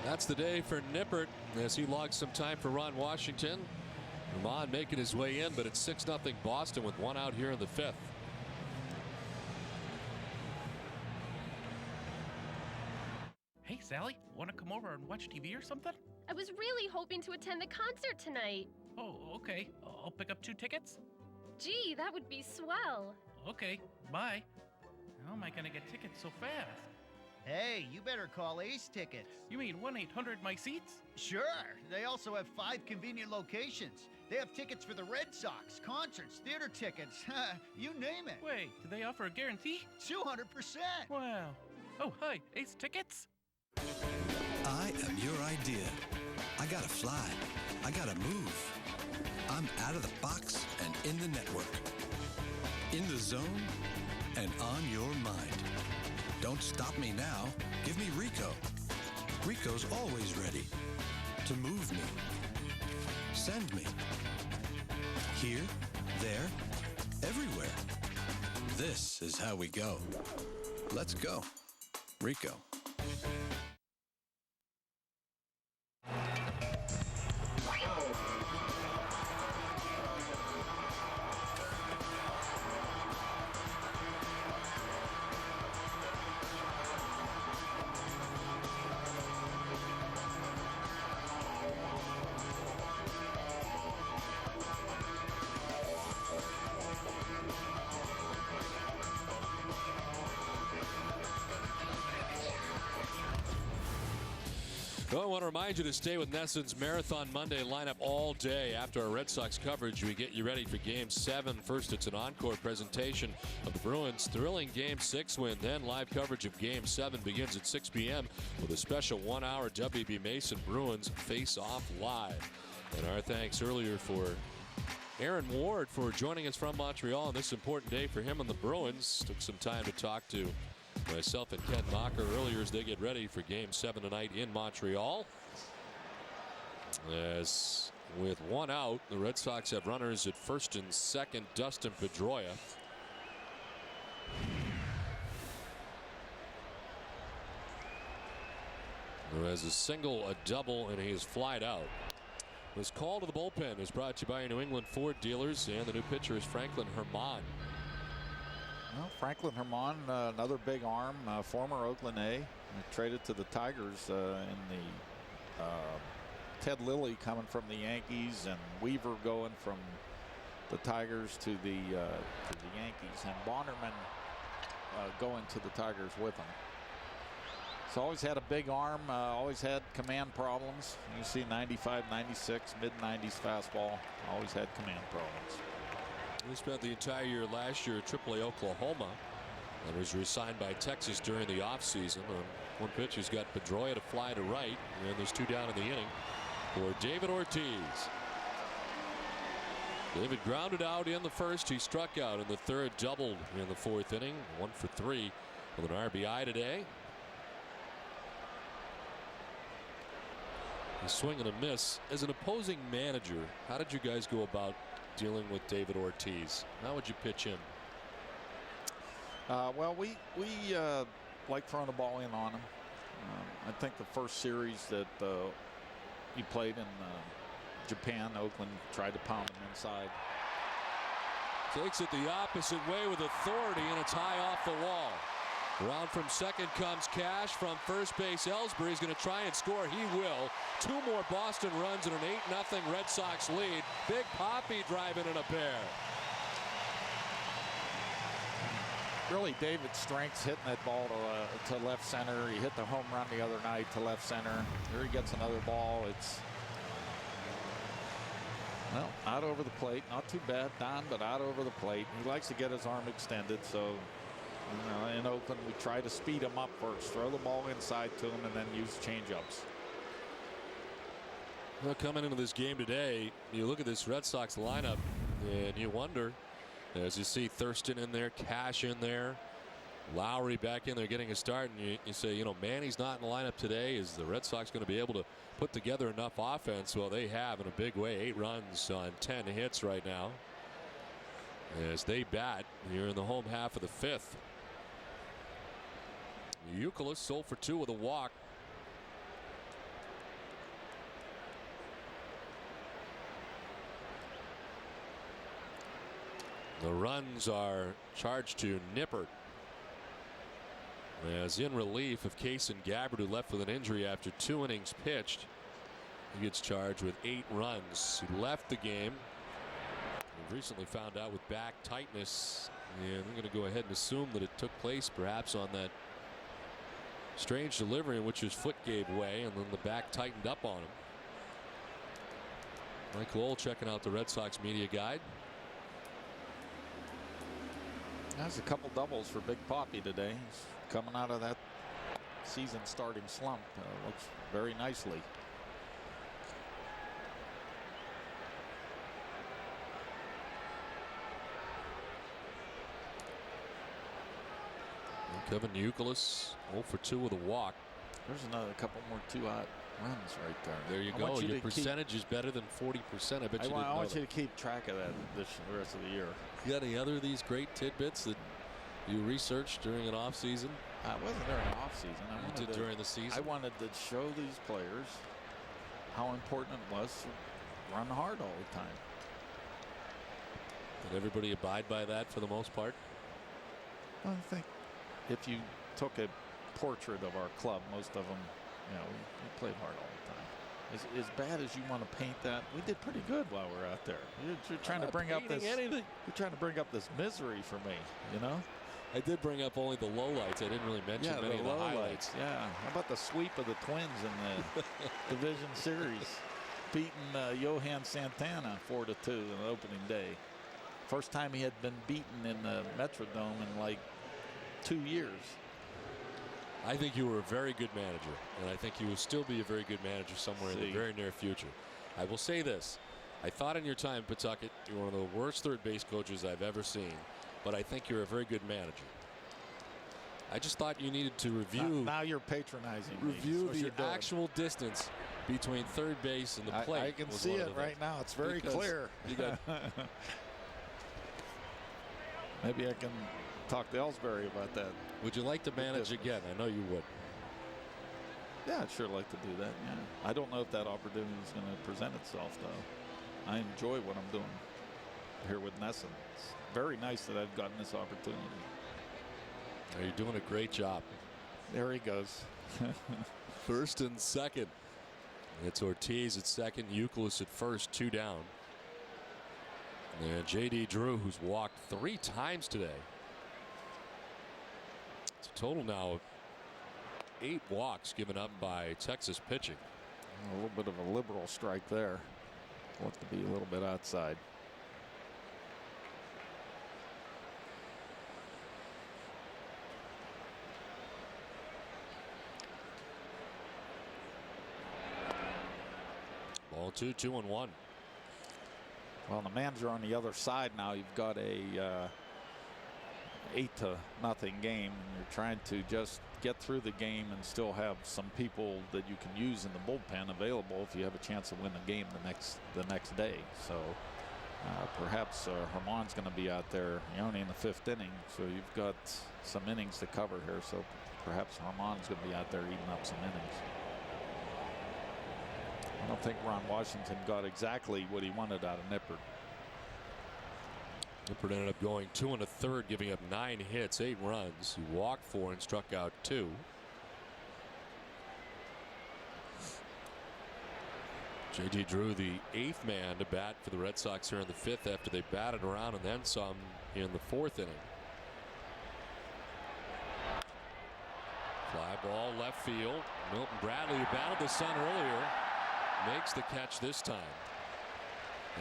That's the day for Nippert as he logs some time for Ron Washington. Herman making his way in, but it's 6-0 Boston with 1 out here in the 5th.
Hey, Sally, want to come over and watch TV or something?
I was really hoping to attend the concert tonight.
Oh, okay. I'll pick up 2 tickets.
Gee, that would be swell.
Okay, bye. How am I going to get tickets so fast?
Hey, you better call Ace Tickets.
You mean 1-800-MY-SEATS?
Sure. They also have 5 convenient locations. They have tickets for the Red Sox, concerts, theater tickets, you name it.
Wait, do they offer a guarantee?
200%.
Wow. Oh, hi, Ace Tickets?
I am your idea. I gotta fly. I gotta move. I'm out of the box and in the network. In the zone and on your mind. Don't stop me now. Give me Rico. Rico's always ready to move me. Send me. Here, there, everywhere. This is how we go. Let's go. Rico.
Well, I want to remind you to stay with Nesson's Marathon Monday lineup all day. After our Red Sox coverage, we get you ready for Game 7. First, it's an encore presentation of the Bruins' thrilling Game 6 win. Then, live coverage of Game 7 begins at 6 p.m. with a special 1-hour WB Mason Bruins face-off live. And our thanks earlier for Aaron Ward for joining us from Montreal on this important day for him and the Bruins. Took some time to talk to myself and Ken Mocker earlier as they get ready for Game 7 tonight in Montreal. As with 1 out, the Red Sox have runners at first and second. Dustin Pedroia. Who has a single, a double, and he is flied out. This call to the bullpen is brought to you by your New England Ford dealers, and the new pitcher is Franklin Herman.
Well, Franklin Herman, another big arm, former Oakland A, traded to the Tigers in the Ted Lilly coming from the Yankees, and Weaver going from the Tigers to the Yankees, and Bonnerman going to the Tigers with him. So always had a big arm, always had command problems. You see 95, 96, mid-90s fastball, always had command problems.
He spent the entire year last year at AAA Oklahoma and was re-signed by Texas during the offseason. One pitch, he's got Pedroia to fly to right, and there's 2 down in the inning for David Ortiz. David grounded out in the first. He struck out in the third, doubled in the 4th inning. 1 for 3 with an RBI today. A swing and a miss. As an opposing manager, how did you guys go about dealing with David Ortiz? How would you pitch him?
Well, we like throwing the ball in on him. I think the first series that he played in Japan, Oakland tried to pound him inside.
Takes it the opposite way with authority, and it's high off the wall. Around from second comes Cash. From first base, Ellsbury is going to try and score. He will. 2 more Boston runs and an 8-0 Red Sox lead. Big Poppy driving in a pair.
Really, David's strength's hitting that ball to left center. He hit the home run the other night to left center. Here he gets another ball. It's, well, out over the plate. Not too bad, Don, but out over the plate. He likes to get his arm extended, so in Oakland, we try to speed him up first, throw the ball inside to him, and then use change-ups.
Well, coming into this game today, you look at this Red Sox lineup, and you wonder, as you see Thurston in there, Cash in there, Lowry back in there getting a start, and you say, you know, Manny's not in the lineup today. Is the Red Sox going to be able to put together enough offense? Well, they have in a big way. 8 runs on 10 hits right now as they bat here in the home half of the 5th. Youkilis 0 for 2 with a walk. The runs are charged to Nippert. As in relief of Kason Gabbard, who left with an injury after 2 innings pitched. He gets charged with 8 runs. He left the game. We've recently found out with back tightness, and I'm going to go ahead and assume that it took place perhaps on that strange delivery in which his foot gave way and then the back tightened up on him. Mike Lowell checking out the Red Sox media guide.
That's a couple doubles for Big Papi today. He's coming out of that season starting slump. Looks very nicely.
Kevin Youkilis 0 for 2 with a walk.
There's another couple more 2-out runs right there.
There you go. Your percentage is better than 40%. I bet you didn't know
I want
that.
you to keep track of that the rest of the year.
You got any other of these great tidbits that you researched during an off season?
I wasn't during an off season.
You did during the season.
I wanted to show these players how important it was to run hard all the time.
Did everybody abide by that for the most part?
I think if you took a portrait of our club, most of them, we played hard all the time. As bad as you want to paint that, we did pretty good while we were out there. You're trying to bring up this.
Anything.
You're trying to bring up this misery for me,
I did bring up only the lowlights. I didn't really mention many of the highlights.
Yeah. How about the sweep of the Twins in the Division Series, beating Johan Santana 4-2 in the opening day. First time he had been beaten in the Metrodome in like 2 years.
I think you were a very good manager, and I think you will still be a very good manager somewhere in the very near future. I will say this. I thought in your time in Pawtucket, you were one of the worst third base coaches I've ever seen, but I think you're a very good manager. I just thought you needed to review.
Now you're patronizing
Review
me.
the actual distance between third base and the plate.
I can see it right now. It's very clear.
You got
Maybe I can talk to Ellsbury about that.
Would you like to manage again? I know you would.
Yeah, I'd sure like to do that. Yeah. I don't know if that opportunity is going to present itself, though. I enjoy what I'm doing here with Nesson. It's very nice that I've gotten this opportunity.
You're doing a great job.
There he goes.
First and second. It's Ortiz at second, Youkilis at first, 2 down. And J.D. Drew, who's walked 3 times today. It's a total now of 8 walks given up by Texas pitching.
A little bit of a liberal strike there. Looked to be a little bit outside.
Ball 2, 2-1.
Well, the manager on the other side now, you've got a 8-0 game, and you're trying to just get through the game and still have some people that you can use in the bullpen available if you have a chance to win the game the next day. So perhaps Herman's going to be out there only in the 5th inning, so you've got some innings to cover here. So perhaps Herman's going to be out there eating up some innings. I don't think Ron Washington got exactly what he wanted out of Nippert.
Nippert ended up going 2 1/3, giving up 9 hits, 8 runs. He walked 4 and struck out 2. J.D. Drew, the 8th man to bat for the Red Sox here in the 5th after they batted around and then some in the 4th inning. Fly ball left field. Milton Bradley, who battled the sun earlier, makes the catch this time.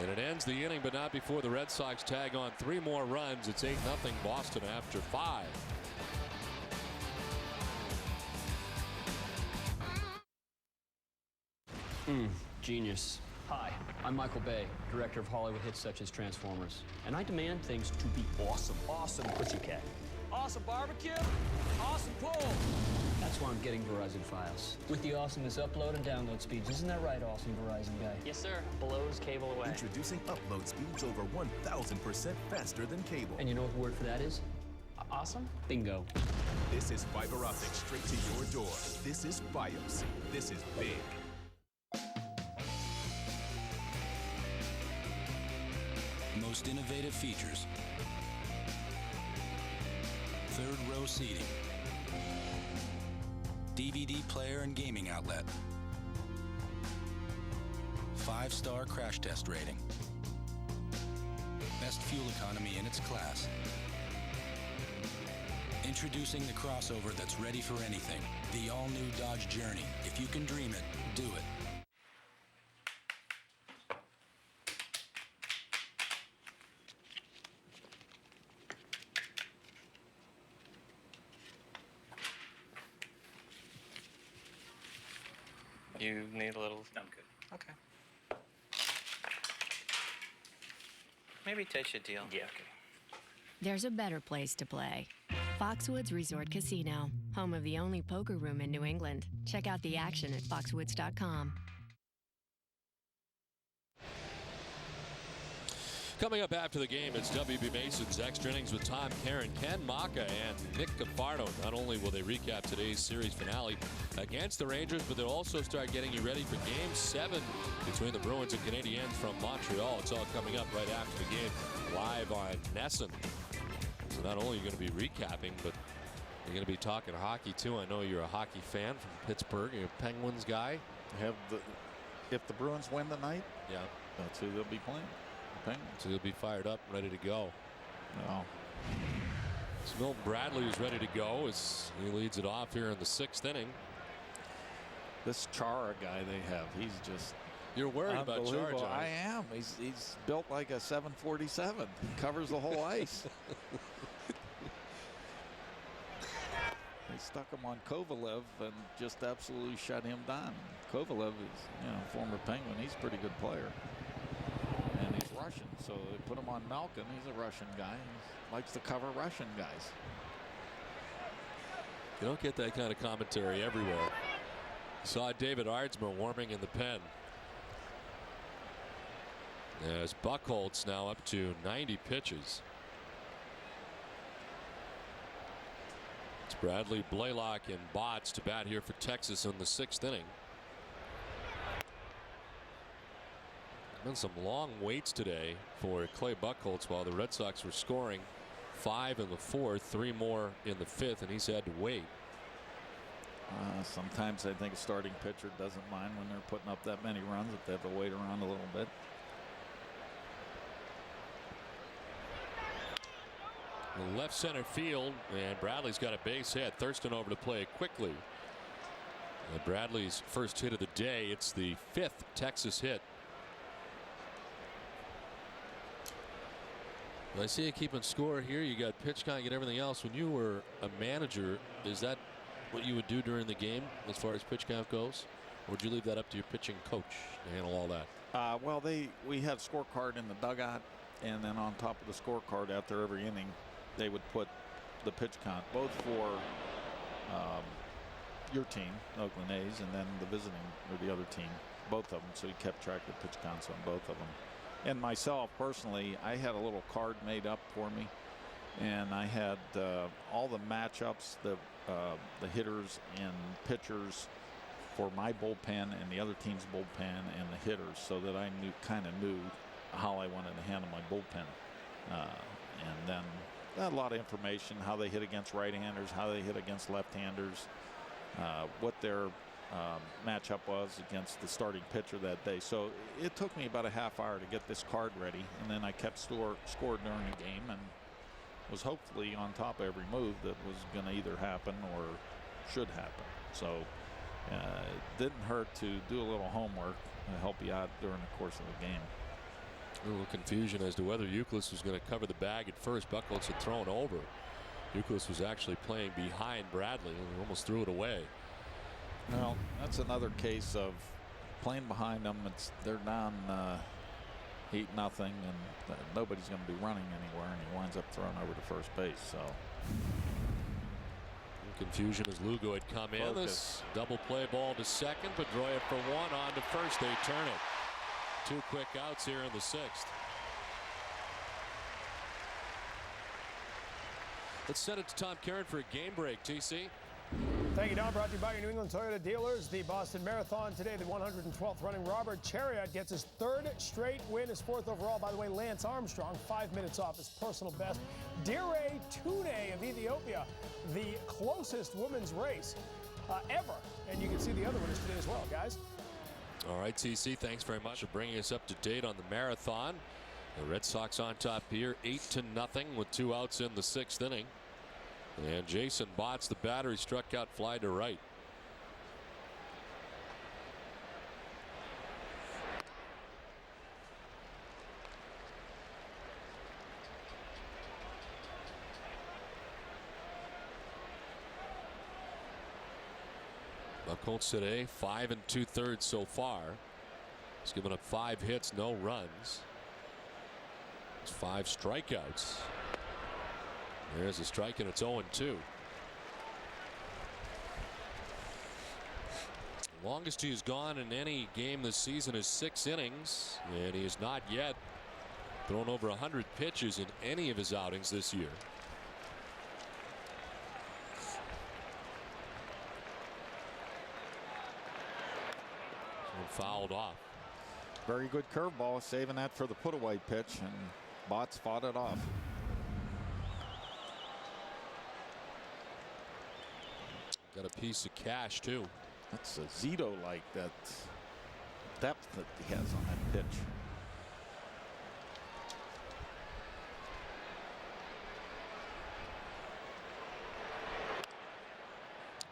And it ends the inning, but not before the Red Sox tag on 3 more runs. It's 8-0 Boston after 5.
Genius. Hi, I'm Michael Bay, director of Hollywood hits such as Transformers. And I demand things to be awesome. Awesome Pussycat. Awesome barbecue. Awesome pool. That's why I'm getting Verizon Files. With the awesomeness upload and download speeds. Isn't that right, awesome Verizon guy?
Yes, sir. Blows cable away.
Introducing upload speeds over 1,000% faster than cable.
And you know what the word for that is?
Awesome?
Bingo.
This is fiber optic straight to your door. This is Fios. This is big.
Most innovative features, third row seating, DVD player and gaming outlet, 5-star crash test rating, best fuel economy in its class. Introducing the crossover that's ready for anything, the all-new Dodge Journey. If you can dream it, do it.
You need a little... I'm good. Okay. Maybe touch a deal. Yeah, okay.
There's a better place to play. Foxwoods Resort Casino, home of the only poker room in New England. Check out the action at foxwoods.com.
Coming up after the game, it's WB Mason's Extra Innings with Tom Karen, Ken Maka, and Nick Cafardo. Not only will they recap today's series finale against the Rangers, but they'll also start getting you ready for Game 7 between the Bruins and Canadiens from Montreal. It's all coming up right after the game, live on NESN. So not only are you going to be recapping, but you're going to be talking hockey too. I know you're a hockey fan from Pittsburgh. You're a Penguins guy.
If the Bruins win tonight,
yeah,
that's who they'll be playing. Penguins.
So he'll be fired up, ready to go.
No.
So Milton Bradley is ready to go as he leads it off here in the 6th inning.
This Chara guy they have, he's just...
You're worried about Chara, John.
I am. He's built like a 747. He covers the whole ice. They stuck him on Kovalev and just absolutely shut him down. Kovalev is, former Penguin. He's a pretty good player. And he's Russian, so they put him on Malkin. He's a Russian guy. He likes to cover Russian guys.
You don't get that kind of commentary everywhere. Saw David Ardsma warming in the pen. As Buchholz now up to 90 pitches. It's Bradley, Blaylock, and Botts to bat here for Texas in the 6th inning. Been some long waits today for Clay Buchholz while the Red Sox were scoring 5 in the 4th, 3 more in the 5th, and he's had to wait.
Sometimes I think a starting pitcher doesn't mind when they're putting up that many runs if they have to wait around a little bit.
Left center field, and Bradley's got a base hit. Thurston over to play quickly. And Bradley's first hit of the day. It's the 5th Texas hit. I see you keeping score here. You got pitch count, you get everything else. When you were a manager, is that what you would do during the game as far as pitch count goes? Or would you leave that up to your pitching coach to handle all that?
Well, we had a scorecard in the dugout, and then on top of the scorecard after every inning, they would put the pitch count, both for your team, Oakland A's, and then the visiting or the other team, both of them. So you kept track of pitch counts on both of them. And myself personally, I had a little card made up for me, and I had all the matchups, the hitters and pitchers for my bullpen and the other team's bullpen and the hitters, so that I kind of knew how I wanted to handle my bullpen. And then a lot of information, how they hit against right-handers, how they hit against left-handers, what their matchup was against the starting pitcher that day. So it took me about a half hour to get this card ready, and then I kept score during the game and was hopefully on top of every move that was going to either happen or should happen. So it didn't hurt to do a little homework to help you out during the course of the game.
A little confusion as to whether Youkilis was going to cover the bag at first. Buchholz had thrown over. Youkilis was actually playing behind Bradley and almost threw it away.
Well, that's another case of playing behind them. They're down 8-0, and nobody's going to be running anywhere, and he winds up throwing over to first base. So
confusion as Lugo had come in. This double play ball to second. Pedroia for one, on to first. They turn it. 2 quick outs here in the 6th. Let's send it to Tom Karen for a game break. TC.
Thank you, Don. Brought to you by your New England Toyota dealers. The Boston Marathon today, the 112th running. Robert Chariot gets his 3rd straight win, his 4th overall. By the way, Lance Armstrong, 5 minutes off his personal best. Dire Tune of Ethiopia, the closest women's race ever. And you can see the other winners today as well, guys.
All right, TC, thanks very much for bringing us up to date on the marathon. The Red Sox on top here, 8-0 with 2 outs in the 6th inning. And Jason Botts, the batter, struck out fly to right. Buchholz today 5 2/3 so far. He's given up 5 hits, no runs. It's 5 strikeouts. There's a strike, and it's 0-2. Longest he's gone in any game this season is 6 innings, and he has not yet thrown over 100 pitches in any of his outings this year. And fouled off.
Very good curveball, saving that for the put-away pitch, and Botts fought it off.
Got a piece of cash, too.
That's a Zito-like, that depth that he has on that pitch.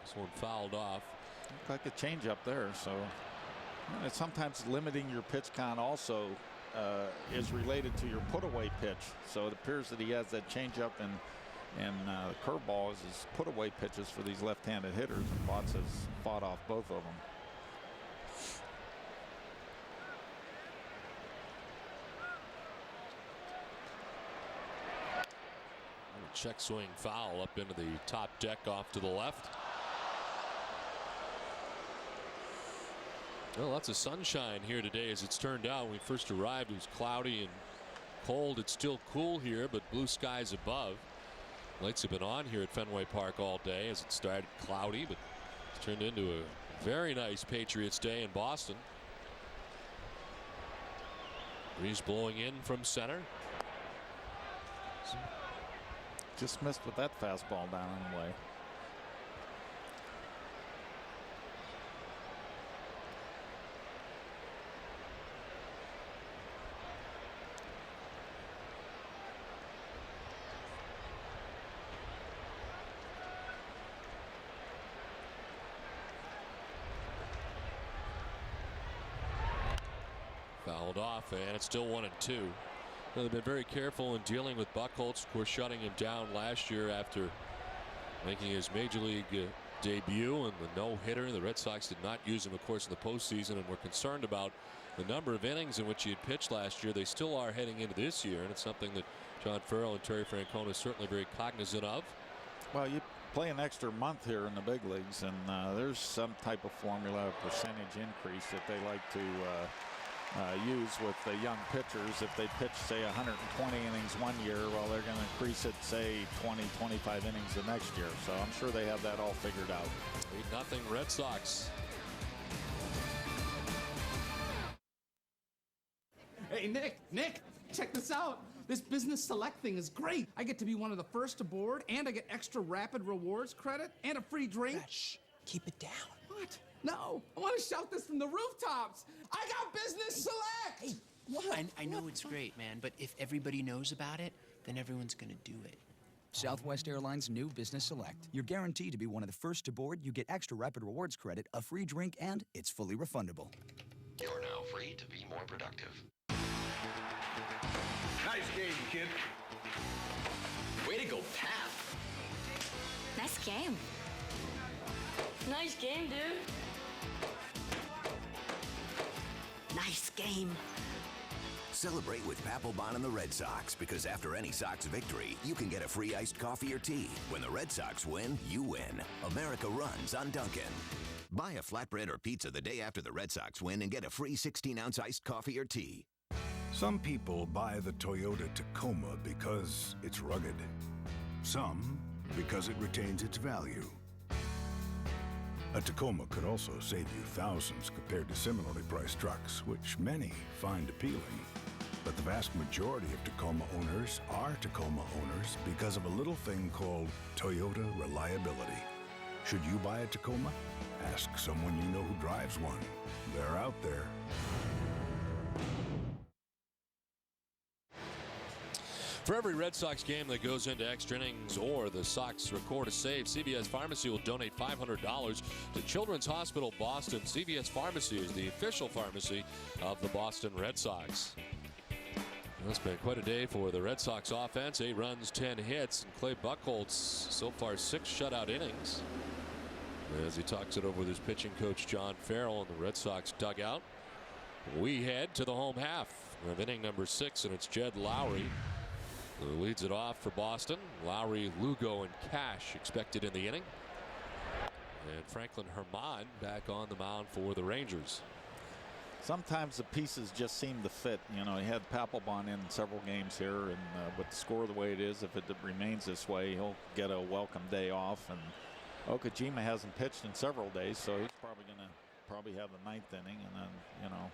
This one fouled off.
Looked like a changeup there, so sometimes limiting your pitch count also is related to your put-away pitch. So it appears that he has that changeup and the curveball is his put-away pitches for these left-handed hitters, and Botts has fought off both of them.
Check swing foul up into the top deck off to the left. Well, lots of sunshine here today as it's turned out. When we first arrived, it was cloudy and cold. It's still cool here, but blue skies above. Lights have been on here at Fenway Park all day as it started cloudy, but it's turned into a very nice Patriots day in Boston. Breeze blowing in from center.
Just missed with that fastball down and away.
Fouled off, and it's still 1-2. They've been very careful in dealing with Buchholz, of course, shutting him down last year after making his major league debut and the no-hitter. The Red Sox did not use him, of course, in the postseason, and were concerned about the number of innings in which he had pitched last year. They still are heading into this year, and it's something that John Farrell and Terry Francona are certainly very cognizant of.
Well, you play an extra month here in the big leagues, and there's some type of formula, a percentage increase that they like to use with the young pitchers. If they pitch, say, 120 innings one year, well, they're going to increase it, say, 20, 25 innings the next year. So I'm sure they have that all figured out.
8-0 Red Sox.
Hey, Nick, check this out. This Business Select thing is great. I get to be one of the first aboard, and I get extra rapid rewards credit and a free drink.
Shh, keep it down.
What? No, I want to shout this from the rooftops. I got Business Select!
Hey, what? I know it's great, man, but if everybody knows about it, then everyone's gonna do it.
Southwest Airlines' new Business Select. You're guaranteed to be one of the first aboard, you get extra rapid rewards credit, a free drink, and it's fully refundable.
You're now free to be more productive.
Nice game, kid.
Way to go, Pap.
Nice game. Nice game, dude. Nice game.
Celebrate with Papelbon and the Red Sox, because after any Sox victory, you can get a free iced coffee or tea. When the Red Sox win, you win. America runs on Dunkin'. Buy a flatbread or pizza the day after the Red Sox win and get a free 16-ounce iced coffee or tea.
Some people buy the Toyota Tacoma because it's rugged. Some because it retains its value.
A Tacoma could also save you thousands compared to similarly priced trucks, which many find appealing. But the vast majority of Tacoma owners are Tacoma owners because of a little thing called Toyota reliability. Should you buy a Tacoma? Ask someone you know who drives one. They're out there.
For every Red Sox game that goes into extra innings or the Sox record a save, CVS Pharmacy will donate $500 to Children's Hospital Boston. CVS Pharmacy is the official pharmacy of the Boston Red Sox. Well, it's been quite a day for the Red Sox offense. 8 runs, 10 hits, and Clay Buchholz so far 6 shutout innings. As he talks it over with his pitching coach John Farrell in the Red Sox dugout. We head to the home half of inning number 6, and it's Jed Lowry who leads it off for Boston. Lowry, Lugo, and Cash expected in the inning. And Franklin Herman back on the mound for the Rangers.
Sometimes the pieces just seem to fit. You know, he had Papelbon in several games here, and with the score the way it is, if it remains this way, he'll get a welcome day off. And Okajima hasn't pitched in several days, so he's probably going to have the 9th inning, and then, you know,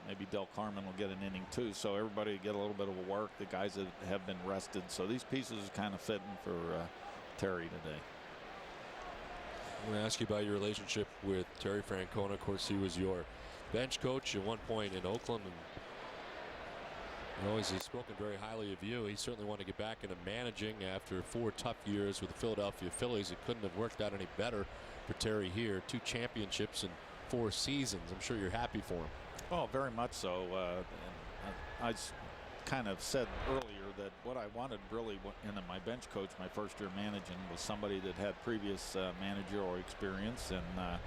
maybe Del Carmen will get an inning too. So everybody will get a little bit of a work. The guys that have been rested. So these pieces are kind of fitting for Terry today.
I'm going to ask you about your relationship with Terry Francona. Of course, he was your bench coach at one point in Oakland, and he's spoken very highly of you. He certainly wanted to get back into managing after 4 tough years with the Philadelphia Phillies. It couldn't have worked out any better for Terry here. 2 championships in 4 seasons. I'm sure you're happy for him.
Oh, very much so. I kind of said earlier that what I wanted really in my bench coach my first year managing was somebody that had previous managerial experience, and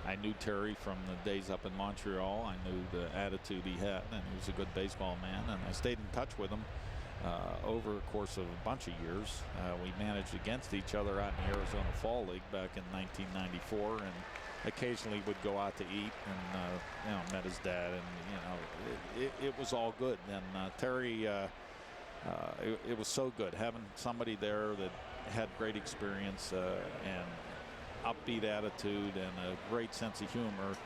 I knew Terry from the days up in Montreal. I knew the attitude he had, and he was a good baseball man, and I stayed in touch with him over the course of a bunch of years. We managed against each other out in the Arizona Fall League back in 1994, and occasionally would go out to eat, and met his dad, and it was all good. And Terry, it was so good having somebody there that had great experience and upbeat attitude and a great sense of humor.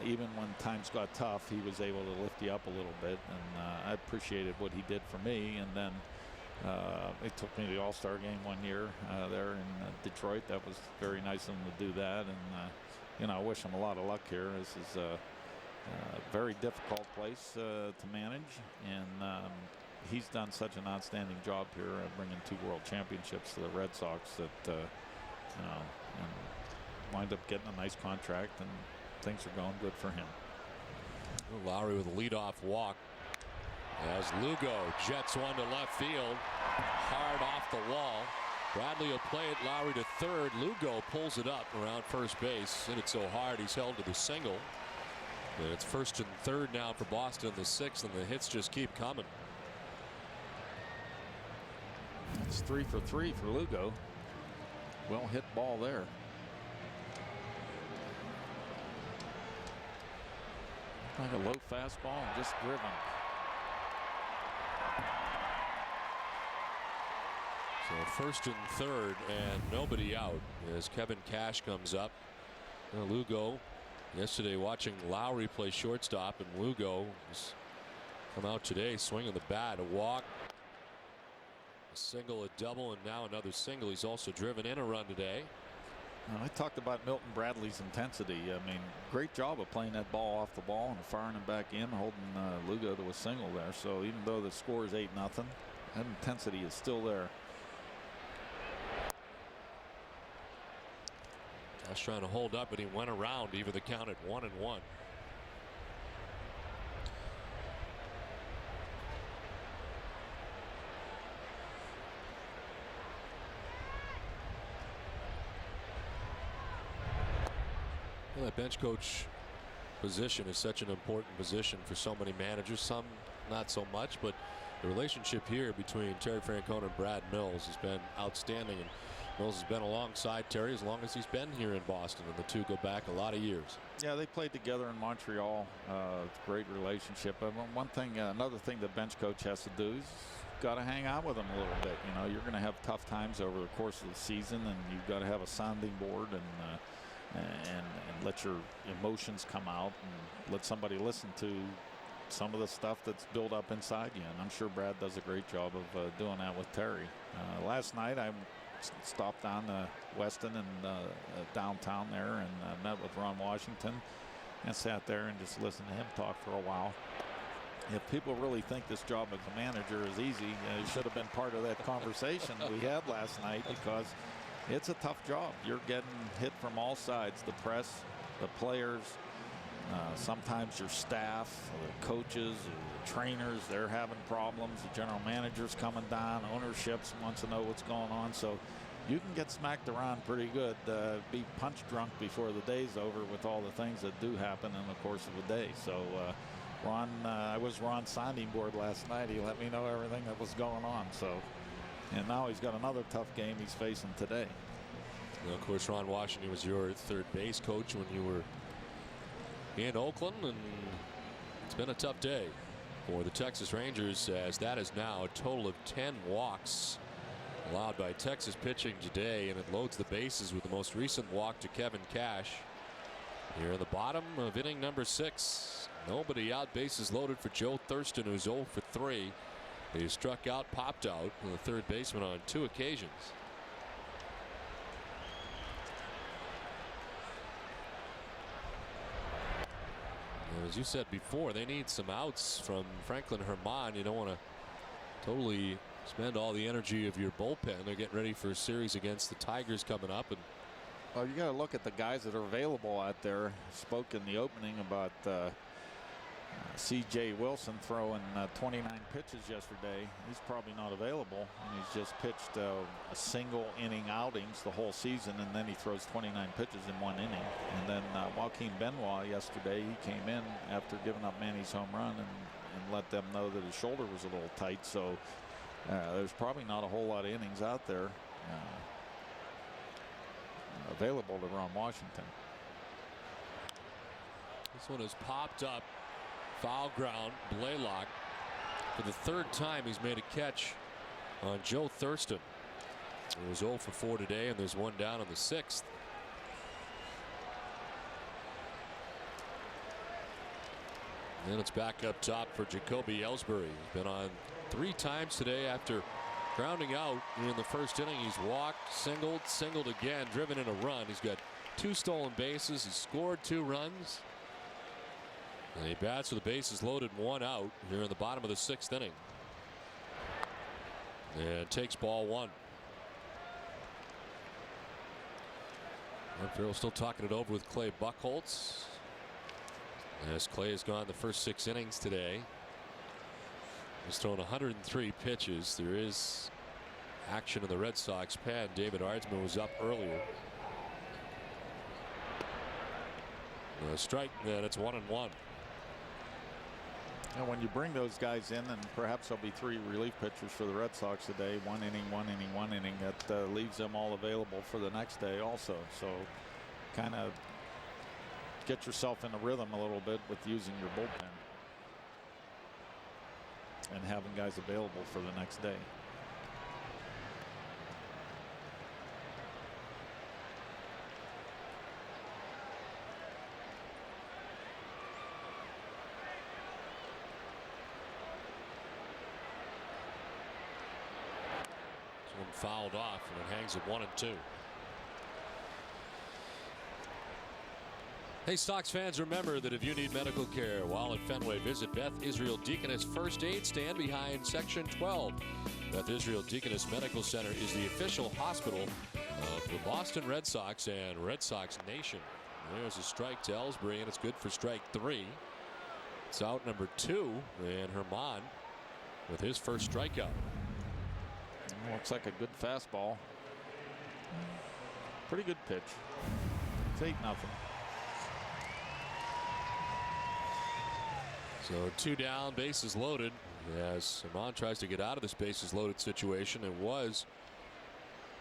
Even when times got tough, he was able to lift you up a little bit, and I appreciated what he did for me. And then they took me to the All-Star game one year there in Detroit. That was very nice of him to do that, and I wish him a lot of luck here. This is a very difficult place to manage, and he's done such an outstanding job here bringing 2 world championships to the Red Sox that and wind up getting a nice contract, and things are going good for him.
Lowry with a leadoff walk as Lugo jets one to left field, hard off the wall. Bradley will play it. Lowry to third. Lugo pulls it up around first base. Hit it so hard he's held to the single. And it's 1st and 3rd now for Boston in the 6th, and the hits just keep coming.
It's 3 for 3 for Lugo. Well hit ball there. Like a low fastball and just driven.
So 1st and 3rd and nobody out as Kevin Cash comes up. Lugo yesterday watching Lowry play shortstop, and Lugo has come out today swinging the bat. A walk, a single, a double, and now another single. He's also driven in a run today.
I talked about Milton Bradley's intensity. I mean, great job of playing that ball off the ball and firing him back in, holding Lugo to a single there. So even though the score is 8-0, that intensity is still there.
Cash trying to hold up, but he went around, even the count at 1-1. Well, that bench coach position is such an important position for so many managers, some not so much, but the relationship here between Terry Francona and Brad Mills has been outstanding, and Mills has been alongside Terry as long as he's been here in Boston, and the two go back a lot of years.
Yeah, they played together in Montreal. Great relationship. Another thing the bench coach has to do is got to hang out with them a little bit. You're going to have tough times over the course of the season, and you've got to have a sounding board. And and let your emotions come out and let somebody listen to some of the stuff that's built up inside you. And I'm sure Brad does a great job of doing that with Terry. Last night I stopped on Weston and downtown there and met with Ron Washington and sat there and just listened to him talk for a while. If people really think this job as a manager is easy, you should have been part of that conversation we had last night, because it's a tough job. You're getting hit from all sides, the press, the players, sometimes your staff, the coaches, the trainers, they're having problems. The general manager's coming down, ownerships wants to know what's going on. So you can get smacked around pretty good, be punch drunk before the day's over with all the things that do happen in the course of a day. So Ron, I was Ron's sounding board last night. He let me know everything that was going on. So, and now he's got another tough game he's facing today.
Well, of course, Ron Washington was your third base coach when you were in Oakland, and it's been a tough day for the Texas Rangers, as that is now a total of 10 walks allowed by Texas pitching today, and it loads the bases with the most recent walk to Kevin Cash here in the bottom of inning number 6. Nobody out, bases loaded for Joe Thurston, who's 0 for 3. He struck out, popped out, the third baseman on 2 occasions. As you said before, they need some outs from Franklin Herman. You don't want to totally spend all the energy of your bullpen. They're getting ready for a series against the Tigers coming up. And
well, you got to look at the guys that are available out there. Spoke in the opening about C.J. Wilson throwing 29 pitches yesterday. He's probably not available, and he's just pitched a single inning outings the whole season, and then he throws 29 pitches in 1 inning. And then Joaquin Benoit yesterday, he came in after giving up Manny's home run and let them know that his shoulder was a little tight. So there's probably not a whole lot of innings out there available to Ron Washington.
This one has popped up. Foul ground. Blaylock, for the 3rd time he's made a catch on Joe Thurston. He was 0 for 4 today, and there's one down on the 6th. And it's back up top for Jacoby Ellsbury. He's been on 3 times today after grounding out in the first inning. He's walked, singled again, driven in a run. He's got 2 stolen bases. He scored 2 runs. And he bats with the bases loaded, 1 out here in the bottom of the 6th inning. And takes ball 1. Farrell still talking it over with Clay Buchholz, as Clay has gone the first 6 innings today. He's thrown 103 pitches. There is action in the Red Sox pen. David Ardsman was up earlier. A strike, and it's 1-1.
And when you bring those guys in, and perhaps there'll be 3 relief pitchers for the Red Sox today, 1 inning, 1 inning, 1 inning, that leaves them all available for the next day also. So kind of get yourself in a rhythm a little bit with using your bullpen and having guys available for the next day.
Fouled off, and it hangs at 1-2. Hey, Sox fans, remember that if you need medical care while at Fenway, visit Beth Israel Deaconess First Aid Stand behind Section 12. Beth Israel Deaconess Medical Center is the official hospital of the Boston Red Sox and Red Sox Nation. There's a strike to Ellsbury, and it's good for strike 3. It's out number 2, and Herman with his first strikeout.
Looks like a good fastball. Pretty good pitch. It's 8-0.
So 2 down, bases loaded, as Herman tries to get out of this bases loaded situation. It was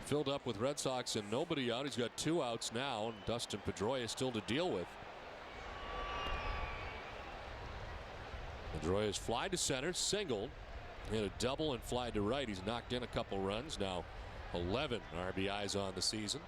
filled up with Red Sox and nobody out. He's got 2 outs now, and Dustin Pedroia still to deal with. Pedroia's fly to center, singled. Hit a double and fly to right. He's knocked in a couple runs. Now 11 RBIs on the season.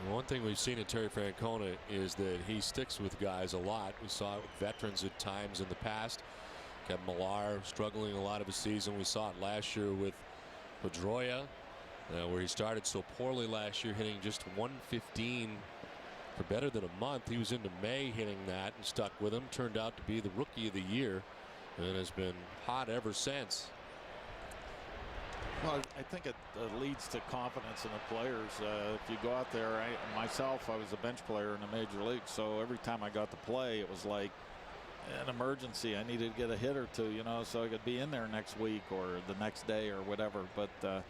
One thing we've seen in Terry Francona is that he sticks with guys a lot. We saw it with veterans at times in the past. Kevin Millar struggling a lot of his season. We saw it last year with Pedroia, where he started so poorly last year, hitting just 115 for better than a month. He was into May hitting that and stuck with him. Turned out to be the rookie of the year and has been hot ever since.
Well, I think it leads to confidence in the players. If you go out there, I was a bench player in the major league, so every time I got to play, it was like an emergency. I needed to get a hit or two, so I could be in there next week or the next day or whatever. But the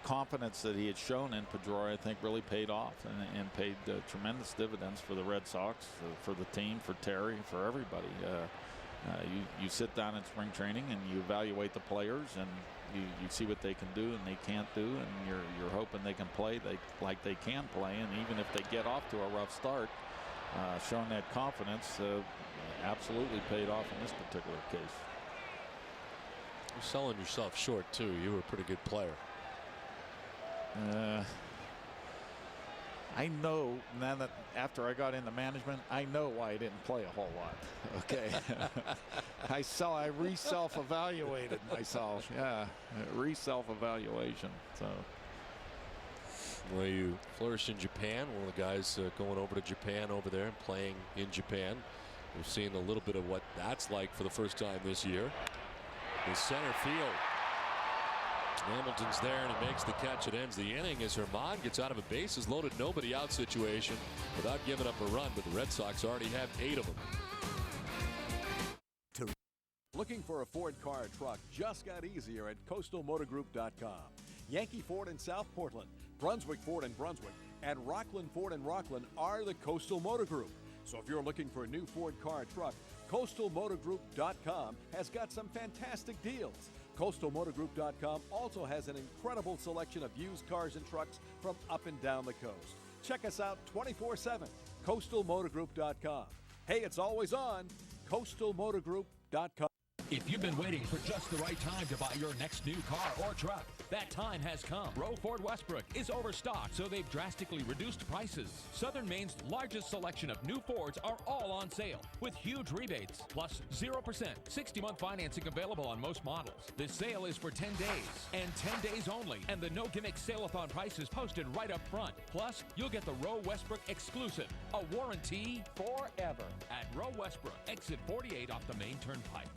confidence that he had shown in Pedroia, I think, really paid off and paid tremendous dividends for the Red Sox, for the team, for Terry, for everybody. You sit down in spring training and you evaluate the players, and you see what they can do and they can't do, and you're hoping they can play like they can play. And even if they get off to a rough start, showing that confidence absolutely paid off in this particular case.
You're selling yourself short too. You were a pretty good player.
I know now that after I got into management, I know why I didn't play a whole lot. Okay. I re-self-evaluated myself. Yeah, re-self-evaluation. So.
Well, you flourished in Japan. One of the guys going over to Japan over there and playing in Japan. We've seen a little bit of what that's like for the first time this year. The center field. Hamilton's there and he makes the catch. It ends the inning as Herman gets out of a bases loaded, nobody out situation without giving up a run, but the Red Sox already have 8 of them.
Looking for a Ford car or truck just got easier at coastalmotorgroup.com. Yankee Ford in South Portland, Brunswick Ford in Brunswick, and Rockland Ford in Rockland are the Coastal Motor Group. So if you're looking for a new Ford car or truck, coastalmotorgroup.com has got some fantastic deals. CoastalMotorGroup.com also has an incredible selection of used cars and trucks from up and down the coast. Check us out 24/7, CoastalMotorGroup.com. Hey, it's always on, CoastalMotorGroup.com.
If you've been waiting for just the right time to buy your next new car or truck, that time has come. Rowe Ford Westbrook is overstocked, so they've drastically reduced prices. Southern Maine's largest selection of new Fords are all on sale with huge rebates, plus 0%, 60-month financing available on most models. This sale is for 10 days and 10 days only, and the no gimmick sale-a-thon price is posted right up front. Plus, you'll get the Rowe Westbrook exclusive, a warranty forever at Rowe Westbrook, exit 48 off the Main Turnpike.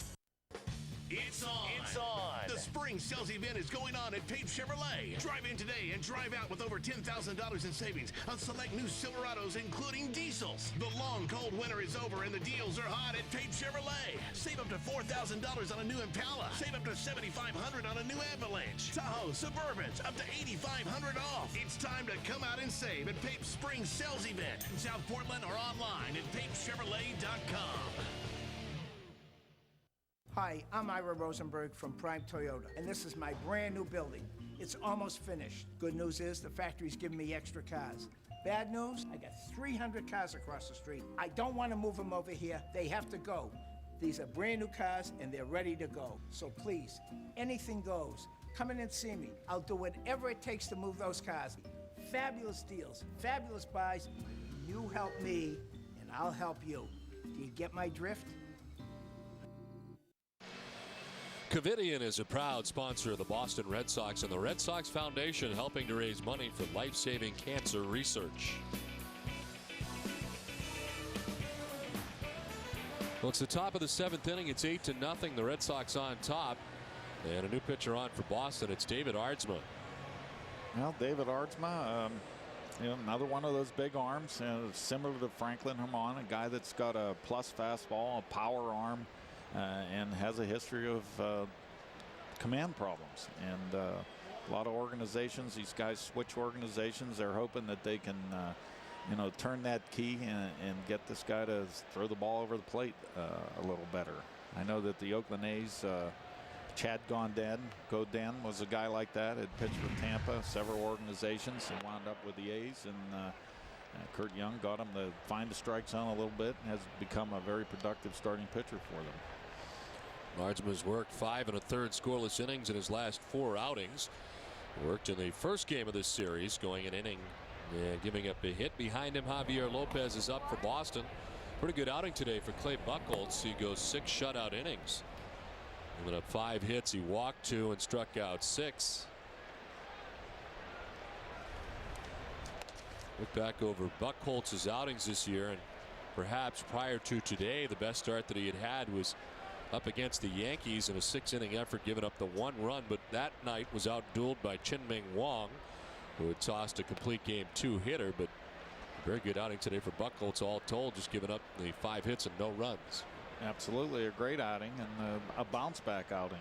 It's on. It's on. The spring sales event is going on at Pape Chevrolet. Drive in today and drive out with over $10,000 in savings on select new Silverados, including diesels. The long, cold winter is over and the deals are hot at Pape Chevrolet. Save up to $4,000 on a new Impala. Save up to $7,500 on a new Avalanche. Tahoe, Suburbans, up to $8,500 off. It's time to come out and save at Pape's spring sales event in South Portland or online at papechevrolet.com.
Hi, I'm Ira Rosenberg from Prime Toyota, and this is my brand new building. It's almost finished. Good news is the factory's giving me extra cars. Bad news, I got 300 cars across the street. I don't want to move them over here. They have to go. These are brand new cars, and they're ready to go. So please, anything goes. Come in and see me. I'll do whatever it takes to move those cars. Fabulous deals, fabulous buys. You help me, and I'll help you. Do you get my drift?
Covidien is a proud sponsor of the Boston Red Sox and the Red Sox Foundation, helping to raise money for life-saving cancer research. Well, it's the top of the 7th inning. It's 8-0. The Red Sox on top. And a new pitcher on for Boston. It's David Aardsma.
Well, David Aardsma, another one of those big arms, similar to Franklin Herman, a guy that's got a plus fastball, a power arm, and has a history of command problems. And a lot of organizations, these guys switch organizations. They're hoping that they can, turn that key and get this guy to throw the ball over the plate a little better. I know that the Oakland A's, Chad Godin was a guy like that. Had pitched for Tampa, several organizations, and wound up with the A's. And Kurt Young got him to find the strike zone a little bit and has become a very productive starting pitcher for them.
Aardsma's worked 5 1/3 scoreless innings in his last 4 outings. Worked in the first game of this series, going an inning And giving up a hit behind him, Javier Lopez is up for Boston. Pretty good outing today for Clay Buchholz. He goes 6 shutout innings. Giving up 5 hits. He walked 2 and struck out 6. Look back over Buchholz's outings this year, and perhaps prior to today, the best start that he had was up against the Yankees in a 6-inning effort, giving up the 1 run, but that night was outdueled by Chin-Ming Wong, who had tossed a complete game 2-hitter. But a very good outing today for Buchholz, all told, just giving up the 5 hits and no runs.
Absolutely a great outing and a bounce back outing.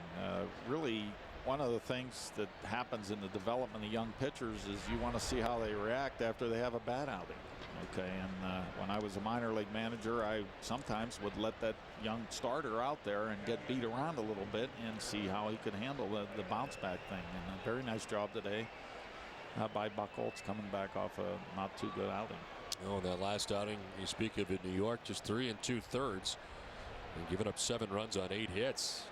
Really, one of the things that happens in the development of young pitchers is you want to see how they react after they have a bad outing. Okay, and when I was a minor league manager, I sometimes would let that young starter out there and get beat around a little bit and see how he could handle the bounce back thing. And a very nice job today by Buchholz, coming back off a not too good outing.
Oh, that last outing you speak of in New York, just 3 2/3 and giving up 7 runs on 8 hits.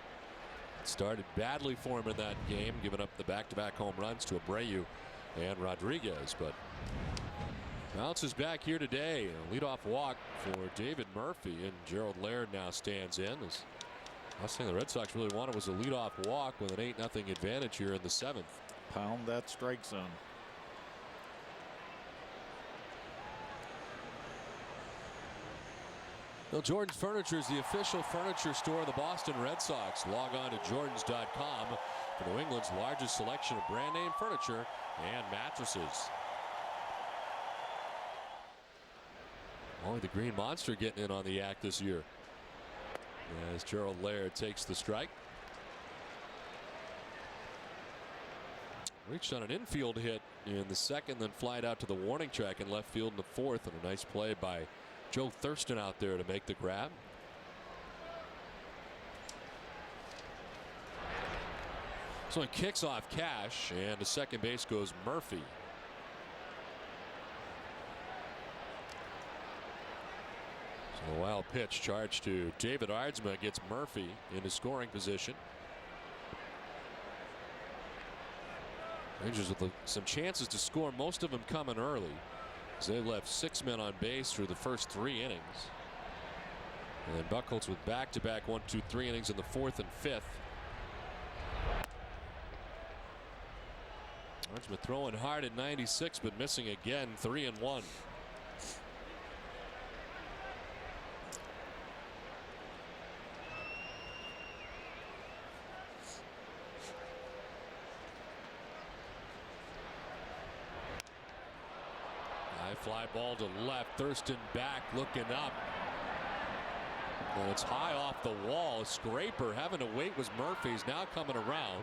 It started badly for him in that game, giving up the back-to-back home runs to Abreu and Rodriguez, but bounces back here today. A leadoff walk for David Murphy, and Gerald Laird now stands in. Last thing the Red Sox really wanted was a leadoff walk with an 8-0 advantage here in the 7th.
Pound that strike zone.
Well, Jordan's Furniture is the official furniture store of the Boston Red Sox. Log on to Jordans.com for New England's largest selection of brand name furniture and mattresses. Only the Green Monster getting in on the act this year, as Gerald Laird takes the strike. Reached on an infield hit in the 2nd, then flied out to the warning track in left field in the 4th, and a nice play by Joe Thurston out there to make the grab. So it kicks off Cash, and to second base goes Murphy. So a wild pitch charged to David Aardsma gets Murphy into scoring position. Rangers with some chances to score, most of them coming early, as they left 6 men on base through the first 3 innings. And then Buchholz with back-to-back 1, 2, 3 innings in the 4th and 5th. Aardsma throwing hard at 96, but missing again, 3-1. Fly ball to left. Thurston back, looking up. And it's high off the wall. A scraper having to wait was Murphy's, now coming around.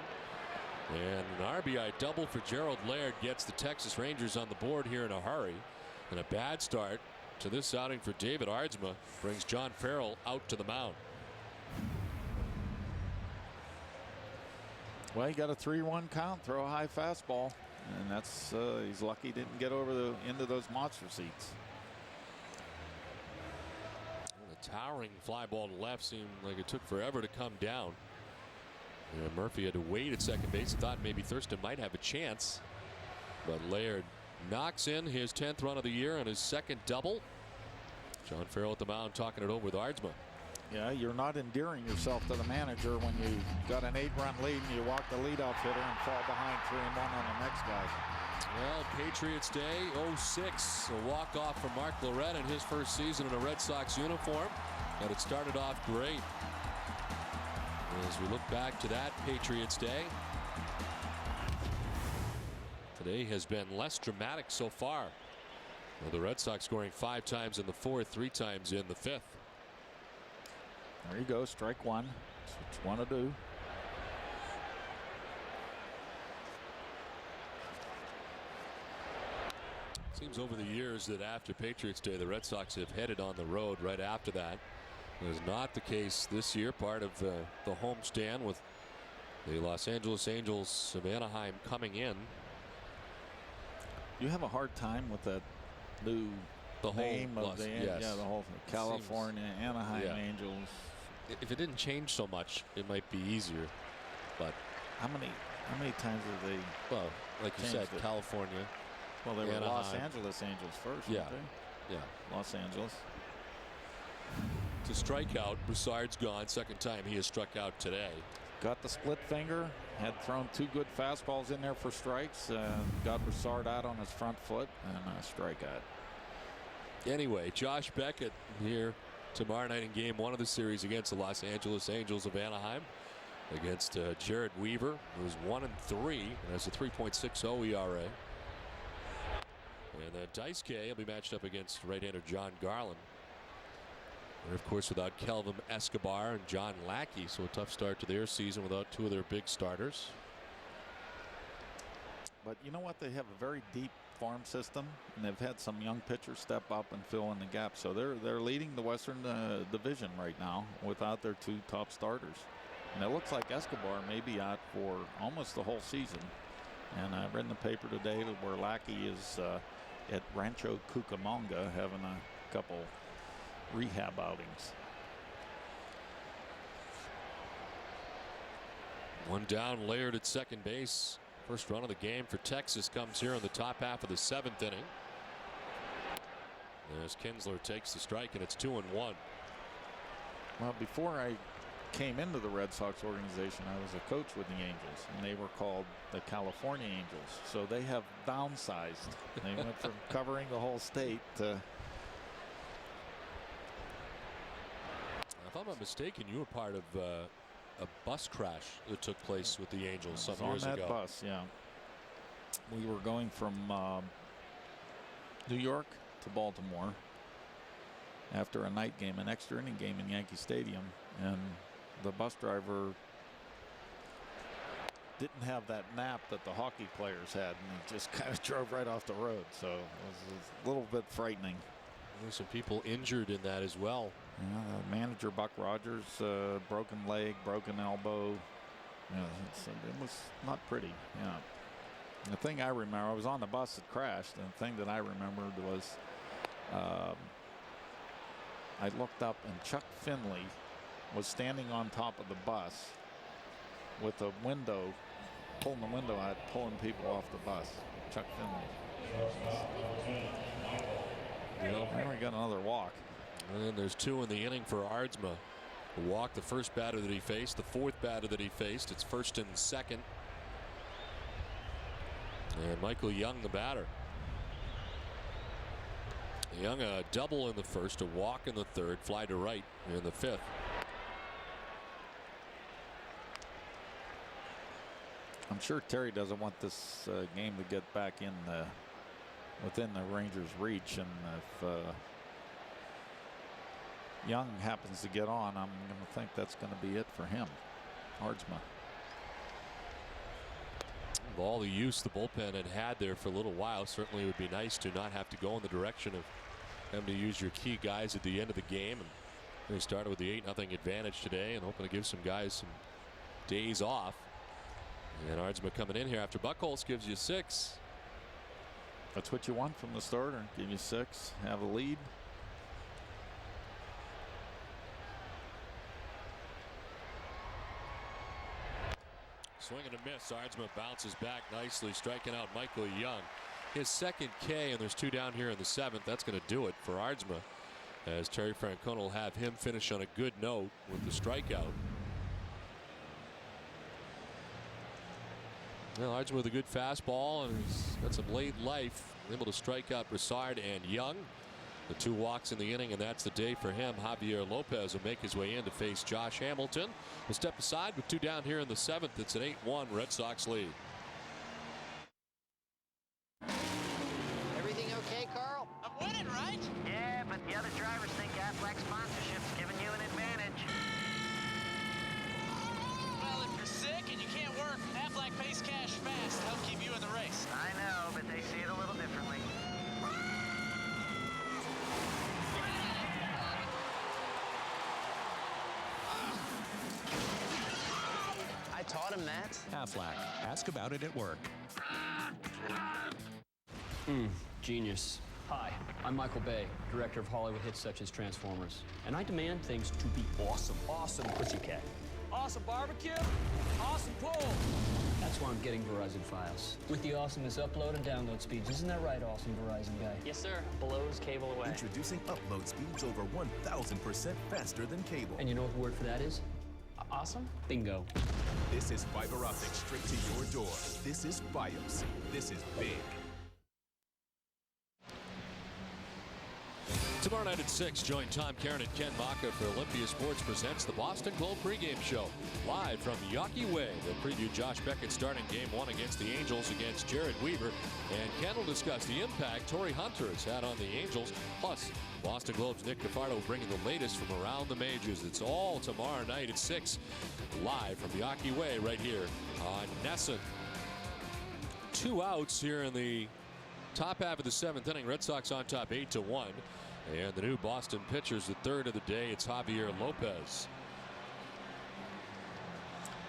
And an RBI double for Gerald Laird gets the Texas Rangers on the board here in a hurry. And a bad start to this outing for David Aardsma brings John Farrell out to the mound.
Well, he got a 3-1 count, throw a high fastball. And that's he's lucky he didn't get over into those monster seats.
A towering fly ball to left seemed like it took forever to come down. And Murphy had to wait at second base. Thought maybe Thurston might have a chance, but Laird knocks in his 10th run of the year and his 2nd double. John Farrell at the mound talking it over with Aardsma.
Yeah, you're not endearing yourself to the manager when you got an 8-run lead and you walk the leadoff hitter and fall behind 3-1 on the next guy.
Well, Patriots Day 06, a walk-off for Mark Lorette in his first season in a Red Sox uniform, and it started off great. As we look back to that Patriots Day, today has been less dramatic so far. Well, the Red Sox scoring 5 times in the 4th, 3 times in the 5th.
There you go, strike 1. That's what you want to do.
Seems over the years that after Patriots Day, the Red Sox have headed on the road right after that. It was not the case this year, part of the homestand with the Los Angeles Angels of Anaheim coming in.
You have a hard time with that new name of the whole California Anaheim Angels.
If it didn't change so much, it might be easier. But
how many times have they?
Well, like you said, California,
Well, they were
Anaheim.
Los Angeles Angels first,
Yeah.
weren't they?
Yeah.
Los Angeles.
To strike out, Broussard's gone. Second time he has struck out today.
Got the split finger. Had thrown 2 good fastballs in there for strikes. Got Broussard out on his front foot and a strikeout.
Anyway, Josh Beckett here tomorrow night in Game 1 of the series against the Los Angeles Angels of Anaheim. Against Jared Weaver, who's 1-3 and has a 3.60 ERA. And Dice K will be matched up against right-hander John Garland. And of course, without Kelvin Escobar and John Lackey, so a tough start to their season without 2 of their big starters.
But you know what? They have a very deep farm system, and they've had some young pitchers step up and fill in the gap. So they're leading the Western Division right now without their 2 top starters. And it looks like Escobar may be out for almost the whole season. And I read in the paper today where Lackey is at Rancho Cucamonga having a couple rehab outings.
1 down, Laird at second base. First run of the game for Texas comes here in the top half of the 7th inning. As Kinsler takes the strike, and it's 2-1.
Well, before I came into the Red Sox organization, I was a coach with the Angels, and they were called the California Angels. So they have downsized. They went from covering the whole state to.
If I'm not mistaken, you were part of a bus crash that took place with the Angels some years ago.
On that bus, yeah. We were going from New York to Baltimore after a night game, an extra inning game in Yankee Stadium, and the bus driver didn't have that nap that the hockey players had, and he just kind of drove right off the road. So it was a little bit frightening.
There's some people injured in that as well.
Yeah, the manager Buck Rogers, broken leg, broken elbow. Yeah, it was not pretty. Yeah. The thing I remember, I was on the bus that crashed, and the thing that I remembered was I looked up, and Chuck Finley was standing on top of the bus with a window, pulling the window out, pulling people off the bus. Chuck Finley. Then we got another walk.
And then there's 2 in the inning for Ardsma. A walk, the first batter that he faced, the 4th batter that he faced. It's 1st and 2nd. And Michael Young, the batter. Young, a double in the 1st, a walk in the 3rd, fly to right in the 5th.
I'm sure Terry doesn't want this game to get back in within the Rangers' reach, and if Young happens to get on, I'm going to think that's going to be it for him. Ardsma.
With all the use the bullpen had there for a little while, certainly it would be nice to not have to go in the direction of having to use your key guys at the end of the game. And they started with the 8-0 advantage today, and hoping to give some guys some days off. And Ardsma coming in here after Buchholz gives you 6.
That's what you want from the starter. Give you 6, have a lead.
Swing and a miss. Ardsma bounces back nicely, striking out Michael Young. His 2nd K, and there's 2 down here in the 7th. That's going to do it for Ardsma, as Terry Francona will have him finish on a good note with the strikeout. Well, Ardsma with a good fastball, and he's got some late life, able to strike out Broussard and Young. The 2 walks in the inning, and that's the day for him. Javier Lopez will make his way in to face Josh Hamilton. We'll step aside with 2 down here in the 7th. It's an 8-1 Red Sox lead.
Everything okay, Carl? I'm winning, right? Yeah, but the other drivers think Aflac sponsorship's giving you an advantage.
Well, if you're sick and you can't work, Aflac pays cash fast to help keep you in the race.
I know, but they see it a little differently.
I taught him that.
Aflac. Ask about it at work.
Genius. Hi, I'm Michael Bay, director of Hollywood hits such as Transformers. And I demand things to be awesome. Awesome, Pussycat. Awesome barbecue. Awesome pull. That's why I'm getting Verizon Files. With the awesomest upload and download speeds. Isn't that right, awesome Verizon guy?
Yes, sir. Blows cable away.
Introducing upload speeds over 1,000% faster than cable.
And you know what the word for that is?
Awesome?
Bingo.
This is fiber optic straight to your door. This is Fios. This is big.
Tomorrow night at 6, join Tom Caron and Ken Maka for Olympia Sports presents the Boston Globe pregame show. Live from Yawkey Way, they'll preview Josh Beckett's starting game 1 against the Angels against Jared Weaver. And Ken will discuss the impact Torrey Hunter has had on the Angels. Plus, Boston Globe's Nick DeFardo bringing the latest from around the majors. It's all tomorrow night at 6, live from Yawkey Way right here on Nesson. 2 outs here in the top half of the 7th inning. Red Sox on top 8-1. And the new Boston pitcher's the third of the day. It's Javier Lopez.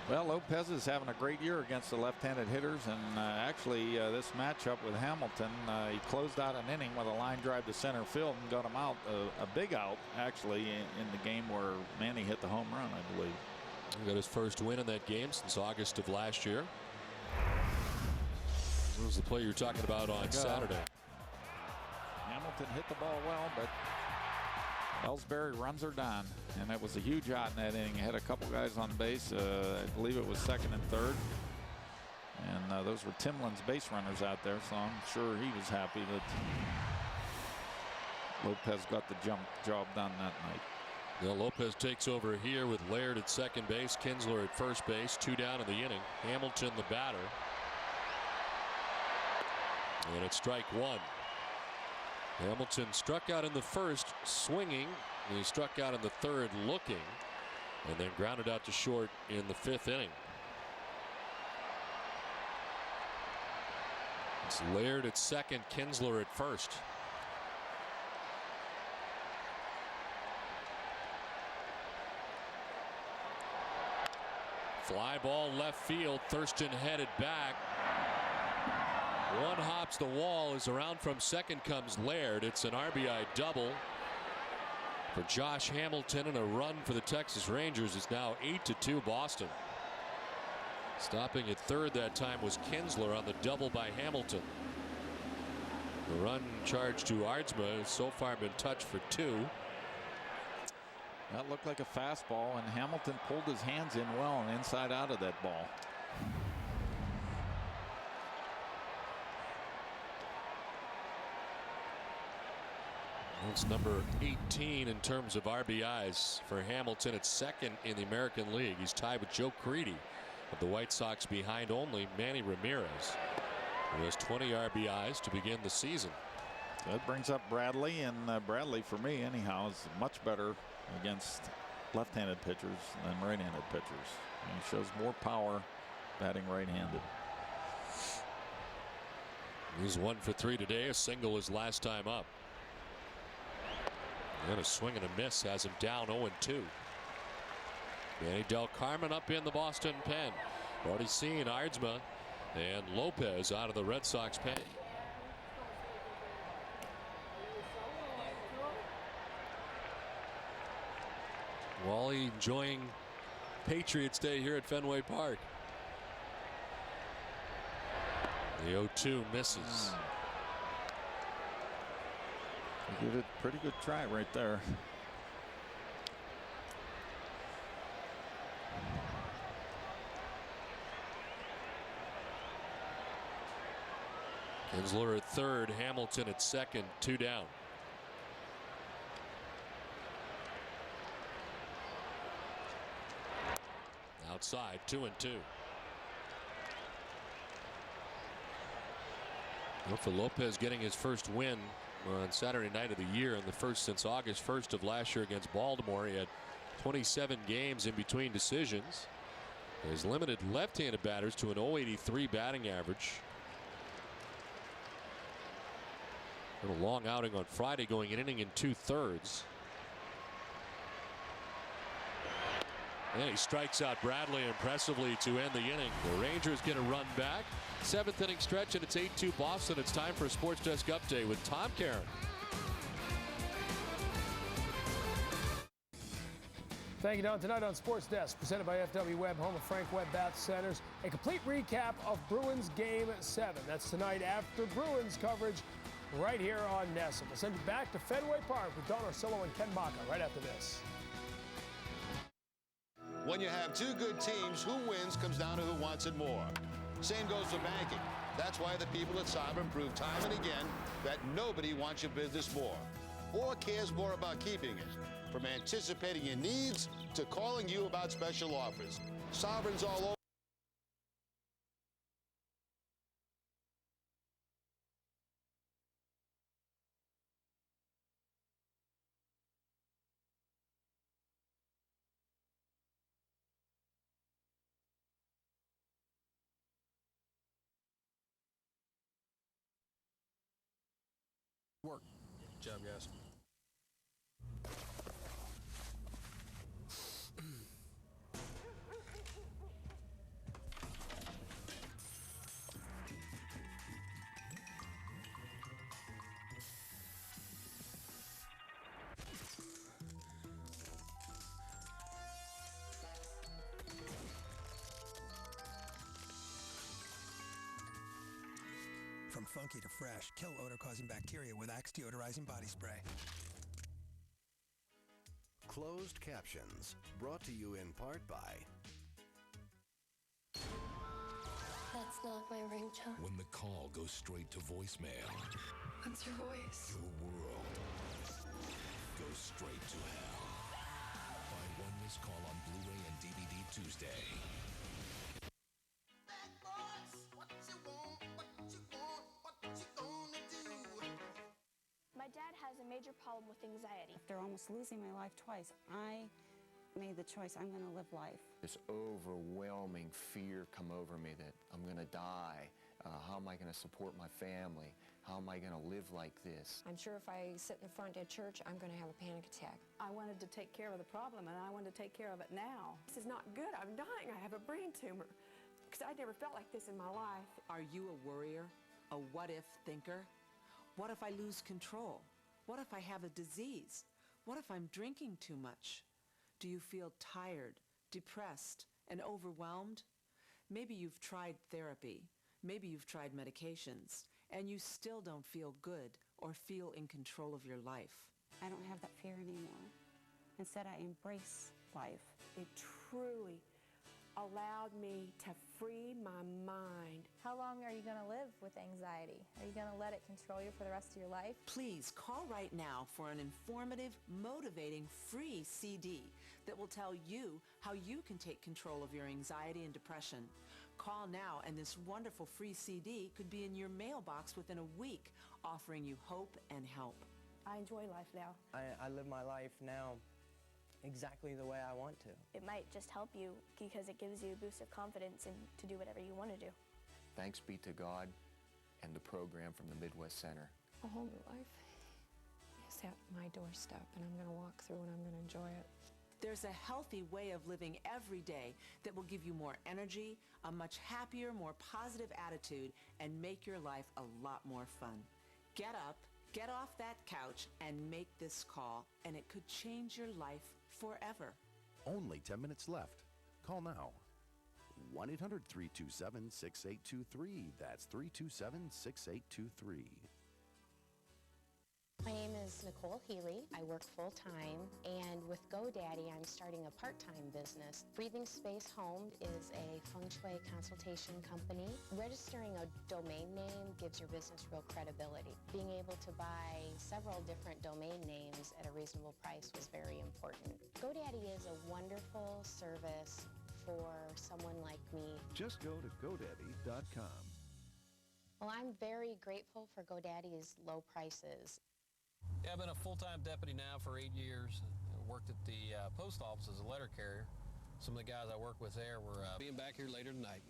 Well, Lopez is having a great year against the left-handed hitters, and actually this matchup with Hamilton, he closed out an inning with a line drive to center field and got him out, a big out actually in the game where Manny hit the home run, I believe.
He got his first win in that game since August of last year. This was the play you were talking about on Saturday.
Hamilton hit the ball well, but Ellsbury runs her down, and it was a huge out in that inning. He had a couple guys on base. I believe it was second and third, and those were Timlin's base runners out there, so I'm sure he was happy that Lopez got the job done that night.
Now Lopez takes over here with Laird at second base, Kinsler at first base, 2 down in the inning. Hamilton the batter, and it's strike 1. Hamilton struck out in the first swinging, and he struck out in the third looking, and then grounded out to short in the 5th inning. It's Laird at second, Kinsler at first. Fly ball left field, Thurston headed back. One hops the wall, is around from second comes Laird. It's an RBI double for Josh Hamilton, and a run for the Texas Rangers. It's now 8-2 Boston. Stopping at third that time was Kinsler on the double by Hamilton. The run charged to Aardsma has so far been touched for 2.
That looked like a fastball, and Hamilton pulled his hands in well and inside out of that ball.
It's number 18 in terms of RBIs for Hamilton. It's second in the American League. He's tied with Joe Crede of the White Sox, behind only Manny Ramirez, who has 20 RBIs to begin the season.
That brings up Bradley, and Bradley, for me anyhow, is much better against left-handed pitchers than right-handed pitchers. And he shows more power batting right-handed.
He's 1 for 3 today, a single his last time up. And a swing and a miss has him down 0-2. Manny Del Carmen up in the Boston pen. Already seen Aardsma and Lopez out of the Red Sox pen. Wally enjoying Patriots Day here at Fenway Park. The 0-2 misses.
He did a pretty good try right there.
Kinsler at third, Hamilton at second, 2 down. Outside, 2-2. Well, for Lopez getting his first win on Saturday night of the year, and the first since August 1st of last year against Baltimore. He had 27 games in between decisions. He's limited left-handed batters to an .083 batting average. A long outing on Friday, going an inning in 2/3. And he strikes out Bradley impressively to end the inning. The Rangers get a run back. 7th inning stretch, and it's 8-2 Boston. It's time for a Sports Desk update with Tom Caron.
Thank you, Don. Tonight on Sports Desk, presented by FW Webb, home of Frank Webb Bath Centers, a complete recap of Bruins Game 7. That's tonight after Bruins coverage right here on NESN. We'll send you back to Fenway Park with Don Orsillo and Ken Baca right after this.
When you have two good teams, who wins comes down to who wants it more. Same goes for banking. That's why the people at Sovereign prove time and again that nobody wants your business more or cares more about keeping it. From anticipating your needs to calling you about special offers. Sovereign's all over.
Work. Good job, guys.
From funky to fresh, kill odor-causing bacteria with Axe deodorizing body spray.
Closed captions, brought to you in part by...
That's not my ringtone.
When the call goes straight to voicemail.
What's your voice?
Your world goes straight to hell. Find One Missed Call on Blu-ray and DVD Tuesday.
My dad has a major problem with anxiety.
After almost losing my life twice, I made the choice, I'm going to live life.
This overwhelming fear come over me that I'm going to die. How am I going to support my family? How am I going to live like this?
I'm sure if I sit in the front at church, I'm going to have a panic attack.
I wanted to take care of the problem, and I wanted to take care of it now.
This is not good. I'm dying. I have a brain tumor. Because I never felt like this in my life.
Are you a worrier? A what-if thinker? What if I lose control? What if I have a disease? What if I'm drinking too much? Do you feel tired, depressed, and overwhelmed? Maybe you've tried therapy. Maybe you've tried medications, and you still don't feel good or feel in control of your life.
I don't have that fear anymore. Instead, I embrace life.
It truly allowed me to free my mind.
How long are you going to live with anxiety? Are you going to let it control you for the rest of your life?
Please call right now for an informative, motivating, free CD that will tell you how you can take control of your anxiety and depression. Call now and this wonderful free CD could be in your mailbox within a week, offering you hope and help.
I enjoy life now.
I live my life now exactly the way I want to.
It might just help you because it gives you a boost of confidence and to do whatever you want to do.
Thanks be to God and the program from the Midwest Center.
A whole new life is at my doorstep, and I'm going to walk through and I'm going to enjoy it.
There's a healthy way of living every day that will give you more energy, a much happier, more positive attitude, and make your life a lot more fun. Get up, get off that couch, and make this call, and it could change your life forever.
Only 10 minutes left. Call now. 1-800-327-6823. That's 327-6823.
My name is Nicole Healy. I work full-time, and with GoDaddy, I'm starting a part-time business. Breathing Space Home is a feng shui consultation company. Registering a domain name gives your business real credibility. Being able to buy several different domain names at a reasonable price was very important. GoDaddy is a wonderful service for someone like me.
Just go to GoDaddy.com.
Well, I'm very grateful for GoDaddy's low prices.
Yeah, I've been a full-time deputy now for 8 years. Worked at the post office as a letter carrier. Some of the guys I work with there were being back here later tonight.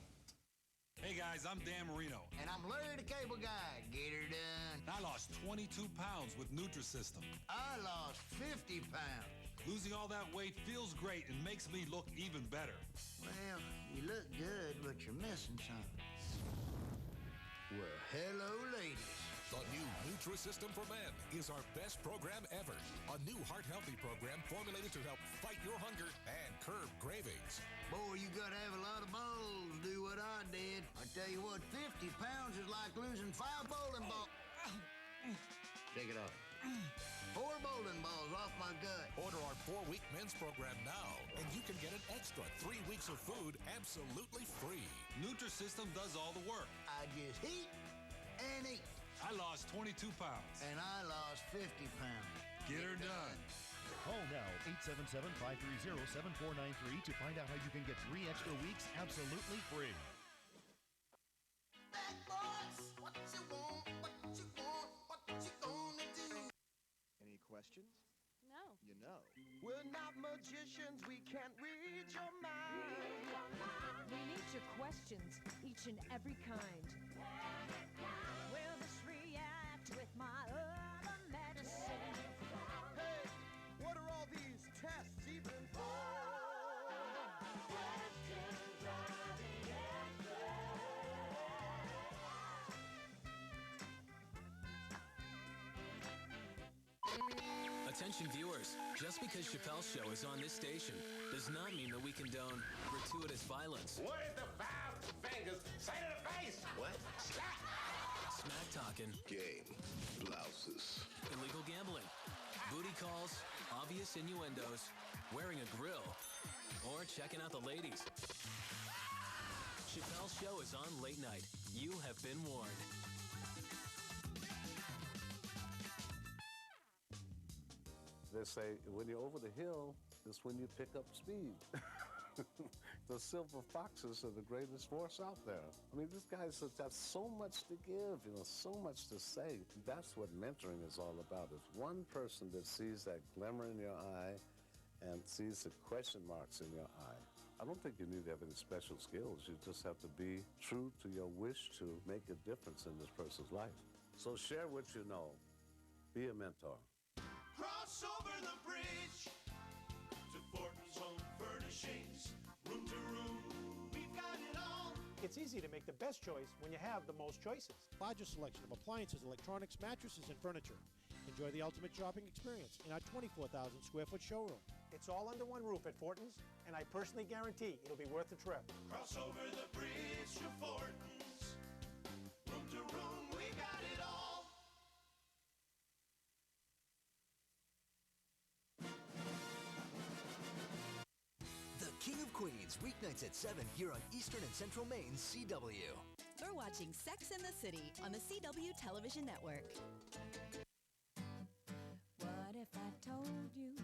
Hey guys, I'm Dan Marino.
And I'm Larry the Cable Guy. Get her done.
I lost 22 pounds with Nutrisystem.
I lost 50 pounds.
Losing all that weight feels great and makes me look even better.
Well, you look good, but you're missing something. Well, hello, ladies.
The new Nutrisystem for Men is our best program ever. A new heart-healthy program formulated to help fight your hunger and curb cravings.
Boy, you gotta have a lot of balls to do what I did. I tell you what, 50 pounds is like losing 5 bowling balls. Take it off. 4 bowling balls off my gut.
Order our 4-week men's program now, and you can get an extra 3 weeks of food absolutely free.
Nutrisystem does all the work.
I just eat and eat.
I lost 22 pounds.
And I lost 50 pounds.
Get her done.
Call now, 877-530-7493 to find out how you can get 3 extra weeks absolutely free.
Back boys, what you want, what you want, what you gonna do?
Any questions?
No.
You know.
We're not magicians, we can't read your mind. We need your questions, each and every kind. Will this react with my other medicine? Hey, what are all these tests even for? Questions are the answer.
Attention viewers, just because Chappelle's show is on this station does not mean that we condone gratuitous violence.
What did the 5 fingers say to the face? What?
Smack talking.
Game. Blouses.
Illegal gambling. Booty calls. Obvious innuendos. Wearing a grill. Or checking out the ladies. Chappelle's show is on late night. You have been warned.
They say when you're over the hill, is when you pick up speed. The silver foxes are the greatest horse out there. I mean, this guy's got so much to give, so much to say. That's what mentoring is all about, is one person that sees that glimmer in your eye and sees the question marks in your eye. I don't think you need to have any special skills. You just have to be true to your wish to make a difference in this person's life. So share what you know. Be a mentor.
Cross over the bridge to Fortin's Home Furnishings. Room to room, we've got it all.
It's easy to make the best choice when you have the most choices.
Largest selection of appliances, electronics, mattresses, and furniture. Enjoy the ultimate shopping experience in our 24,000 square foot showroom.
It's all under one roof at Fortin's, and I personally guarantee it'll be worth the trip.
Cross over the bridge to Fortin's. Room to room, we got it all.
The King of Queens, weeknights at 7 here on Eastern and Central Maine's CW.
We're watching Sex and the City on the CW television network.
What if I told you,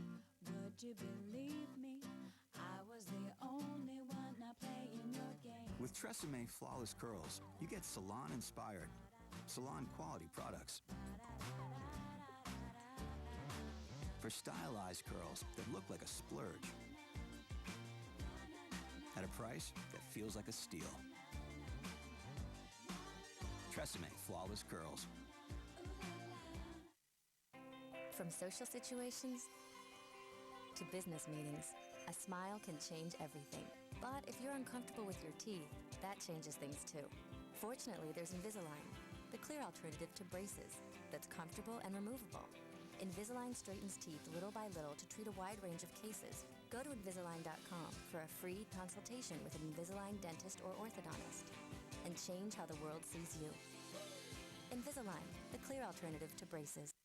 would you believe me? I was the only one not playing your game.
With Tresemme Flawless Curls, you get salon-inspired, salon-quality products. For stylized curls that look like a splurge. At a price that feels like a steal. Tresemme Flawless Curls. From social situations to business meetings, a smile can change everything. But if you're uncomfortable with your teeth, that changes things too. Fortunately, there's Invisalign, the clear alternative to braces that's comfortable and removable. Invisalign straightens teeth little by little to treat a wide range of cases. Go to Invisalign.com for a free consultation with an Invisalign dentist or orthodontist and change how the world sees you. Invisalign, the clear alternative to braces.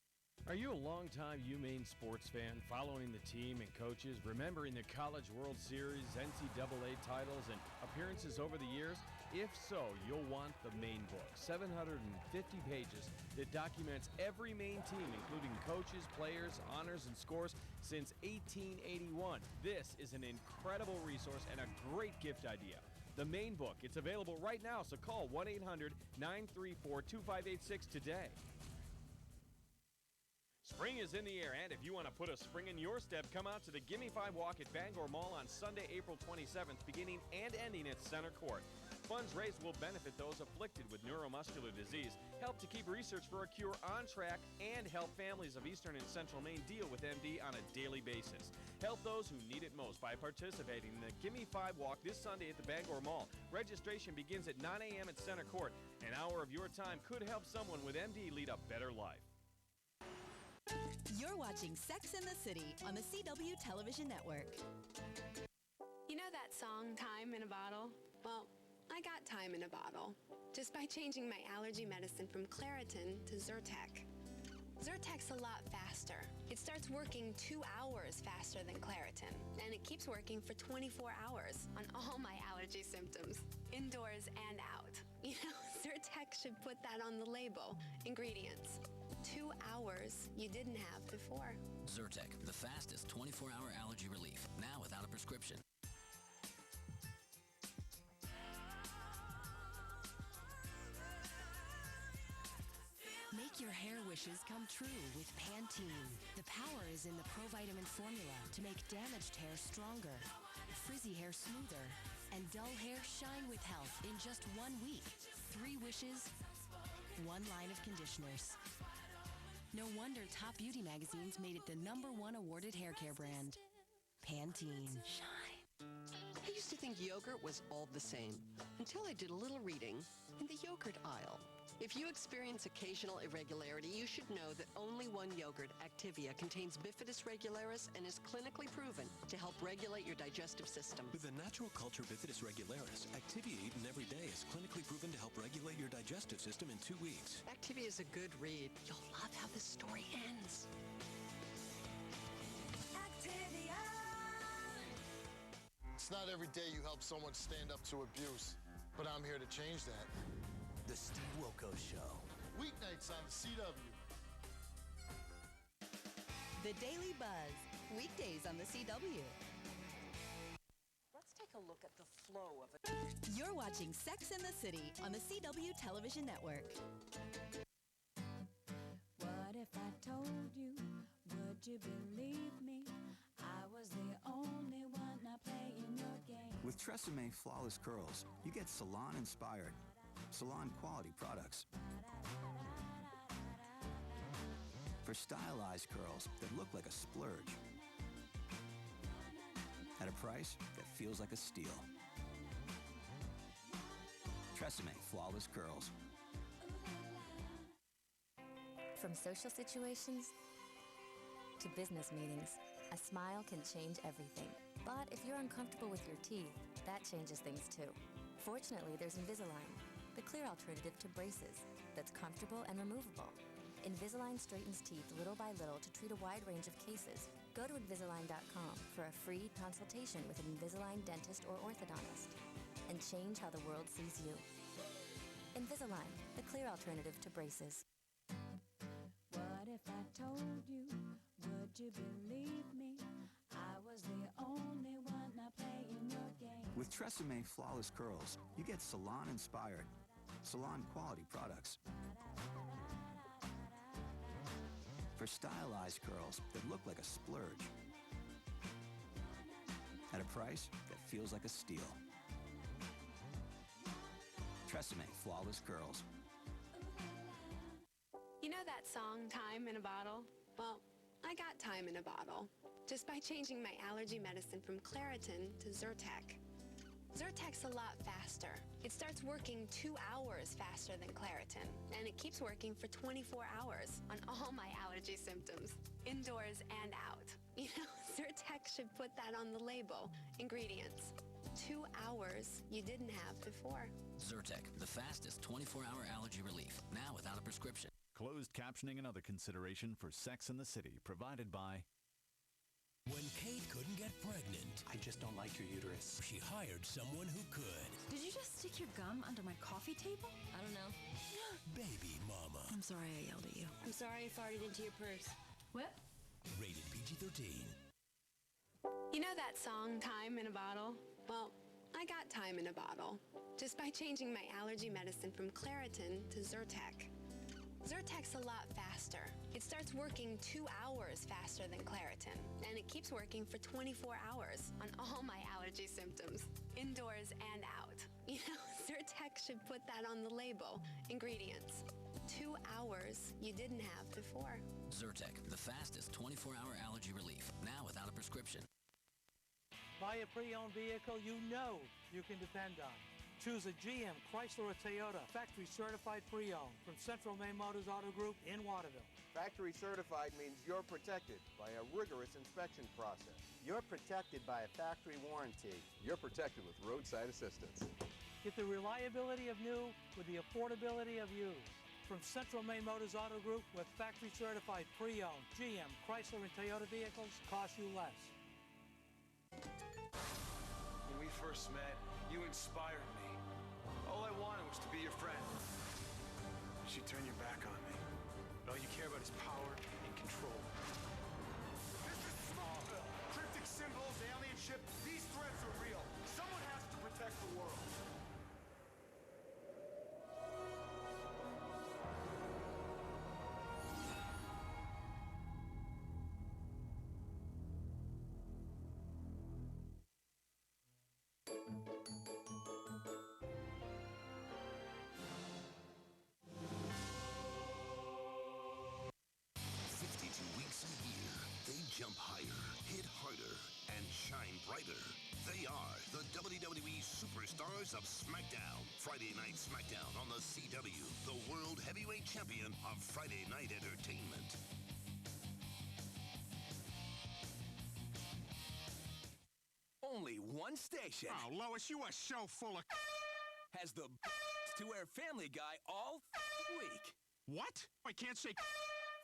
Are you a longtime UMaine sports fan, following the team and coaches, remembering the College World Series, NCAA titles, and appearances over the years? If so, you'll want the Maine book, 750 pages that documents every Maine team, including coaches, players, honors, and scores since 1881. This is an incredible resource and a great gift idea. The Maine book, it's available right now, so call 1-800-934-2586 today. Spring is in the air, and if you want to put a spring in your step, come out to the Gimme 5 Walk at Bangor Mall on Sunday, April 27th, beginning and ending at Center Court. Funds raised will benefit those afflicted with neuromuscular disease, help to keep research for a cure on track, and help families of Eastern and Central Maine deal with MD on a daily basis. Help those who need it most by participating in the Gimme 5 Walk this Sunday at the Bangor Mall. Registration begins at 9 a.m. at Center Court. An hour of your time could help someone with MD lead a better life.
You're watching Sex and the City on the CW Television Network.
You know that song, Time in a Bottle? Well, I got time in a bottle just by changing my allergy medicine from Claritin to Zyrtec. Zyrtec's a lot faster. It starts working 2 hours faster than Claritin, and it keeps working for 24 hours on all my allergy symptoms, indoors and out. You know, Zyrtec should put that on the label. Ingredients: 2 hours you didn't have before.
Zyrtec, the fastest 24-hour allergy relief, now without a prescription.
Make your hair wishes come true with Pantene. The power is in the provitamin formula to make damaged hair stronger, frizzy hair smoother, and dull hair shine with health in just 1 week. 3 wishes, 1 line of conditioners. No wonder top beauty magazines made it the #1 awarded hair care brand. Pantene. Shine.
I used to think yogurt was all the same until I did a little reading in the yogurt aisle. If you experience occasional irregularity, you should know that only one yogurt, Activia, contains Bifidus regularis and is clinically proven to help regulate your digestive system.
With the natural culture Bifidus regularis, Activia eaten every day is clinically proven to help regulate your digestive system in 2 weeks.
Activia is a good read. You'll love how this story ends.
Activia.
It's not every day you help someone stand up to abuse, but I'm here to change that.
The Steve Wilkos Show.
Weeknights on the CW.
The Daily Buzz, weekdays on the CW.
Let's take a look at the flow of it.
You're watching Sex and the City on the CW Television Network.
What if I told you? Would you believe me? I was the only one not playing your game.
With Tresemme Flawless Curls, you get salon-inspired, salon-quality products. For stylized curls that look like a splurge. At a price that feels like a steal. Tresemme Flawless Curls.
From social situations to business meetings, a smile can change everything. But if you're uncomfortable with your teeth, that changes things too. Fortunately, there's Invisalign, the clear alternative to braces that's comfortable and removable. Invisalign straightens teeth little by little to treat a wide range of cases. Go to Invisalign.com for a free consultation with an Invisalign dentist or orthodontist and change how the world sees you. Invisalign, the clear alternative to braces.
What if I told you? Would you believe me? I was the only one not playing your game.
With Tresemme Flawless Curls, you get salon-inspired, salon-quality products. For stylized curls that look like a splurge. At a price that feels like a steal. Tresemme Flawless Curls.
You know that song, Time in a Bottle? Well, I got time in a bottle just by changing my allergy medicine from Claritin to Zyrtec. Zyrtec's a lot faster. It starts working 2 hours faster than Claritin, and it keeps working for 24 hours on all my allergy symptoms, indoors and out. You know, Zyrtec should put that on the label. Ingredients: 2 hours you didn't have before.
Zyrtec, the fastest 24-hour allergy relief, now without a prescription.
Closed captioning and other consideration for Sex and the City, provided by...
When Kate couldn't get pregnant,
I just don't like your uterus.
She hired someone who could.
Did you just stick your gum under my coffee table?
I don't know.
Baby Mama.
I'm sorry I yelled at you.
I'm sorry I farted into your purse.
What?
Rated PG-13.
You know that song, Time in a Bottle? Well, I got time in a bottle just by changing my allergy medicine from Claritin to Zyrtec. Zyrtec's a lot faster. It starts working 2 hours faster than Claritin, and it keeps working for 24 hours on all my allergy symptoms, indoors and out. You know, Zyrtec should put that on the label. Ingredients: 2 hours you didn't have before.
Zyrtec, the fastest 24-hour allergy relief, now without a prescription.
Buy a pre-owned vehicle you know you can depend on.
Choose a GM, Chrysler, or Toyota, factory certified pre-owned from Central Maine Motors Auto Group in Waterville.
Factory certified means you're protected by a rigorous inspection process.
You're protected by a factory warranty.
You're protected with roadside assistance.
Get the reliability of new with the affordability of used. From Central Maine Motors Auto Group, where factory certified pre-owned GM, Chrysler, and Toyota vehicles cost you less.
When we first met, you inspired me. All I wanted was to be your friend. But you turned your back on me. All you care about is power and control. This is Smallville. Cryptic symbols, alien ship. These threats are real. Someone has to protect the world.
Jump higher, hit harder, and shine brighter. They are the WWE Superstars of SmackDown. Friday Night SmackDown on the CW, the World Heavyweight Champion of Friday Night Entertainment.
Only one station.
Oh, Lois, you a show full of...
has the to wear Family Guy all week.
What? I can't say...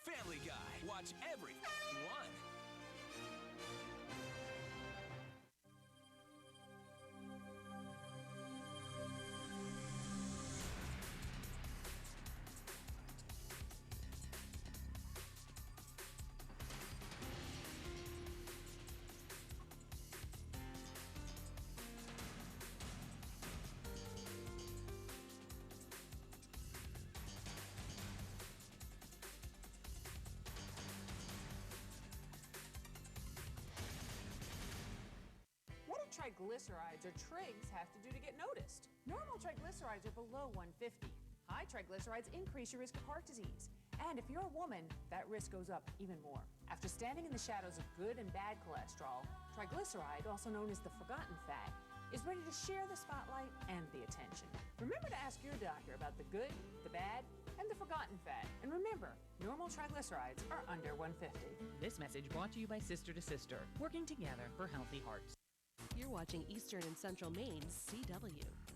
Family Guy. Watch every one.
Triglycerides or trigs have to do to get noticed. Normal triglycerides are below 150. High triglycerides increase your risk of heart disease. And if you're a woman, that risk goes up even more. After standing in the shadows of good and bad cholesterol, triglyceride, also known as the forgotten fat, is ready to share the spotlight and the attention. Remember to ask your doctor about the good, the bad, and the forgotten fat. And remember, normal triglycerides are under 150.
This message brought to you by Sister to Sister, working together for healthy hearts.
You're watching Eastern and Central Maine's CW.